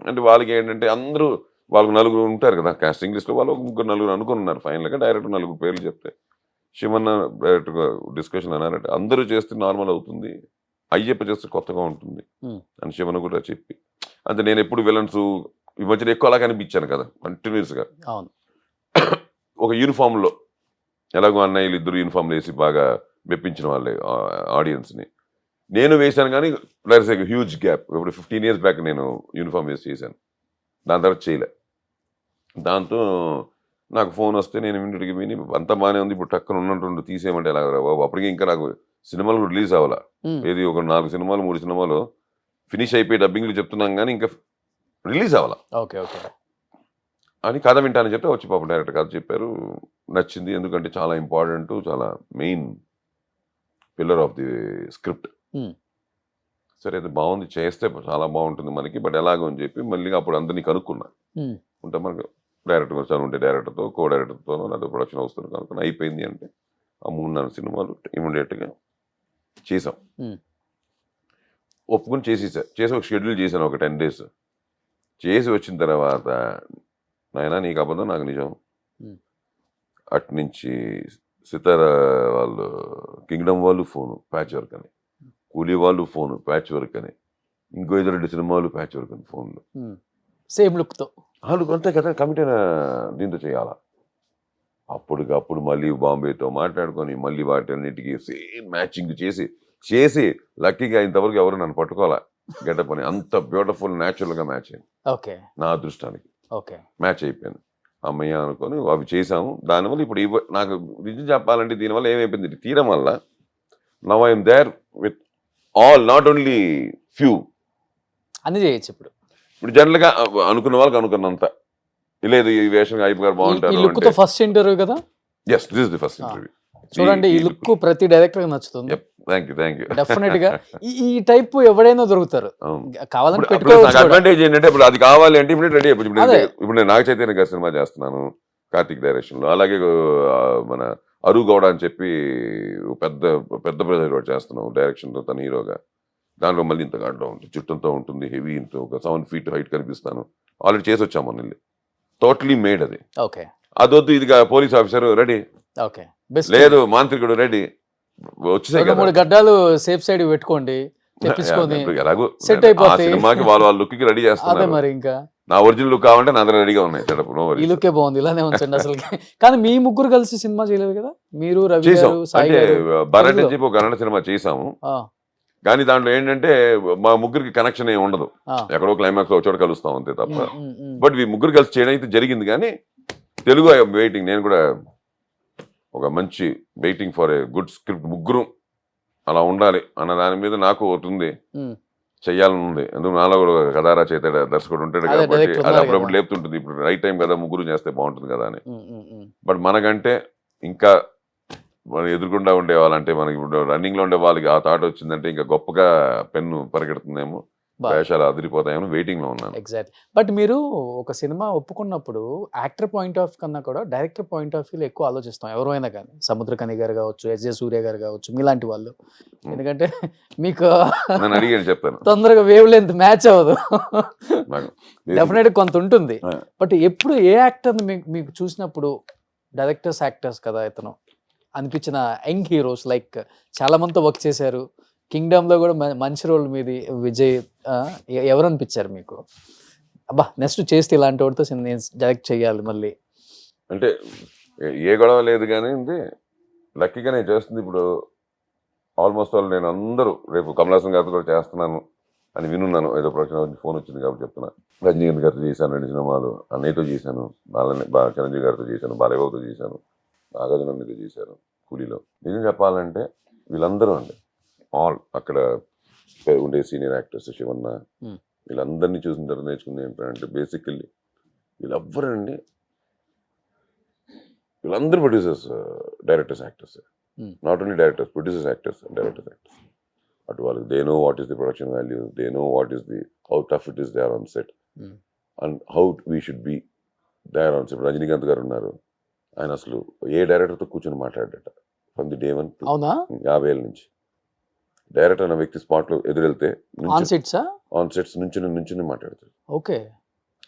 అంటే వాళ్ళకి ఏంటంటే అందరూ వాళ్ళకి 4 ఉంటారు కదా కాస్టింగ్ లిస్ట్ లో, వాళ్ళు 3-4 అనుకున్నారు. ఫైనల్గా డైరెక్టర్ 4 పేర్లు చెప్తే శివన్న డైరెక్ట్గా డిస్కషన్ అన్నారంటే అందరూ చేస్తే నార్మల్ అవుతుంది, అయ్యప్ప చేస్తే కొత్తగా ఉంటుంది అని శివన్న కూడా చెప్పి. అంటే నేను ఎప్పుడు విలన్స్ ఈ మధ్యన ఎక్కువ అలా కనిపించాను కదా కంటిన్యూస్గా. అవును. ఒక యూనిఫామ్లో ఎలాగో అన్నయ్యలు ఇద్దరు యూనిఫామ్లు వేసి బాగా మెప్పించిన వాళ్ళే ఆడియన్స్ని. నేను వేశాను కానీ there is a huge gap. ఇప్పుడు 15 years బ్యాక్ నేను యూనిఫామ్ వేసి చేశాను, దాని తర్వాత చేయలే. దాంతో నాకు ఫోన్ వస్తే నేను ఇమీడియట్గా విని అంతా బాగానే ఉంది, ఇప్పుడు టక్కన ఉన్నట్టు తీసేయమంటే ఎలా బాబు. అప్పటికి ఇంకా నాకు సినిమాలు కూడా రిలీజ్ అవ్వాలా. ఏది ఒక 4 సినిమాలు 3 సినిమాలు ఫినిష్ అయిపోయి డబ్బింగ్లు చెప్తున్నాం కానీ ఇంకా రిలీజ్ అవ్వాలా ఓకే ఓకే అని కథ వింటానని చెప్తే వచ్చి పాప డైరెక్టర్ కథ చెప్పారు. నచ్చింది, ఎందుకంటే చాలా ఇంపార్టెంట్, చాలా main pillar of the script. సరే అది బాగుంది, చేస్తే చాలా బాగుంటుంది మనకి, బట్ ఎలాగో అని చెప్పి మళ్ళీ అప్పుడు అందరినీ కనుక్కున్నా. ఉంటే మనకు డైరెక్టర్ వచ్చాను, ఉంటే డైరెక్టర్తో కో డైరెక్టర్తోనో లేదా ప్రొడక్షన్ హౌస్తో కనుక్కుని అయిపోయింది అంటే ఆ 3-4 సినిమాలు ఇమీడియట్గా చేసాం. ఒప్పుకొని చేసి ఒక షెడ్యూల్ చేశాను, ఒక 10 days చేసి వచ్చిన తర్వాత నాయనా నీకు అబద్ధం నాకు నిజం. అటు నుంచి సితార వాళ్ళు కింగ్డమ్ వాళ్ళు ఫోను ప్యాచ్ వర్క్ అని, కూలీ వాళ్ళు ఫోను ప్యాచ్ వర్క్ అని, ఇంకో 2 సినిమాలు ప్యాచ్ వర్క్ అని ఫోన్లు సేమ్ లుక్తో. వాళ్ళు అంతే కదా కమిటీ దీంతో చేయాలా. అప్పటికప్పుడు మళ్ళీ బాంబేతో మాట్లాడుకొని మళ్ళీ వాటన్నిటికీ సేమ్ మ్యాచింగ్ చేసి లక్కీగా ఇంతవరకు ఎవరు నన్ను పట్టుకోవాలా గెటప్ అని. అంత బ్యూటిఫుల్ న్యాచురల్గా మ్యాచ్ అయింది ఓకే. నా అదృష్టానికి. ఓకే. మ్యాచ్ అయిపోయింది అమ్మయ్య అనుకొని అవి చేసాము. దానివల్ల ఇప్పుడు నాకు నిజం చెప్పాలంటే దీనివల్ల ఏమైపోయింది, తీయడం వల్ల now I'm there with all, not only few, అన్ని చేయొచ్చు ఇప్పుడు. ఇప్పుడు జనరల్గా అనుకున్న వాళ్ళకి అనుకున్నంత లేదు ఈ వేషం అయిపోయి గారు బాగుంటారు. ఫస్ట్ ఇంటర్వ్యూ కదా. Yes, this is the first interview. చూడండి ఈ లుక్ ప్రతి డైరెక్టర్ నచ్చుతుంది. Thank you. డెఫినెట్ గా ఈ టైప్ ఎవడైనా దొరుకుతారు, కావాలంటే నాకు పెట్టుకోవచ్చు. అడ్వాంటేజ్ ఏంటంటే ఇప్పుడు అది కావాలి అంటే ఇప్పుడు రెడీ అయిపోయి. ఇప్పుడు నేను నాగ చైతన్య గారి సినిమా చేస్తున్నాను కార్తిక్ డైరెక్షన్ లో, అలాగే మన అరు గౌడ అని చెప్పి పెద్ద బ్రదర్ చేస్తున్నాం డైరెక్షన్ తో, తన హీరోగా. దాంట్లో మళ్ళీ ఇంత గాడ్లో ఉంటుంది, చుట్టంతో ఉంటుంది, హెవీ ఇంత ఒక 7 feet హైట్ కనిపిస్తాను. ఆల్రెడీ చేసి వచ్చాము మళ్ళీ, టోటలీ మేడ్ అది. ఓకే. అదొద్దు ఇదిగా పోలీస్ ఆఫీసర్ రెడీ, ఓకే లేదు మాంత్రికుడు రెడీ, వచ్చేసాయి కదా. 3 గడ్డాలు సేఫ్ సైడ్ పెట్టుకోండి, తెప్పించుకొని ఎలాగో సెట్ అయిపోతాయి. సినిమాకి వాళ్ళ లుక్ కి రెడీ అదే చేస్తున్నారు. మరి ఇంకా నా ఒరిజినల్ లుక్ కావాలంటే నా దగ్గర రెడీగా ఉన్నాయి. ఈ లుక్కే బాగుంది, ఇలానే ఉంచండి అసలు. కానీ మీ ముగ్గురు కలిసి సినిమా చేయలేదు కదా, మీరు రవి చేసాం. గారు, సాయి అంటే గారు. భరత్ అని చెప్పి ఒక కన్నడ సినిమా చేసాము, ఆ, కానీ దాంట్లో ఏంటంటే మా ముగ్గురికి కనెక్షన్ ఏమి ఉండదు. ఆ. ఎక్కడో క్లైమాక్స్ ఒక చోట కలుస్తాం అంతే తప్ప. బట్ ఈ ముగ్గురు కలిసి చేయడం అయితే జరిగింది. కానీ తెలుగు వెయిటింగ్, నేను కూడా ఒక మంచి waiting for a good script, ముగ్గురు అలా ఉండాలి అన్న దాని మీద నాకు ఒకటి ఉంది, చెయ్యాలని ఉంది. ఎందుకు నాలో కూడా కథారా చేత దర్శకుడు ఉంటాడు అదే, కాబట్టి director అది ఉన్నారు అప్పుడప్పుడు కదా. లేపుతుంటుంది. ఇప్పుడు రైట్ టైం కదా, ముగ్గురు చేస్తే బాగుంటుంది కదా అని. బట్ మనకంటే ఇంకా మనం ఎదురుకుండా ఉండే వాళ్ళంటే మనకి ఇప్పుడు రన్నింగ్ లో ఉండే వాళ్ళకి ఆ థాట్ వచ్చిందంటే ఇంకా గొప్పగా పెన్ను పరిగెడుతుందేమో, వేషాలు అదిరిపోతాయేమో వెయిటింగ్ లో ఉన్నాను. ఎగ్జాక్ట్లీ. బట్ మీరు ఒక సినిమా ఒప్పుకున్నప్పుడు యాక్టర్ పాయింట్ ఆఫ్ కన్నా కూడా డైరెక్టర్ పాయింట్ ఆఫ్ వ్యూలో ఎక్కువ ఆలోచిస్తాం ఎవరైనా కానీ. సముద్రకని గారు కావచ్చు, ఎస్జే సూర్య గారు కావచ్చు, మీలాంటి వాళ్ళు. ఎందుకంటే మీకు నేను అడిగాను చెప్తాను, తొందరగా వేవ్ లెంత్ మ్యాచ్ అవ్వదు, నాకు డెఫినెట్ కొంత ఉంటుంది. ఆ. బట్ ఎప్పుడు ఏ యాక్టర్ని మీకు చూసినప్పుడు యాక్టర్స్ కదా ఇతను అనిపించిన యంగ్ హీరోస్, లైక్ చాలా మందితో వర్క్ చేశారు, కింగ్డమ్ లో కూడా మంచి రోల్ మీది, విజయ్, ఎవరు అనిపించారు మీకు? అబ్బా నెక్స్ట్ చేస్తే ఇలాంటి వాడితో నేను డైరెక్ట్ చేయాలి మళ్ళీ అంటే ఏ గొడవ లేదు. కానీ లక్కీగా నేను చేస్తుంది ఇప్పుడు ఆల్మోస్ట్ ఆల్ నేను అందరూ రేపు కమలాసన్ గారితో కూడా చేస్తున్నాను అని వినున్నాను. ఏదో ప్రొడక్షన్ ఫోన్ వచ్చింది కాబట్టి చెప్తున్నా. రజనీకాంత్ గారితో చేశాను 2 సినిమాలు, అన్నయ్యతో చేశాను, చిరంజీవి గారితో చేశాను, బాలయ్యబాబుతో చేశాను, నాగార్జునతో చేశాను కూలీలో. నిజం చెప్పాలంటే వీళ్ళందరూ అండి ఆల్ అక్కడ ఉండే సీనియర్ యాక్టర్స్ శివన్న వీళ్ళందరినీ చూసిన తర్వాత నేర్చుకుంది ఏంటంటే బేసికల్లీ వీళ్ళెవ్వరండి, వీళ్ళందరూ producers, directors, actors. Not only directors, producers, actors and directors, actors. అటు వాళ్ళకి they know what is the production value, they know what is the how tough it is they are on set and how we should be they are on set. Rajinikanth garu ఉన్నారు, ఆయన అసలు ఏ డైరెక్టర్తో కూర్చొని మాట్లాడట ఫ్రమ్ ది డే 1 to 50 ఏళ్ళ నుంచి. డైరెక్టర్ అన్న వ్యక్తి స్పాట్ లో ఎదురెళ్తే ఆన్ సెట్స్ నుంచి మాట్లాడతాడు. ఓకే.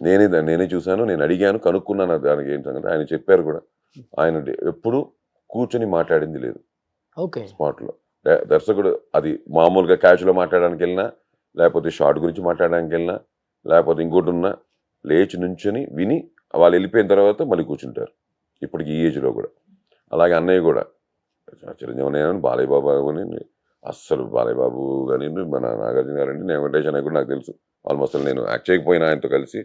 నేనే చూశాను, నేను అడిగాను, కనుక్కున్నాను దానికి ఏం సంగతి. ఆయన చెప్పారు కూడా, ఆయన ఎప్పుడు కూర్చొని మాట్లాడింది లేదు స్పాట్ లో. దర్శకుడు అది మామూలుగా క్యాజువల్గా మాట్లాడడానికి వెళ్ళినా, లేకపోతే షార్ట్ గురించి మాట్లాడడానికి వెళ్ళినా, లేకపోతే ఇంకోటి ఉన్నా, లేచి నుంచొని విని వాళ్ళు వెళ్ళిపోయిన తర్వాత మళ్ళీ కూర్చుంటారు. ఇప్పటికి ఈ ఏజ్లో కూడా. అలాగే అన్నయ్య కూడా చిరంజీవి అన్నయ్య అని, బాలయ్య బాబు అని, అస్సలు బాలయ్య బాబు కానీ, మన నాగార్జున గారు అంటే, నేను వెంకటేష్ అన్నయ్య కూడా నాకు తెలుసు. ఆల్మోస్ట్ నేను యాక్ట్ చేయకపోయినా ఆయనతో కలిసి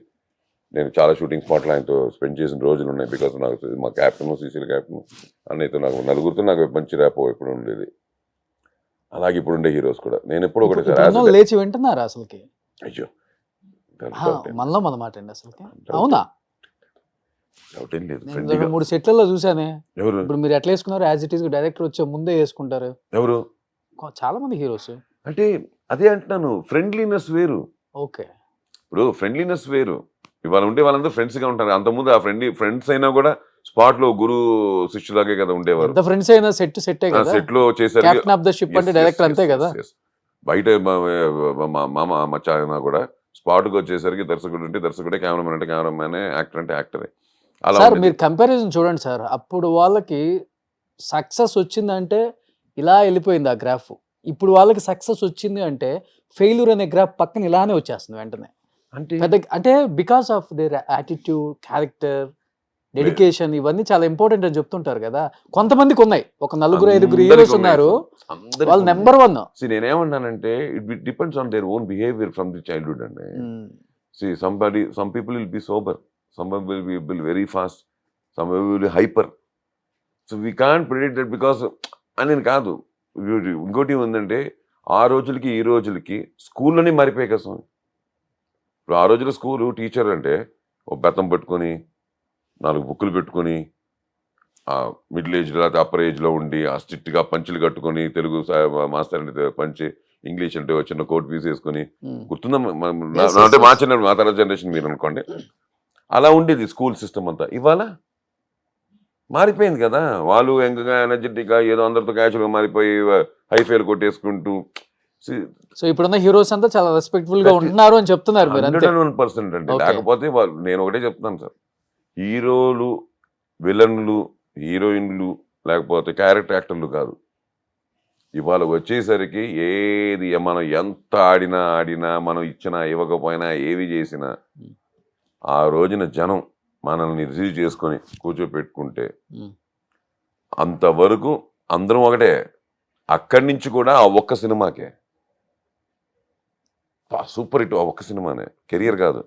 నేను చాలా షూటింగ్ స్పాట్లో ఆయనతో స్పెండ్ చేసిన రోజులు ఉన్నాయి. బికాస్ నాకు మా క్యాప్టెన్, సీసీఎల్ క్యాప్టెన్ అన్నయ్యతో నాకు నలుగురితో నాకు మంచి ర్యాపో ఎప్పుడు ఉండేది. అలాగే ఇప్పుడు ఉండే హీరోస్ కూడా నేను ఎప్పుడు ఒకటి ఇప్పుడు లేచి వింటున్నారా అసలుకి? అయ్యో మనలో మన మాట అండి అసలుకి. అవునా? డౌట్ ఏం లేదు. నేను 2-3 సెట్లలో చూసానే. ఎవరు ఇప్పుడు మీరు ఎట్లా వేసుకున్నారు? యాజ్ ఇట్ ఈస్ డైరెక్టర్ వచ్చే ముందే వేసుకుంటారు ఎవరు చాలా మంది హీరోస్. అంటే అదే అంటున్నాను, ఫ్రెండ్లీనెస్ వేరు. ఓకే, ఇప్పుడు ఫ్రెండ్లీనెస్ వేరు. ఇవాళ ఉంటే వాళ్ళందరూ ఫ్రెండ్స్ గా ఉంటారు. అంతకుముందు ఆ ఫ్రెండ్స్ అయినా కూడా స్పాట్ లో గురు శిష్యులాగే కదా ఉండేవారు. ఎంత ఫ్రెండ్స్ అయినా సెట్టే కదా. సెట్ లో చేశారు. కెప్టెన్ ఆఫ్ ద షిప్ అంటే డైరెక్టర్ అంతే కదా. బయట మామ మచ్చ అయినా కూడా స్పాట్కి వచ్చేసరికి దర్శకుడు అంటే దర్శకుడే, కెమెరామెన్ అంటే కెమెరామెనే, యాక్టర్ అంటే యాక్టరే. అలా సార్ మీరు కంపారిజన్ చూడండి సార్. అప్పుడు వాళ్ళకి సక్సెస్ వచ్చిందంటే ఇలా వెళ్ళిపోయింది ఆ గ్రాఫ్. ఇప్పుడు వాళ్ళకి సక్సెస్ వచ్చింది అంటే ఫెయిల్యూర్ అనే గ్రాఫ్ పక్కన ఇలానే వచ్చేస్తుంది వెంటనే. అంటే because of their attitude, character, dedication, ఇవన్నీ చాలా ఇంపార్టెంట్ అని చెప్తుంటారు కదా. కొంతమందికి ఉన్నాయి, ఒక 4-5 హీరోస్ ఉన్నారు, వాళ్ళు నెంబర్ 1. నేనేమన్నానంటే it depends on their own behaviour from the childhood అండి. some people will be sober, some will be very fast, some will be hyper. So we can't predict that because అని కాదు. ఇంకోటి ఏంటంటే ఆ రోజులకి ఈ రోజులకి స్కూల్లోనే మారిపోయాయి కదా. ఇప్పుడు ఆ రోజుల్లో స్కూలు టీచర్ అంటే ఒక బెత్తం పట్టుకొని 4 బుక్కులు పెట్టుకొని మిడిల్ ఏజ్ లేకపోతే అప్పర్ ఏజ్లో ఉండి ఆ స్ట్రిక్ట్గా పంచులు కట్టుకొని, తెలుగు మాస్టర్ అంటే పంచి, ఇంగ్లీష్ అంటే చిన్న కోట్ పీస్ వేసుకొని, గుర్తుందా? అంటే మా చిన్న మా తర్వాత జనరేషన్ మీరు అనుకోండి, అలా ఉండేది స్కూల్ సిస్టమ్ అంతా. ఇవాళ మారిపోయింది కదా. వాళ్ళు ఎంకగా ఎనర్జెటిక్గా ఏదో అందరితో క్యాచువల్గా మారిపోయి హైఫైలు కొట్టేసుకుంటూ. సో ఇప్పుడున్న హీరోస్ అంతా చాలా రెస్పెక్ట్ఫుల్ గా ఉంటున్నారు అని చెప్తున్నారు మీరు. 100% అండి. లేకపోతే వాళ్ళు, నేను ఒకటే చెప్తున్నాను సార్, హీరోలు, విలన్లు, హీరోయిన్లు లేకపోతే క్యారెక్టర్ యాక్టర్లు కాదు. ఇవాళ వచ్చేసరికి ఏది మనం ఎంత ఆడినా మనం ఇచ్చినా ఇవ్వకపోయినా ఏవి చేసినా ఆ రోజున జనం మనల్ని రిసీవ్ చేసుకొని కూర్చోపెట్టుకుంటే అంతవరకు అందరం ఒకటే. అక్కడి నుంచి కూడా ఆ ఒక్క సినిమాకే సూపర్ హిట్, ఆ ఒక్క సినిమానే, కెరియర్ కాదు.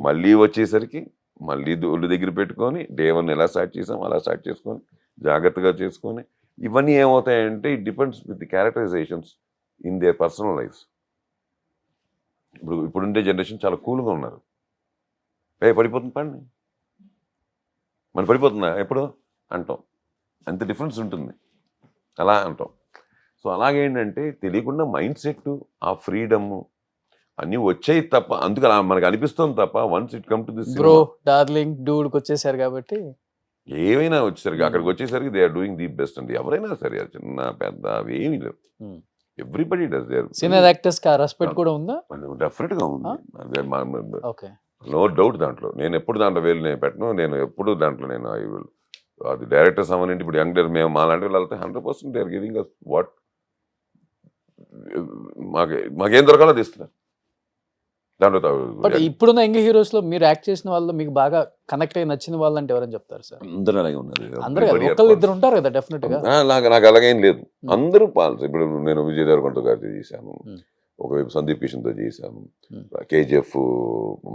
మళ్ళీ వచ్చేసరికి మళ్ళీ ఒళ్ళు దగ్గర పెట్టుకొని డే 1 ఎలా స్టార్ట్ చేసాం అలా స్టార్ట్ చేసుకొని జాగ్రత్తగా చేసుకొని, ఇవన్నీ ఏమవుతాయంటే it depends with the characterisations in their personal lives. ఇప్పుడుండే జనరేషన్ చాలా కూల్గా ఉన్నారు. పడిపోతుంది పండి, మన పడిపోతుందా ఎప్పుడు అంటాం, అంత డిఫరెన్స్ ఉంటుంది అలా అంటాం. సో అలాగేంటంటే తెలియకుండా మైండ్ సెట్, ఆ ఫ్రీడమ్ అన్నీ వచ్చాయి తప్ప, అందుకు అలా మనకు అనిపిస్తుంది తప్ప once it come to this bro darling డూడ్కి వచ్చేసారు కాబట్టి ఏమైనా వచ్చేసరికి అక్కడికి వచ్చేసరికి they are doing the best అండి. ఎవరైనా సరే, చిన్న పెద్ద అవి ఏమీ లేవు. Everybody does there. Senior actors కి రెస్పెక్ట్ కూడా ఉందా? డెఫినెట్గా ఉంది. Okay, no doubt. దాంట్లో నేను ఎప్పుడు దాంట్లో వేలు నేను పెట్టను. నేను ఎప్పుడు దాంట్లో నేను అది డైరెక్టర్స్ అవ్వనండి. ఇప్పుడు యంగ్ డైరెక్టర్ మేము మాలాంటి వాళ్ళు వెళ్తే 100% they are giving us what మాకేం దొరకాలో అది ఇస్తున్నారు. దాంట్లో బట్ ఇప్పుడున్న యంగ్ హీరోస్ లో మీరు యాక్ట్ చేసిన వాళ్ళు మీకు బాగా కనెక్ట్ అయ్యి నచ్చిన వాళ్ళు అంటే ఎవరని చెప్తారు సార్? అందరూ అలాగే ఉన్నారు. అందరూ ఒకళ్ళు ఇద్దరు ఉంటారు కదా డెఫినెట్ గా. నాకు అలాగేం లేదు, అందరూ పాల్స్. ఇప్పుడు నేను విజయ్ దేవరకొండ గారితో చేశాను, ఒకవైపు సందీప్ కిషన్తో చేశాను, కేజీఎఫ్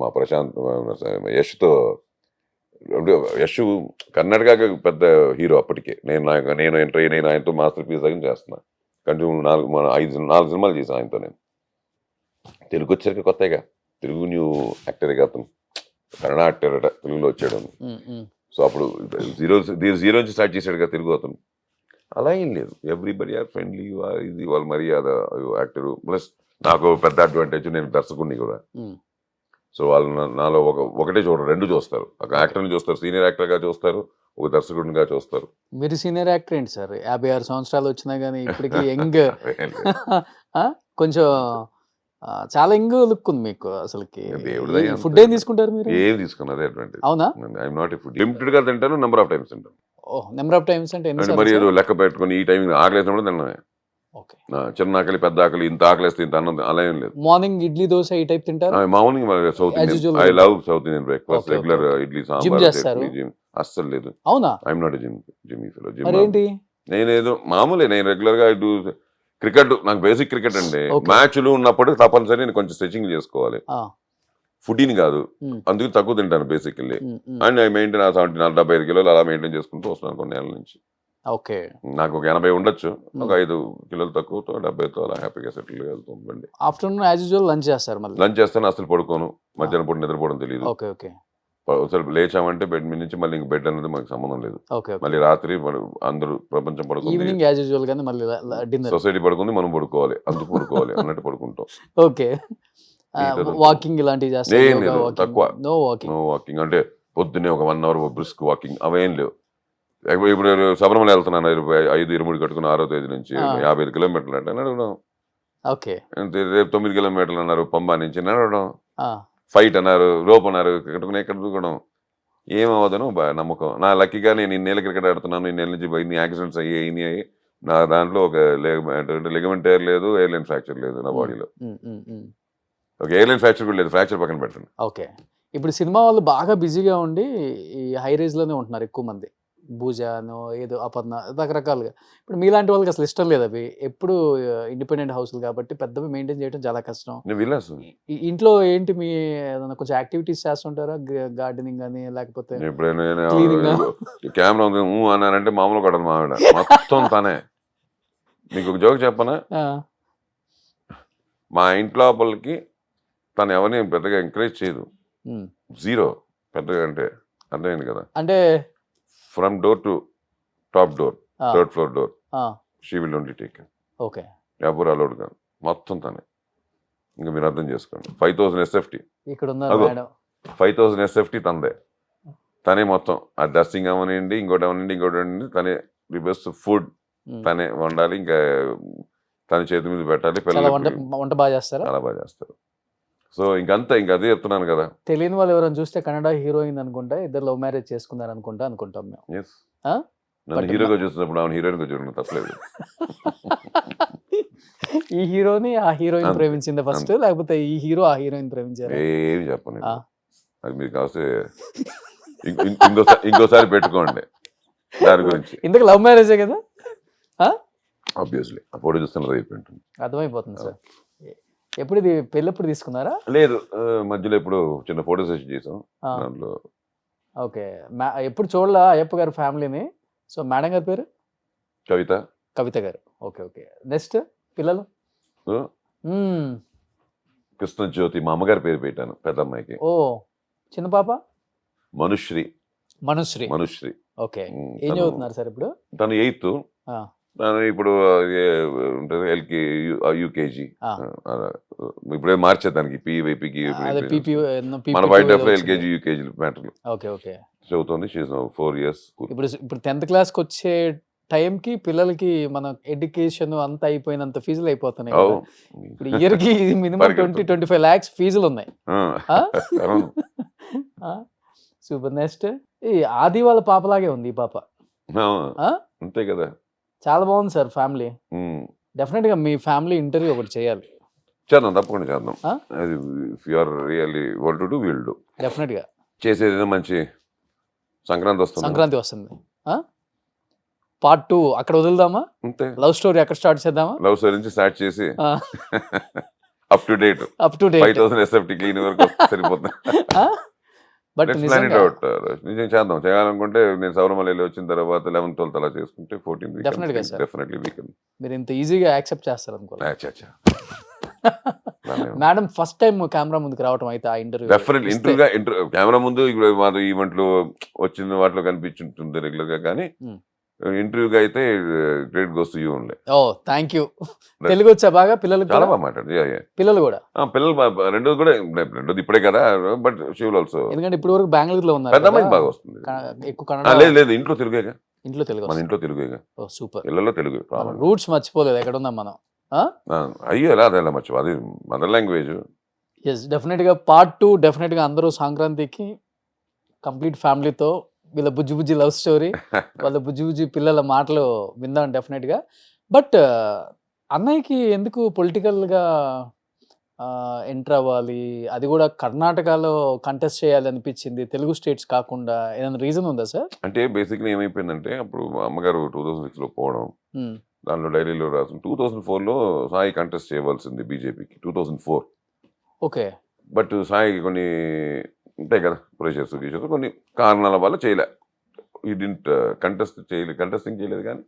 మా ప్రశాంత్ యష్తో. యష్ కర్ణాటక పెద్ద హీరో అప్పటికే. నేను ఎంటర్ అయ్యి నేను ఆయనతో మాస్టర్ పీస్ దగ్గర చేస్తున్నా. కంటిన్యూ 4 సినిమాలు చేశాను ఆయనతో. నేను తెలుగు వచ్చాక కొత్తగా తెలుగు న్యూ యాక్టరే కాదు, కన్నడ యాక్టర్ అట, తెలుగులో వచ్చాడు. సో అప్పుడు జీరో నుంచి స్టార్ట్ చేశాడు కదా తెలుగు అతను. అలా ఏం లేదు, ఎవ్రీబడి ఆర్ ఫ్రెండ్లీ. ఇది వాళ్ళ మర్యాద యాక్టరు. ప్లస్ నాకు పెద్ద అడ్వాంటేజ్, నేను దర్శకుడిని కూడా. సో వాళ్ళు నాలో ఒకటే చూడరు, 2 చూస్తారు. ఒక యాక్టర్ని చూస్తారు, సీనియర్ యాక్టర్గా చూస్తారు, ఒక దర్శకుడిగా చూస్తారు. మీరు సీనియర్ యాక్టర్ ఏంటి సార్? 56 సంవత్సరాలు వచ్చినా కానీ ఇప్పటికి యంగ్ కొంచెం చాలా యంగ్ లుక్ ఉంది మీకు అసలుకి. ఫుడ్ ఏం తీసుకుంటారు మీరు? ఏం తీసుకున్నారు అడ్వాంటేజ్? అవునా? ఐఎమ్ నాట్ ఫుడ్ లిమిటెడ్ గా తింటాను, నెంబర్ ఆఫ్ టైమ్స్ తింటాను. నెంబర్ ఆఫ్ టైమ్స్ అంటే మరి ఏదో లెక్క పెట్టుకుని ఈ టైం ఆగలేసినప్పుడు తిన్నాను. ఓకే. చిన్న ఆకలి పెద్ద ఆకలి, ఇంత ఆకలిస్తే ఇంత అన్నం అలా ఏం లేదు. మార్నింగ్ ఇడ్లీ దోశ ఈ టైప్ తింటారు? Morning South As Indian, usual I గా love South Indian breakfast. Okay, regular okay. Idli gym sambar చేస్తారు? చట్నీ, జిమ్ అస్సలు లేదు. అవునా? I'm not gym fellow. మరేంటి? నేనేదో మామూలే, నేను రెగ్యులర్ గా డూ క్రికెట్, నాకు బేసిక్ క్రికెట్ అండి. Okay. మ్యాచ్లు ఉన్నప్పుడు తప్పనిసరి నేను కొంచెం స్ట్రెచింగ్ చేసుకోవాలి, ఆ, ఫుడ్ని కాదు. ఉమ్, అందుకు తక్కువ తింటాను basically. Um, um. And I maintain 75 కిలోలు అలా మెయింటైన్ చేసుకుంటూ వస్తున్నాను కొన్ని ఏళ్ళ నుంచి. ఓకే. నాకు ఒక 80 ఉండొచ్చు, ఒక 5 కిలోలు తక్కువతో 70తో అలా హ్యాపీగా సెటిల్ వెళ్తుందండి. ఆఫ్టర్నూన్ యాజ్ యూజువల్ లంచ్ చేస్తారు మళ్ళీ? లంచ్ చేస్తాను, అసలు పడుకోను. మధ్యాహ్నం పూట నిద్రపోవడం తెలియదు. ఓకే ఓకే అసలు లేచామంటే బెడ్ మీద నుంచి మళ్ళీ ఇంక బెడ్ అనేది మనకు సంబంధం లేదు. Okay okay. మళ్ళీ రాత్రి అందరూ ప్రపంచం పడుకుంది, ఈవినింగ్ యాజ్ యూజువల్ గానే మళ్ళీ డిన్నర్? సొసైటీ పడుకుంది, మనం పడుకోవాలి, అందుకు పడుకోవాలి అన్నట్టు పడుకుంటాం. ఓకే. మిగతాదంతా వాకింగ్ ఇలాంటివి ఏం చేస్తారు? లేదు, తక్కువ. No walking? నో వాకింగ్ అంటే పొద్దున్నే ఒక 1 hour బ్రిస్క్ వాకింగ్ అవేం లేవు. ఇప్పుడు శబరిమల వెళ్తున్నాను, 5-23 కట్టుకుని 6వ తేదీ నుంచి ఆ. 55 కిలోమీటర్లు అంటే నడవడం. ఓకే. అంతే, రేపు 9 కిలోమీటర్లు అన్నారు పంబా నుంచి నడవడం. ఆ, ఫైట్ అన్నారు, రోప్ అన్నారు, కట్టుకుని ఎక్కడ దూకడం. ఏమవదను నమ్మకం. నా లక్కీగా నేను ఇన్నేళ్ళ క్రికెట్ ఆడుతున్నాను, ఇన్నేళ్ళ నుంచి ఇన్ని యాక్సిడెంట్స్ అయ్యాయి. నా దాంట్లో ఒక లిగమెంట్ టైర్ లేదు, ఎయిర్లైన్ ఫ్రాక్చర్ లేదు నా బాడీలో. ఉమ్, ఉమ్, ఉమ్. ఒక ఎయిర్లైన్ ఫ్రాక్చర్ కూడా లేదు, ఫ్రాక్చర్ పక్కన పెట్టండి. ఓకే. ఇప్పుడు సినిమా వాళ్ళు బాగా బిజీగా ఉండి ఈ హై రేంజ్ లోనే ఉంటున్నారు ఎక్కువ మంది. భూజానో ఏదో అపర్ణ రకరకాలుగా. ఇప్పుడు మీలాంటి వాళ్ళకి అసలు ఇష్టం లేదు అవి. ఎప్పుడు ఇండిపెండెంట్ హౌస్లు కాబట్టి పెద్దవి మెయింటైన్ చేయడం చాలా కష్టం. నేను విలాస్ ఇంట్లో ఏంటి మీ ఏదైనా కొంచెం యాక్టివిటీస్ చేస్తుంటారా? గార్డెనింగ్ కానీ లేకపోతే ఎప్పుడైనా Cleaning ఆ? కెమెరా ఉంది అన్నానంటే మామూలు కొట్టదు మా ఆవిడ, మొత్తం తనే. మీకు ఒక జోక్ చెప్పనా? ఆ, మా ఇంటి లోపలికి తను ఎవరిని పెద్దగా ఎంకరేజ్ చేయదు, ఉమ్. జీరో. పెద్దగా అంటే అర్థమైంది కదా. అంటే from door to top door, ఆ, 3rd floor డోర్, ఆ, she will only take. Okay. ఎవరు అలౌడ్ కాదు, మొత్తం తనే. ఇంకా మీరు అర్థం చేసుకోండి. 5000 SFT, ఇక్కడ ఉన్నారు అగో. మేడం. 5000 SFT తందే. తనే మొత్తం. ఆ డస్టింగ్ అవనండి, ఇంకోటి అవనండి, తనే. ది బెస్ట్ ఫుడ్ ఉమ్. తనే వండాలి, ఇంకా తన చేతి మీద పెట్టాలి. చాలా వంట పిల్లలకి వంట బాగా చేస్తారా? చాలా బాగా చేస్తారు. సో ఇంకంతా, ఇంకా అదే చెప్తున్నాను కదా. తెలియని వాళ్ళు ఎవరైనా చూస్తే కన్నడ హీరోయిన్ అనుకుంటా, ఇద్దరు లవ్ మ్యారేజ్ చేసుకున్నారు అనుకుంటాం మేము. ఎస్, ఆ? నన్ను But హీరోగా చూసినప్పుడు ఆమె హీరోయిన్ గా చూడడం తప్పలేదు. ఈ హీరోని ఆ హీరోయిన్ అంతే, ప్రేమించింది ఫస్ట్, లేకపోతే ఈ హీరో ఆ హీరోయిన్ ప్రేమించారు? ఏమి చెప్పను. ఆ. అది మీరు కాస్తే ఇంకోసారి పెట్టుకోండి దాని గురించి. ఇంతకు లవ్ మ్యారేజే కదా? ఆబ్వియస్లీ ఆ ఫోటో చూస్తున్నది అయిపోయింటుంది. అర్థమైపోతుంది సార్. ఎప్పుడు ఇది పెళ్ళెప్పుడు తీసుకున్నారా? లేదు, మధ్యలో ఇప్పుడు చిన్న ఫోటో సెషన్ చేసాం ఆ, దాంట్లో. ఓకే. ఎప్పుడు చూడలా అయ్యప్ప గారి ఫ్యామిలీని. సో మేడం గారి పేరు కవిత. కవిత గారు. Okay okay. నెక్స్ట్ పిల్లలు? సో, మ్మ్. కృష్ణజ్యోతి మా అమ్మగారి పేరు పెట్టాను పెద్ద అమ్మాయికి. ఓ, చిన్న పాప మనుశ్రీ. మనుశ్రీ. ఓకే. ఏం తను- చదువుతున్నారు సార్ ఇప్పుడు? తను 8th. ఆ, తను ఇప్పుడు ఉంటుంది యూకేజీ. ఆ. ఇప్పుడే మార్చేది దానికి పీవైపీకి. అదే పీపీ మన వైట్ డెఫ్ ఎల్కేజీ యూకేజీ మ్యాటర్లు ఓకే ఓకే. చదువుతుంది. She 4 years. ఇప్పుడు 10th క్లాస్కి వచ్చే టైంకి పిల్లలకి మన ఎడ్యుకేషన్ అంతా అయిపోయినంత ఫీజులు అయిపోతున్నాయి కదా. ఇప్పుడు ఇయర్కి మినిమం పరిగెడుతుంది. 20-25 lakhs ఫీజులు ఉన్నాయి. అవును. సూపర్. నెక్స్ట్ ఈ ఆది వాళ్ళ పాపలాగే ఉంది ఈ పాప. ఆ? అంతే కదా. చాలా బాగుంది సార్ ఫ్యామిలీ. ఉమ్. డెఫినెట్ గా మీ ఫ్యామిలీ ఇంటర్వ్యూ ఒకటి చేయాలి. చేద్దాం, తప్పకుండా చేద్దాం. ఆ? అది if you are really want to do will do. Definite గా చేసేది మంచి సంక్రాంతి వస్తుంది. సంక్రాంతి వస్తుంది. పార్ట్ 2 అక్కడ వదులుదామా? అంతే. లవ్ స్టోరీ అక్కడ స్టార్ట్ చేద్దామా? లవ్ స్టోరీ నుంచి స్టార్ట్ చేసి up to date up to date. 5000 SFT clean వరకు సరిపోతుంది. But Let's plan it out. నిజం చేద్దాం. చేయాలనుకుంటే నేను శబరిమల వచ్చిన తర్వాత 11th 12th అలా చేసుకుంటే 14th Definitely గా, sir. Definitely we can. మీరు ఇంత ఈజీగా యాక్సెప్ట్ చేస్తారు అనుకోలేదు. అచ్చా మేడం ఫస్ట్ టైం కెమెరా ముందుకు రావటం అయితే ఆ ఇంటర్వ్యూ డెఫినెట్లీ ఇంటర్వ్యూగా కెమెరా ముందు ఇప్పుడు మాది ఈవెంట్లు వచ్చిన వాటిలో కనిపించుంటుంది రెగ్యులర్ గా, కానీ Hmm. ఇంటర్వ్యూగా అయితే గ్రేట్ గోస్ టు యూ ఉండే. ఓ థ్యాంక్ యూ. తెలుగు వచ్చా బాగా పిల్లలకు? చాలా కూడా? బాగా మాట్లాడు. పిల్లలు కూడా పిల్లలు రెండోది కూడా, రెండోది ఇప్పుడే కదా, బట్ షీ విల్ ఆల్సో. ఎందుకంటే ఇప్పుడు వరకు బెంగళూరులో ఉన్నారు పెద్ద అమ్మాయికి కదా, బాగా వస్తుంది. ఎక్కువ కన్నడ. లేదు లేదు, ఇంట్లో తెలుగేగా. ఇంట్లో తెలుగు మన వస్తుంది. ఇంట్లో తెలుగేగా, ఓ సూపర్. ఇళ్లలో తెలుగు ప్రాబ్లం. రూట్స్ మర్చిపోలేదు ఎక్కడ ఉన్నాం మనం. అయ్యో ఎలా అదే మర్చిపో, అది మదర్ లాంగ్వేజ్. ఎస్ డెఫినెట్గా పార్ట్ 2 డెఫినెట్గా అందరూ సంక్రాంతికి కంప్లీట్ ఫ్యామిలీతో వీళ్ళ బుజ్జి బుజ్జి లవ్ స్టోరీ, వాళ్ళ బుజ్జి బుజ్జి పిల్లల మాటలు విందాం డెఫినెట్గా. బట్ అన్నయ్యకి ఎందుకు పొలిటికల్‌గా ఎంటర్ అవ్వాలి? అది గూడా కర్ణాటకలో కంటెస్ట్ చేయాలనిపించింది. తెలుగు స్టేట్స్ కాకుండా ఏదైనా రీజన్ ఉందా సార్? అంటే బేసిక్‌లీ ఏమైపోయిందంటే అప్పుడు మా అమ్మగారు 2006లో పోవడం. హ్మ్. దాంట్లో డైరీలో రాసిన 2004లో సాయి కంటెస్ట్ చేయవలసింది బీజేపీకి 2004. ఓకే. బట్ సాయికి కొన్ని ఉంటాయి కదా ప్రెషర్స్ గీషర్స్ కొన్ని కారణాల వల్ల చేయలే. ఈ డింట్ కంటెస్టింగ్ చేయలేదు కానీ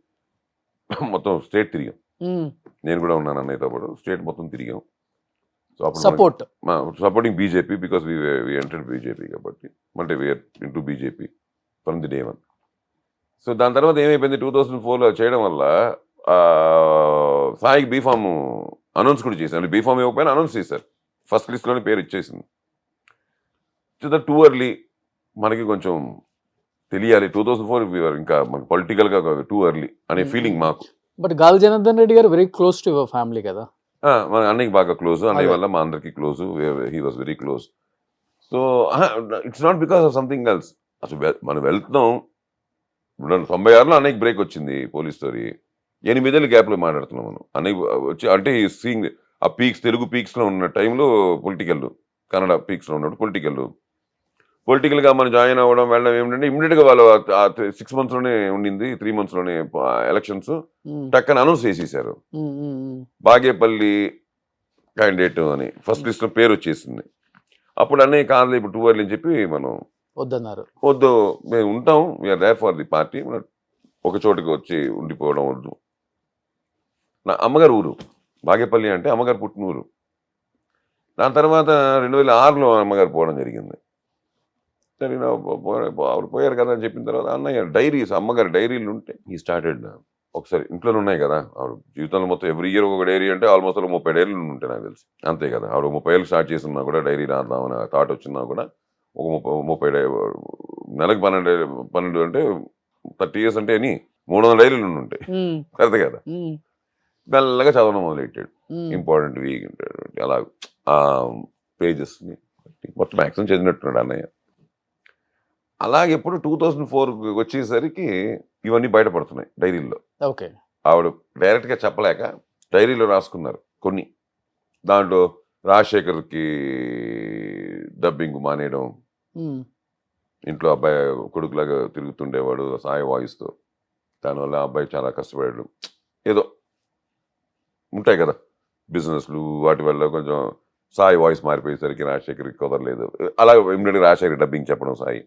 మొత్తం స్టేట్ తిరిగాం. హ్మ్. నేను కూడా ఉన్నాను అన్నయ్యతో పాటు స్టేట్ మొత్తం తిరిగాం. సో అప్పుడు support. Supporting BJP because we entered BJP కాబట్టి అంటే we are into BJP from the day one. So దాని తర్వాత ఏమైపోయింది 2004లో చేయడం వల్ల సాయికి బీఫామ్ అనౌన్స్ కూడా చేశారు. బీఫామ్ ఇవ్వకపోయినా అనౌన్స్ చేశారు. ఫస్ట్ లిస్ట్లోనే పేరు ఇచ్చేసింది. టూ ఎర్లీ మనకి కొంచెం తెలియాలి 2004 ఇంకా మనకి పొలిటికల్గా టూ ఎర్లీ అనే ఫీలింగ్ మాకు. బట్ గాలి జనార్దన్ రెడ్డి గారు very close to your family కదా! మన అన్నయ్యకి బాగా క్లోజ్, అన్నయ్య అదే. వల్ల మా అందరికి close, he was very close. So it's not because of something else. అసలు మనం వెళ్తున్నాం 96లో అన్నయ్యకి బ్రేక్ వచ్చింది పోలీస్ స్టోరీ. 8 ఏళ్ళ గ్యాప్లో మాట్లాడుతున్నాం మనం. అన్నయ్య వచ్చి అంటే సీయింగ్ ఆ పీక్స్ తెలుగు పీక్స్లో ఉన్న టైంలో పొలిటికల్, కన్నడ పీక్స్లో ఉన్నప్పుడు పొలిటికల్గా మనం జాయిన్ అవ్వడం వెళ్ళడం ఏమిటంటే ఇమ్మీడియట్గా వాళ్ళు 6 monthsలోనే ఉండింది, 3 monthsలోనే ఎలక్షన్స్ హ్మ్. టక్కన అనౌన్స్ చేసేసారు. హ్మ్. హ్మ్. హ్మ్. బాగేపల్లి క్యాండిడేట్ అని ఫస్ట్ లిస్ట్లో పేరు వచ్చేసింది. అప్పుడు అన్నయ్య కాదు ఇప్పుడు 2 early అని చెప్పి మనం వద్దన్నారు. వద్దు మేము ఉంటాం, we are there for the party, ఒక చోటుకి వచ్చి ఉండిపోవడం వద్దు. నా అమ్మగారు ఊరు బాగేపల్లి అంటే అమ్మగారు పుట్టిన ఊరు. దాని తర్వాత 2006లో అమ్మగారు పోవడం జరిగింది. సరే ఆవిడ పోయారు కదా అని చెప్పిన తర్వాత అన్నయ్య డైరీస్ అమ్మగారి డైరీలు ఉంటే ఈ స్టార్టెడ్ ఒకసారి ఇంట్లోనే ఉన్నాయి కదా ఆవిడ జీవితంలో మొత్తం ఎవ్రీ ఇయర్ ఒక డైరీ అంటే ఆల్మోస్ట్ 30 డైరీలు ఉంటాయి నాకు తెలిసి. అంతే కదా ఆవిడ 30 ఏళ్ళు స్టార్ట్ చేస్తున్నా కూడా డైరీ రాద్దామని థాట్ వచ్చినా కూడా ఒక 30 నెలకు 12 అంటే 30 years అంటే అని 300 డైరీలు ఉంటాయి. హ్మ్. కరెక్ట్ కదా. హ్మ్. మెల్లగా చదవడం మొదలెట్టాడు. హ్మ్. ఇంపార్టెంట్ వీక్ అలా ఆ పేజెస్ని మొత్తం మ్యాక్సిమం చదివినట్టున్నాడు అన్నయ్య. అలాగే ఎప్పుడు 2004 వచ్చేసరికి ఇవన్నీ బయటపడుతున్నాయి డైరీల్లో. ఓకే. ఆవిడ డైరెక్ట్గా చెప్పలేక డైరీలో రాసుకున్నారు కొన్ని. దాంట్లో రాజశేఖర్కి డబ్బింగ్ మానేయడం, హ్మ్. ఇంట్లో అబ్బాయి కొడుకులాగా తిరుగుతుండేవాడు సాయి వాయిస్తో, దానివల్ల ఆ అబ్బాయి చాలా కష్టపడాడు, ఏదో ఉంటాయి కదా బిజినెస్లు, వాటి వల్ల కొంచెం సాయి వాయిస్ మారిపోయేసరికి రాజశేఖర్కి కుదరలేదు. అలా ఇమ్మీడియట్గా రాజశేఖర్ డబ్బింగ్ చెప్పడం సాయి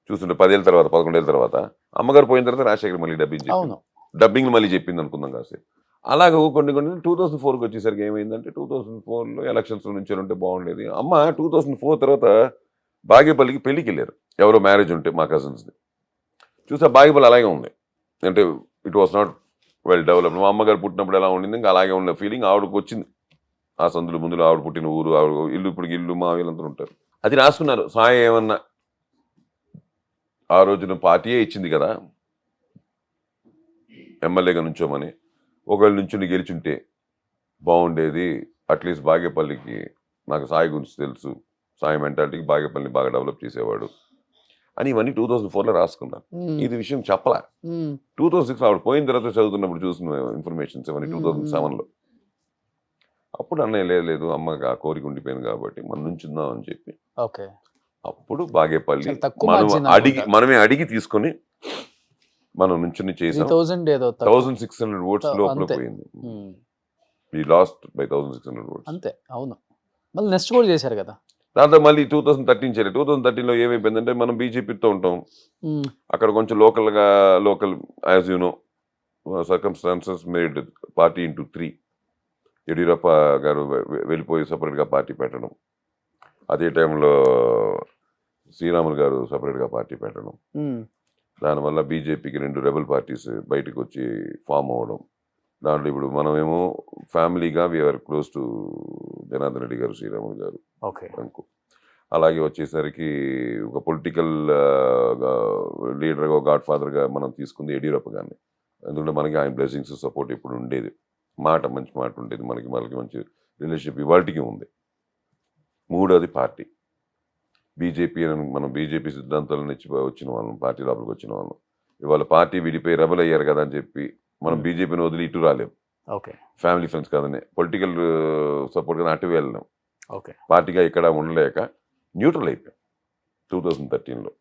చూస్తుంటే 10 ఏళ్ళ తర్వాత 11 ఏళ్ళ తర్వాత అమ్మగారు పోయిన తర్వాత రాజశేఖర్ మళ్ళీ అవును. డబ్బింగ్ మళ్ళీ చెప్పింది అనుకుందాం కాసేపు. అలాగే కొన్ని 2004కి వచ్చేసరికి ఏమైందంటే 2004లో ఎలక్షన్స్ నుంచి ఉంటే బాగుండేది. అమ్మ 2004 తర్వాత బాగేపల్లికి పెళ్ళికి వెళ్ళారు. ఎవరో మ్యారేజ్ ఉంటే మా కజిన్స్ది చూస్తే బాగేపల్లి అలాగే ఉంది. అంటే it was not well developed. మా అమ్మగారు పుట్టినప్పుడు ఎలా ఉండింది ఇంకా అలాగే ఉన్న ఫీలింగ్ ఆవిడకు వచ్చింది. ఆ సందులు ముందులో ఆవిడ పుట్టిన ఊరు, ఆవిడ ఇల్లు, ఇప్పుడు ఇల్లు మా వీళ్ళందరూ ఉంటారు. అది రాసుకున్నారు. సాయి ఏమన్నా ఆ రోజున పార్టీయే ఇచ్చింది కదా ఎమ్మెల్యేగా నుంచోమని, ఒకవేళ నుంచుని గెలిచుంటే బాగుండేది, అట్లీస్ట్ బాగేపల్లికి నాకు సాయి గురించి తెలుసు, సాయి మెంటాలిటీకి బాగేపల్లిని బాగా డెవలప్ చేసేవాడు అని ఇవన్నీ 2004లో రాసుకున్నారు. ఇది విషయం చెప్పలే. 2006 ఆవిడ పోయిన తర్వాత చదువుతున్నప్పుడు చూసిన ఇన్ఫర్మేషన్స్ ఇవన్నీ 2007లో. అప్పుడు అన్నయ్య లేదు అమ్మకి ఆ కోరిక ఉండిపోయింది కాబట్టి మనం నుంచుందాం అని చెప్పి ఓకే. అప్పుడు బాగేపల్లి చాలా తక్కువ మార్జిన్ అనుకుంటా. మనమే అడిగి తీసుకొని మనం నుంచుని చేసాం. 3000 ఏదో తక్కువ. 1600 votes లోపల అంతే. పోయింది. హ్మ్. We lost by 1600 votes. అంతే. అవును. మళ్ళీ నెక్స్ట్ కూడా చేశారు కదా! దాంతో మళ్ళీ 2013 చేయలేదు. 2013లో ఏమైపోయిందంటే మనం బీజేపీతో ఉంటాం. హ్మ్. అక్కడ కొంచెం local as you know circumstances made party into 3. Yediyurappa గారు వెళ్ళిపోయి సపరేట్గా పార్టీ పెట్టడం, అదే టైంలో శ్రీరాములు గారు సపరేట్గా పార్టీ పెట్టడం, హ్మ్. దానివల్ల బీజేపీకి 2 రెబల్ పార్టీస్ బయటకు వచ్చి ఫామ్ అవ్వడం. దాంట్లో ఇప్పుడు మనమేమో ఫ్యామిలీగా we are close to Janardhan Reddy గారు, శ్రీరాములు గారు ఓకే. అనుకో. అలాగే వచ్చేసరికి ఒక పొలిటికల్ లీడర్గా, గాడ్ ఫాదర్గా మనం తీసుకుంది యడ్యూరప్ప గారిని. ఎందుకంటే మనకి ఆయన బ్లెస్సింగ్స్ సపోర్ట్ ఇప్పుడు ఉండేది, మంచి మాట ఉండేది, మనకి మంచి రిలేషన్షిప్ ఇవాళకి ఉంది. మూడోది పార్టీ బీజేపీ. మనం బీజేపీ సిద్ధాంతాల నుంచి వచ్చిన వాళ్ళం, పార్టీ లోపలికి వచ్చిన వాళ్ళం. ఇవాళ పార్టీ విడిపోయి రెబల్ అయ్యారు కదా అని చెప్పి మనం బీజేపీని వదిలి ఇటు రాలేం. ఓకే ఫ్యామిలీ ఫ్రెండ్స్ కాదని, పొలిటికల్ సపోర్ట్ కానీ అటు వెళ్ళాం. ఓకే పార్టీగా ఇక్కడ ఉండలేక న్యూట్రల్ అయిపోయాం 2013లో.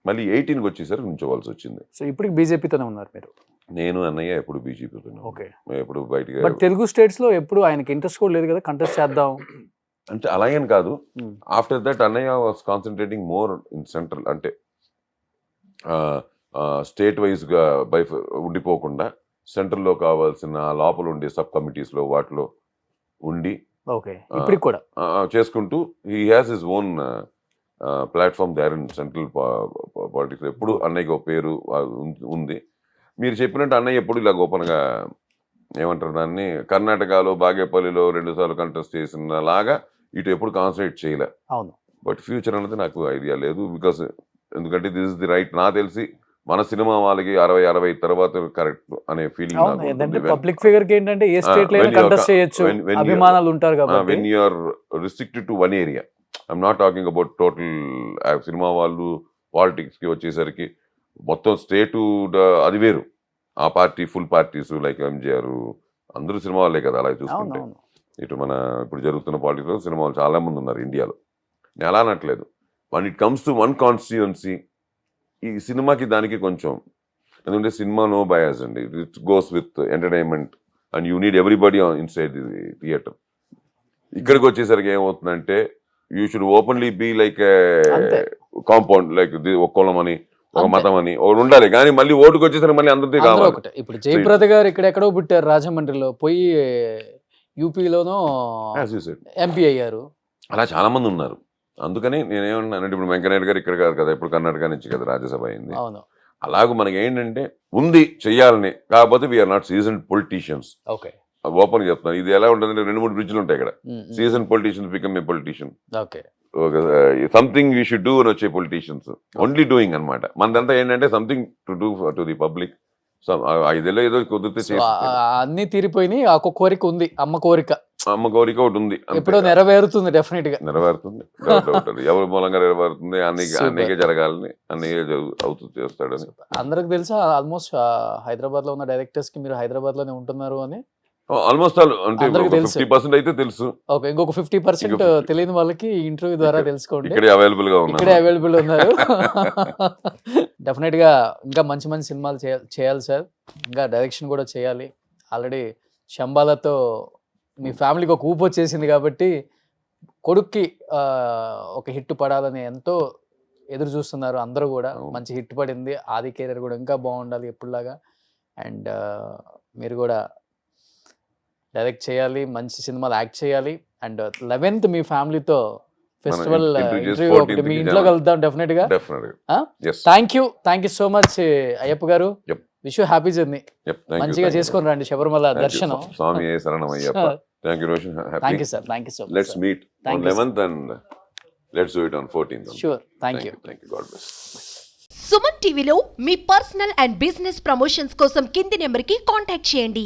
మళ్ళీ 18కి వచ్చేసరికి నుంచోవాల్సి వచ్చింది. సో ఇప్పటికి బీజేపీతోనే ఉన్నారు మీరు? నేను అన్నయ్య ఎప్పుడు బీజేపీతో, ఓకే. ఎప్పుడు బయటికి. బట్ తెలుగు స్టేట్స్ లో ఎప్పుడు ఆయనకి ఇంట్రెస్ట్ కూడా లేదు కదా కంటెస్ట్ చేద్దాం అంటే అలాగని కాదు. ఆఫ్టర్ దట్ అన్నయ్య was concentrating more in central, అంటే స్టేట్ వైజ్గా ఉండిపోకుండా సెంట్రల్లో కావాల్సిన లోపల ఉండే సబ్ కమిటీస్లో వాటిలో ఉండి ఓకే ఇప్పటికి కూడా చేసుకుంటూ he has his own platform there in central politics. ఎప్పుడు అన్నయ్యకి ఒక పేరు ఉంది. మీరు చెప్పినట్టు అన్నయ్య ఎప్పుడు ఇలా ఓపెన్గా ఏమంటారు దాన్ని, కర్ణాటకలో బాగేపల్లిలో 2 సార్లు కంటెస్ట్ చేసిన లాగా ఇటు ఎప్పుడు కాన్సన్ట్రేట్ చేయలే. అవును. బట్ ఫ్యూచర్ అనేది నాకు ఐడియా లేదు. బికాస్ ఎందుకంటే దిస్ ఇస్ ది రైట్. నాకు తెలిసి మన సినిమా వాళ్ళకి 60 తర్వాత కరెక్ట్ అనే ఫీలింగ్. పబ్లిక్ ఫిగర్ కి ఏంటంటే ఏ స్టేట్ లో కంటెస్ట్ చేయొచ్చు, అభిమానులు ఉంటారు కాబట్టి. When you are restricted to one area, I'm not talking about total. Cinema వాళ్ళు పాలిటిక్స్ కి వచ్చేసరికి మొత్తం స్టేటు అది వేరు. ఆ party full parties like MGR అందరూ సినిమా వాళ్ళే కదా. అలా చూసుకుంటే ఇటు మన ఇప్పుడు జరుగుతున్న పాలిటిక్స్ లో సినిమా వాళ్ళు చాలా మంది ఉన్నారు ఇండియాలో. నేను అలా అనట్లేదు. When it comes to one constituency, ఈ సినిమాకి దానికి కొంచెం, ఎందుకంటే సినిమా నో బయాస్ అండి. It goes with entertainment and you need everybody inside the theatre. ఇక్కడికి వచ్చేసరికి ఏమవుతుందంటే you should openly be like compound, like ఒక కులం అని ఒక మతం అని ఒకటి ఉండాలి. కానీ మళ్ళీ ఓటుకు వచ్చేసరికి మళ్ళీ అందరికీ కావాలి. ఇప్పుడు జయప్రద గారు ఇక్కడెక్కడో పుట్టారు, రాజమండ్రిలో, పోయి యూపీలోనో ఎంపీ అయ్యారు. అలా చాలా మంది ఉన్నారు. అందుకని నేనేమన్నానంటే ఇప్పుడు వెంకయ్యనాయుడు గారు ఇక్కడ కాదు కదా, ఇప్పుడు కర్ణాటక నుంచి కదా రాజ్యసభ అయింది. అలాగూ మనకి ఏంటంటే ఉంది చెయ్యాలని, కాకపోతే we are not season politicians. Okay open చెప్తాను. ఇది ఎలా ఉంటుంది, 2-3 బ్రిడ్జ్లు ఉంటాయి ఇక్కడ. Season politicians become a politician. Okay something you should do అని వచ్చే పొలిటీషియన్స్ ఓన్లీ డూయింగ్ అనమాట. మనదంతా ఏంటంటే something to do to the public. 5 ఏదో కుదిరితే అన్ని తీరిపోయినాయి. ఆ కోరిక ఉంది, అమ్మ కోరిక ఒకటి ఉంది, ఎప్పుడో నెరవేరుతుంది. డెఫినెట్ గా నెరవేరుతుంది. ఎవరి మూలంగా నెరవేరుతుంది, అన్నయ్యకే జరగాలని, అన్నయ్య అవుతుంది చేస్తాడని అందరికి తెలుసా. ఆల్మోస్ట్ హైదరాబాద్ లో ఉన్న డైరెక్టర్స్ కి మీరు హైదరాబాద్ లోనే ఉంటున్నారు అని ఆల్మోస్ట్ అంటే 50% అయితే తెలుసు. ఓకే, ఇంకొక 50% తెలియని వాళ్ళకి ఇంటర్వ్యూ ద్వారా తెలుసుకోండి. ఇక్కడే అవైలబుల్ గా ఉన్నారు, ఇక్కడే అవైలబుల్ ఉన్నారు. డెఫినెట్ గా ఇంకా మంచి మంచి సినిమాలు చేయాలి సార్. ఇంకా డైరెక్షన్ కూడా చేయాలి. ఆల్రెడీ శంబాలతో మీ ఫ్యామిలీకి ఒక ఊపు వచ్చేసింది కాబట్టి కొడుక్కి ఒక హిట్ పడాలని ఎంతో ఎదురు చూస్తున్నారు అందరూ కూడా. మంచి హిట్ పడింది. ఆది కెరీర్ కూడా ఇంకా బాగుండాలి ఎప్పుడులాగా. అండ్ మీరు కూడా డైరెక్ట్ చేయాలి, మంచి సినిమాలు యాక్ట్ చేయాలి. అండ్ 11th మీ ఫ్యామిలీతో ఫెస్టివల్ ఇంటర్వ్యూ ఒకటి మీ ఇంట్లో కలుద్దాం డెఫినెట్ గా. Thank you so much Ayyappa గారు. Wish you happy journey. మంచిగా చేసుకొని రండి శబరిమల దర్శనం. స్వామి శరణం Ayyappa. Thank you, Roshan. Thank you, sir. Thank you so much. Let's meet on 11th and let's do it on 14th. Sure. Thank you. Thank you. God bless. Suman టీవీలో మీ పర్సనల్ అండ్ బిజినెస్ ప్రమోషన్స్ కోసం కింది నెంబర్కి కాంటాక్ట్ చేయండి.